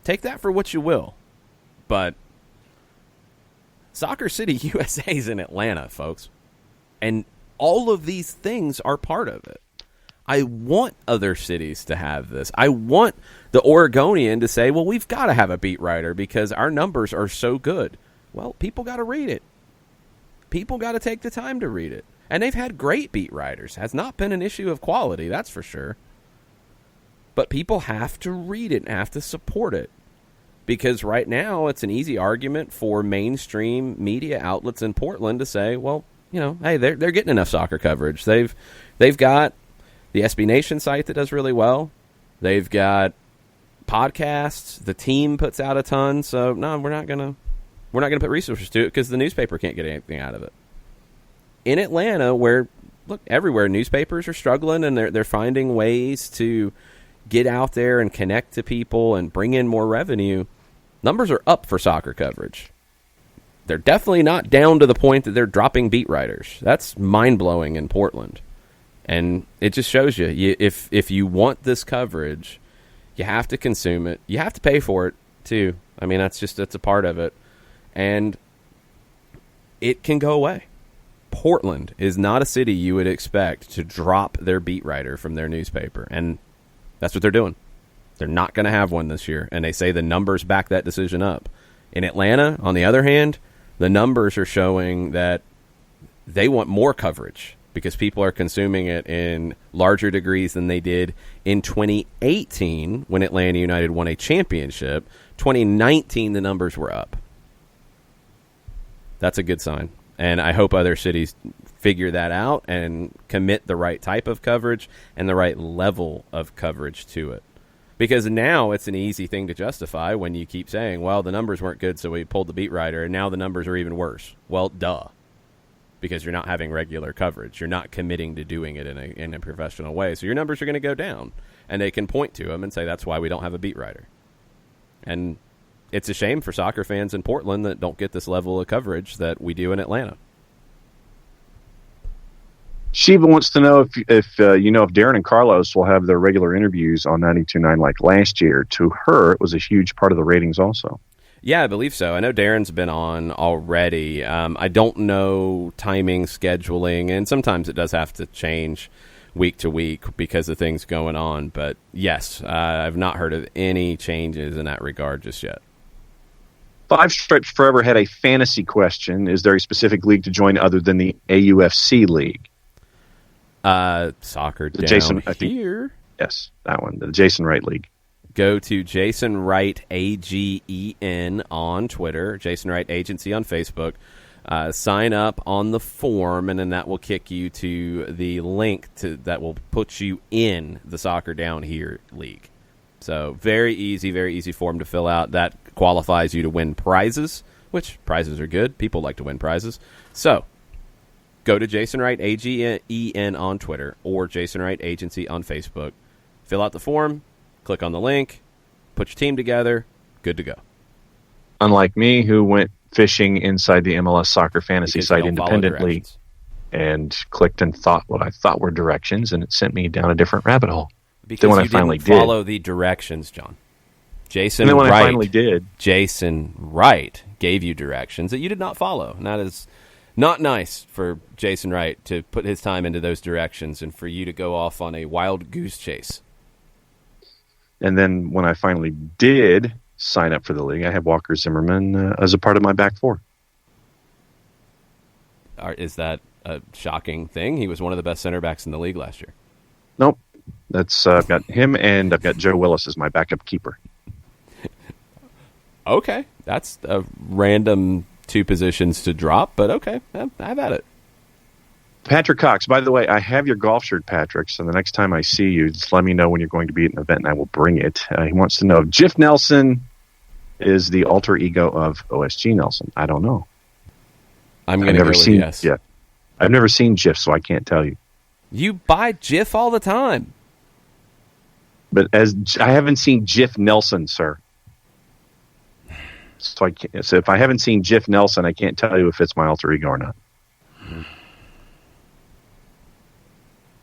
Take that for what you will. But Soccer City USA is in Atlanta, folks. And all of these things are part of it. I want other cities to have this. I want the Oregonian to say, well, we've got to have a beat writer because our numbers are so good. Well, people got to read it. People got to take the time to read it. And they've had great beat writers. Has not been an issue of quality, that's for sure. But people have to read it and have to support it. Because right now, it's an easy argument for mainstream media outlets in Portland to say, well, hey, they're getting enough soccer coverage. They've got the SB Nation site that does really well. They've got podcasts. The team puts out a ton. So no, we're not gonna put resources to it because the newspaper can't get anything out of it. In Atlanta, where everywhere newspapers are struggling and they're finding ways to get out there and connect to people and bring in more revenue, numbers are up for soccer coverage. They're definitely not down to the point that they're dropping beat writers. That's mind-blowing in Portland. And it just shows you, if you want this coverage, you have to consume it. You have to pay for it, too. I mean, that's a part of it. And it can go away. Portland is not a city you would expect to drop their beat writer from their newspaper. And that's what they're doing. They're not going to have one this year. And they say the numbers back that decision up. In Atlanta, on the other hand, the numbers are showing that they want more coverage because people are consuming it in larger degrees than they did in 2018 when Atlanta United won a championship. 2019, the numbers were up. That's a good sign. And I hope other cities figure that out and commit the right type of coverage and the right level of coverage to it. Because now it's an easy thing to justify when you keep saying, well, the numbers weren't good, so we pulled the beat writer, and now the numbers are even worse. Well, duh. Because you're not having regular coverage. You're not committing to doing it in a professional way. So your numbers are going to go down. And they can point to them and say, that's why we don't have a beat writer. And it's a shame for soccer fans in Portland that don't get this level of coverage that we do in Atlanta. Shiva wants to know if Darren and Carlos will have their regular interviews on 92.9 like last year. To her, it was a huge part of the ratings also. Yeah, I believe so. I know Darren's been on already. I don't know timing, scheduling, and sometimes it does have to change week to week because of things going on. But yes, I've not heard of any changes in that regard just yet. Five Stripes Forever had a fantasy question. Is there a specific league to join other than the AUFC league? Soccer the down Jason, here. Yes, that one, the Jason Wright League. Go to Jason Wright AGEN on Twitter, Jason Wright Agency on Facebook. Sign up on the form, and then that will kick you to the link that will put you in the Soccer Down Here League. So very easy form to fill out. That qualifies you to win prizes, which prizes are good. People like to win prizes. So go to Jason Wright, AGEN on Twitter, or Jason Wright Agency on Facebook. Fill out the form, click on the link, put your team together, good to go. Unlike me, who went fishing inside the MLS Soccer Fantasy site independently and clicked and thought what I thought were directions, and it sent me down a different rabbit hole. Because you didn't follow the directions, John. Jason Wright, I finally did. Jason Wright gave you directions that you did not follow. And that is not nice for Jason Wright to put his time into those directions and for you to go off on a wild goose chase. And then when I finally did sign up for the league, I had Walker Zimmerman as a part of my back four. Is that a shocking thing? He was one of the best center backs in the league last year. Nope. That's I've got him, and I've got Joe Willis as my backup keeper. Okay. That's a random two positions to drop, but okay. Have at it. Patrick Cox, by the way, I have your golf shirt, Patrick, so the next time I see you, just let me know when you're going to be at an event, and I will bring it. He wants to know if Jiff Nelson is the alter ego of OSG Nelson. I don't know. I'm going to go with yes. Yeah, I've never seen Jiff, so I can't tell you. You buy Jiff all the time. But I haven't seen Jiff Nelson, sir. So if I haven't seen Jiff Nelson, I can't tell you if it's my alter ego or not.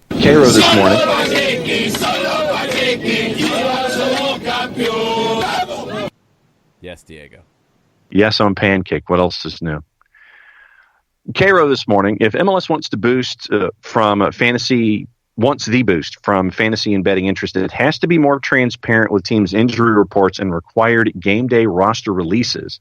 Cairo this morning. Yes, Diego. Yes, on Pancake. What else is new? Cairo this morning. If MLS wants to boost from fantasy and betting interest, it has to be more transparent with teams' injury reports and required game day roster releases.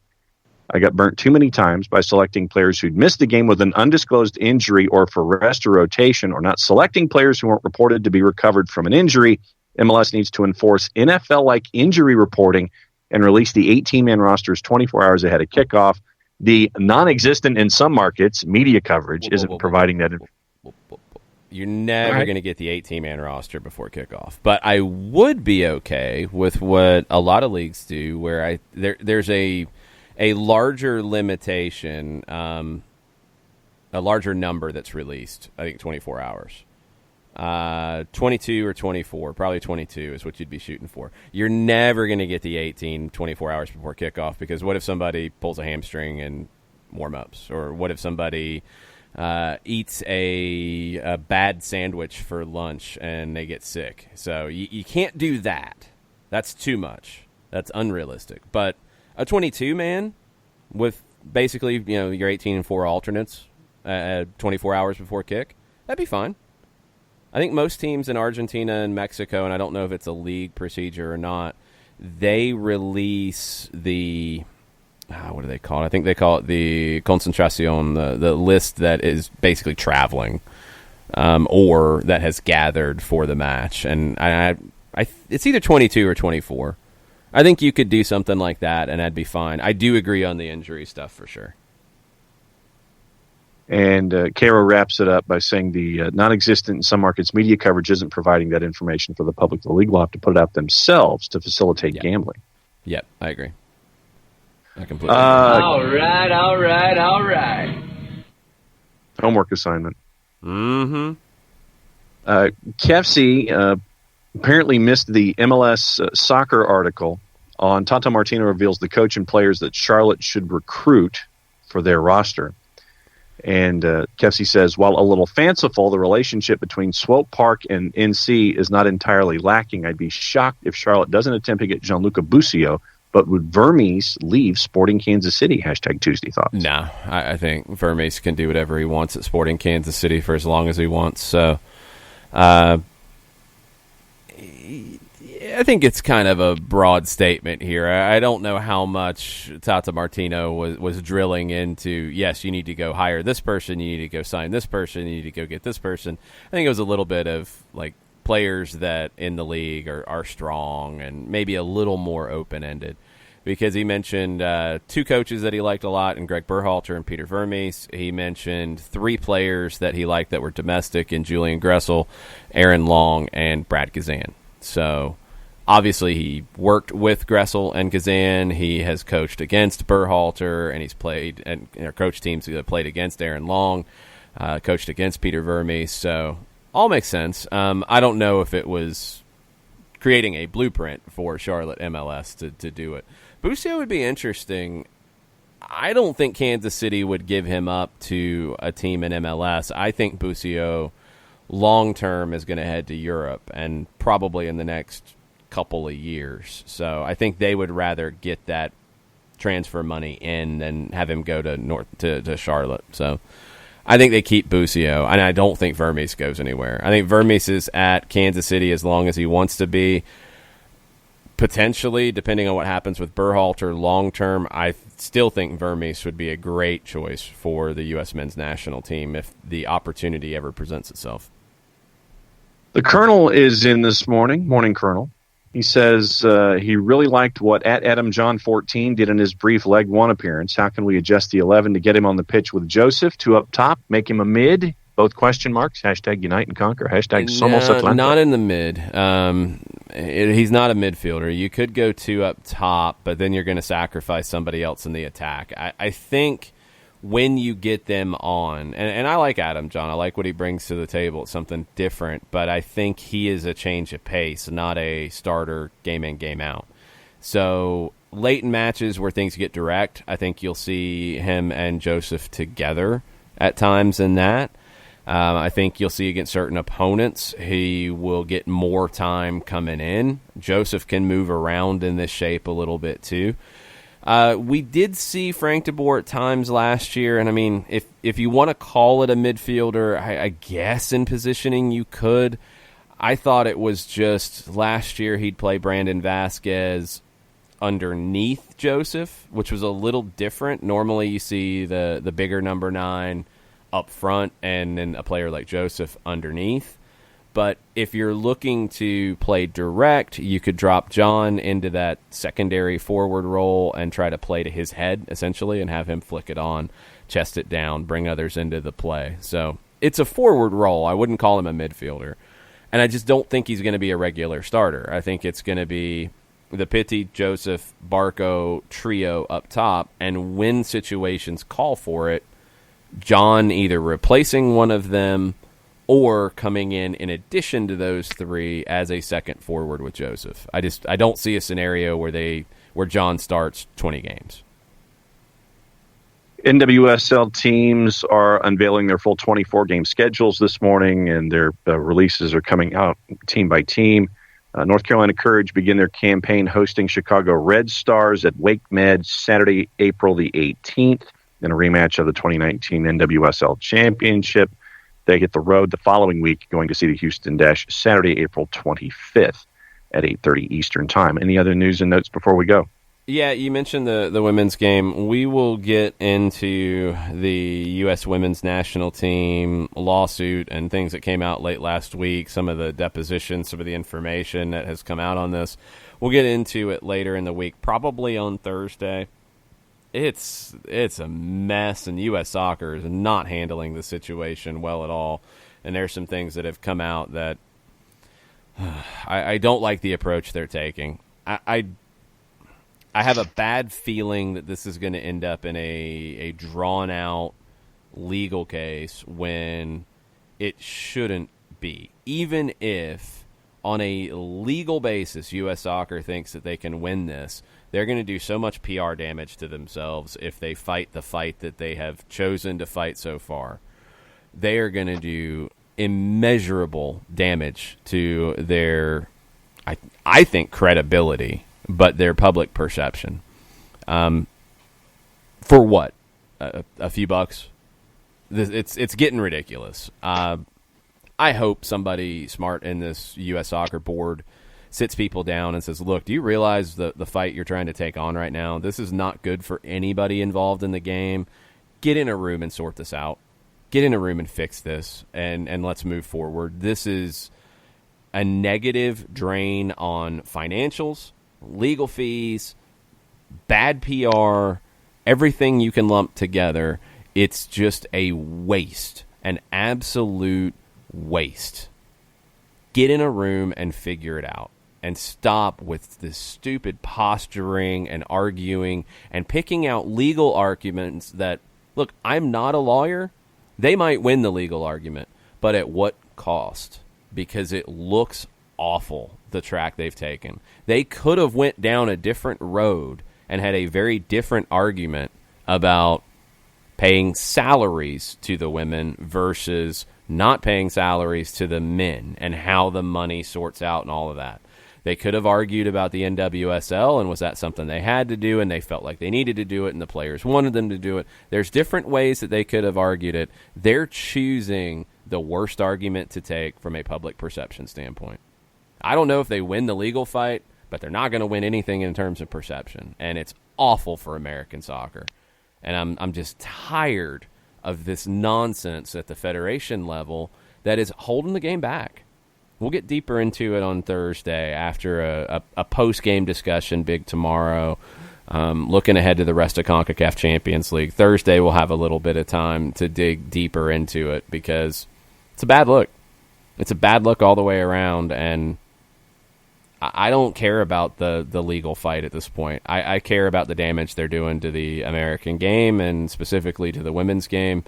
I got burnt too many times by selecting players who'd missed the game with an undisclosed injury or for rest or rotation, or not selecting players who weren't reported to be recovered from an injury. MLS needs to enforce NFL-like injury reporting and release the 18-man rosters 24 hours ahead of kickoff. The non-existent in some markets media coverage isn't providing that. You're never going to get the 18-man roster before kickoff. But I would be okay with what a lot of leagues do, where there's a larger limitation, a larger number that's released, I think 24 hours. 22 or 24, probably 22 is what you'd be shooting for. You're never going to get the 18 24 hours before kickoff, because what if somebody pulls a hamstring in warm-ups? Or what if somebody eats a bad sandwich for lunch and they get sick? So you can't do that. That's too much. That's unrealistic. But a 22-man with basically, your 18 and 4 alternates 24 hours before kick, that'd be fine. I think most teams in Argentina and Mexico, and I don't know if it's a league procedure or not, they release the, what do they call it? I think they call it the concentracion, the list that is basically traveling or that has gathered for the match. And it's either 22 or 24. I think you could do something like that, and that'd be fine. I do agree on the injury stuff for sure. And Cairo wraps it up by saying the non-existent in some markets media coverage isn't providing that information for the public. The league will have to put it out themselves to facilitate gambling. Yep, I agree. I completely agree. All right. Homework assignment. Mm-hmm. Kefsi apparently missed the MLS soccer article on Tata Martino reveals the coach and players that Charlotte should recruit for their roster. And Kefsi says, while a little fanciful, the relationship between Swope Park and NC is not entirely lacking. I'd be shocked if Charlotte doesn't attempt to get Gianluca Busio, but would Vermes leave Sporting Kansas City? # Tuesday Thoughts. No, I think Vermes can do whatever he wants at Sporting Kansas City for as long as he wants. So I think it's kind of a broad statement here. I don't know how much Tata Martino was drilling into, yes, you need to go hire this person, you need to go sign this person, you need to go get this person. I think it was a little bit of like players that in the league are strong and maybe a little more open-ended. because he mentioned 2 coaches that he liked a lot, and Greg Berhalter and Peter Vermes. He mentioned 3 players that he liked that were domestic, in Julian Gressel, Aaron Long, and Brad Gazan. So obviously he worked with Gressel and Gazan. He has coached against Berhalter, and he's played and coached teams that played against Aaron Long, coached against Peter Vermes. So all makes sense. I don't know if it was creating a blueprint for Charlotte MLS to do it. Busio would be interesting. I don't think Kansas City would give him up to a team in MLS. I think Busio long-term is going to head to Europe, and probably in the next couple of years. So I think they would rather get that transfer money in than have him go to Charlotte. So I think they keep Busio, and I don't think Vermes goes anywhere. I think Vermes is at Kansas City as long as he wants to be. Potentially, depending on what happens with Berhalter long-term, I still think Vermes would be a great choice for the U.S. men's national team if the opportunity ever presents itself. The Colonel is in this morning, Morning Colonel. He says he really liked what @AdamJohn14 did in his brief Leg 1 appearance. How can we adjust the 11 to get him on the pitch with Joseph? 2 up top, make him a mid? Both question marks. #Unite and Conquer. #Somos Atlanta. Not in the mid. He's not a midfielder. You could go 2 up top, but then you're going to sacrifice somebody else in the attack. I think when you get them on, and I like Adam John. I like what he brings to the table. It's something different, but I think he is a change of pace, not a starter game in, game out. So late in matches where things get direct, I think you'll see him and Joseph together at times in that. I think you'll see against certain opponents, he will get more time coming in. Joseph can move around in this shape a little bit too. We did see Frank de Boer at times last year, and I mean, if you want to call it a midfielder, I guess in positioning you could. I thought it was just last year he'd play Brandon Vasquez underneath Joseph, which was a little different. Normally you see the bigger number 9 up front and then a player like Joseph underneath. But if you're looking to play direct, you could drop John into that secondary forward role and try to play to his head, essentially, and have him flick it on, chest it down, bring others into the play. So it's a forward role. I wouldn't call him a midfielder. And I just don't think he's going to be a regular starter. I think it's going to be the Pitti, Joseph, Barco trio up top, and when situations call for it, John either replacing one of them or coming in addition to those 3 as a second forward with Joseph. I don't see a scenario where John starts 20 games. NWSL teams are unveiling their full 24-game schedules this morning, and their releases are coming out team by team. North Carolina Courage begin their campaign hosting Chicago Red Stars at Wake Med Saturday, April the 18th, in a rematch of the 2019 NWSL Championship. They hit the road the following week, going to see the Houston Dash Saturday, April 25th at 8:30 Eastern Time. Any other news and notes before we go? Yeah, you mentioned the women's game. We will get into the U.S. women's national team lawsuit and things that came out late last week, some of the depositions, some of the information that has come out on this. We'll get into it later in the week, probably on Thursday. It's a mess, and U.S. Soccer is not handling the situation well at all. And there's some things that have come out that I don't like the approach they're taking. I have a bad feeling that this is going to end up in a drawn-out legal case when it shouldn't be. Even if, on a legal basis, U.S. Soccer thinks that they can win this, they're going to do so much PR damage to themselves if they fight the fight that they have chosen to fight so far. They are going to do immeasurable damage to their, I think, credibility, but their public perception. For what? A few bucks? It's getting ridiculous. I hope somebody smart in this U.S. Soccer board sits people down and says, look, do you realize the fight you're trying to take on right now? This is not good for anybody involved in the game. Get in a room and sort this out. Get in a room and fix this, and let's move forward. This is a negative drain on financials, legal fees, bad PR, everything you can lump together. It's just a waste, an absolute waste. Get in a room and figure it out. And stop with this stupid posturing and arguing and picking out legal arguments that, look, I'm not a lawyer. They might win the legal argument, but at what cost? Because it looks awful, the track they've taken. They could have went down a different road and had a very different argument about paying salaries to the women versus not paying salaries to the men and how the money sorts out and all of that. They could have argued about the NWSL, and was that something they had to do, and they felt like they needed to do it, and the players wanted them to do it. There's different ways that they could have argued it. They're choosing the worst argument to take from a public perception standpoint. I don't know if they win the legal fight, but they're not going to win anything in terms of perception, and it's awful for American soccer. And I'm just tired of this nonsense at the federation level that is holding the game back. We'll get deeper into it on Thursday after a post-game discussion, big tomorrow, looking ahead to the rest of CONCACAF Champions League. Thursday we'll have a little bit of time to dig deeper into it because it's a bad look. It's a bad look all the way around, and I don't care about the legal fight at this point. I care about the damage they're doing to the American game and specifically to the women's game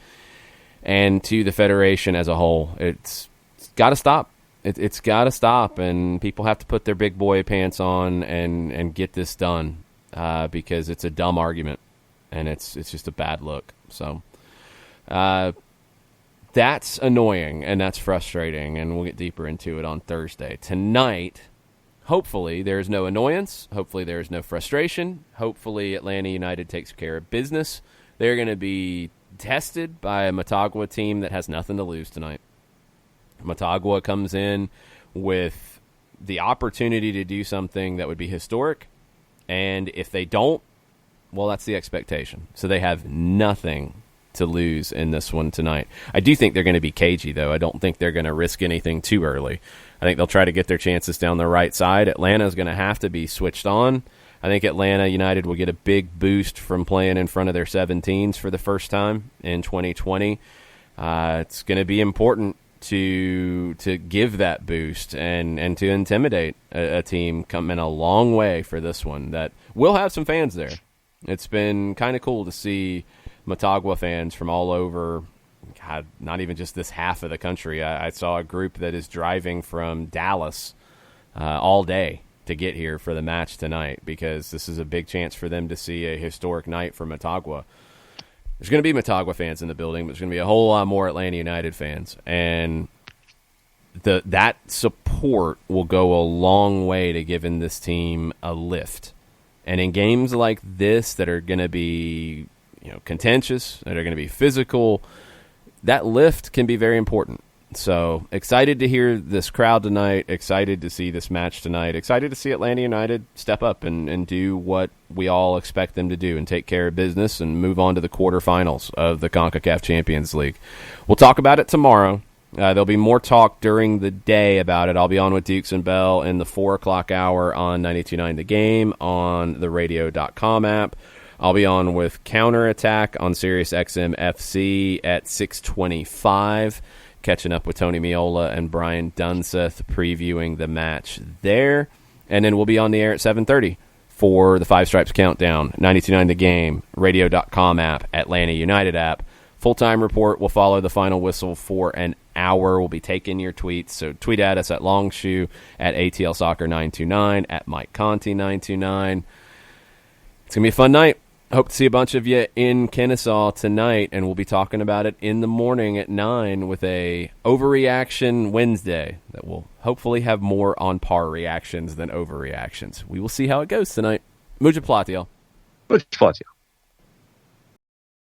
and to the federation as a whole. It's got to stop. It's got to stop, and people have to put their big boy pants on and get this done because it's a dumb argument, and it's just a bad look. So that's annoying, and that's frustrating, and we'll get deeper into it on Thursday. Tonight, hopefully there's no annoyance. Hopefully there's no frustration. Hopefully Atlanta United takes care of business. They're going to be tested by a Motagua team that has nothing to lose tonight. Motagua comes in with the opportunity to do something that would be historic, and if they don't, well, that's the expectation. So they have nothing to lose in this one tonight. I do think they're going to be cagey, though. I don't think they're going to risk anything too early. I think they'll try to get their chances down the right side. Atlanta's going to have to be switched on. I think Atlanta United will get a big boost from playing in front of their 17s for the first time in 2020. It's going to be important to give that boost and to intimidate a team coming a long way for this one that will have some fans there. It's been kind of cool to see Motagua fans from all over, God, not even just this half of the country. I saw a group that is driving from Dallas all day to get here for the match tonight because this is a big chance for them to see a historic night for Motagua. There's going to be Motagua fans in the building, but there's going to be a whole lot more Atlanta United fans. And that support will go a long way to giving this team a lift. And in games like this that are going to be contentious, that are going to be physical, that lift can be very important. So excited to hear this crowd tonight, excited to see this match tonight, excited to see Atlanta United step up and do what we all expect them to do and take care of business and move on to the quarterfinals of the CONCACAF Champions League. We'll talk about it tomorrow. There'll be more talk during the day about it. I'll be on with Dukes and Bell in the 4 o'clock hour on 92.9 The Game on the radio.com app. I'll be on with Counterattack on Sirius XM FC at 6:25. Catching up with Tony Miola and Brian Dunseth previewing the match there. And then we'll be on the air at 7:30 for the Five Stripes Countdown, 92.9 The Game, radio.com app, Atlanta United app. Full-time report will follow the final whistle for an hour. We'll be taking your tweets, so tweet at us at Longshoe, at ATL Soccer 929, at Mike Conti 929. It's going to be a fun night. Hope to see a bunch of you in Kennesaw tonight, and we'll be talking about it in the morning at 9 with a Overreaction Wednesday that will hopefully have more on par reactions than overreactions. We will see how it goes tonight. Mucha platiel. Mucha platiel.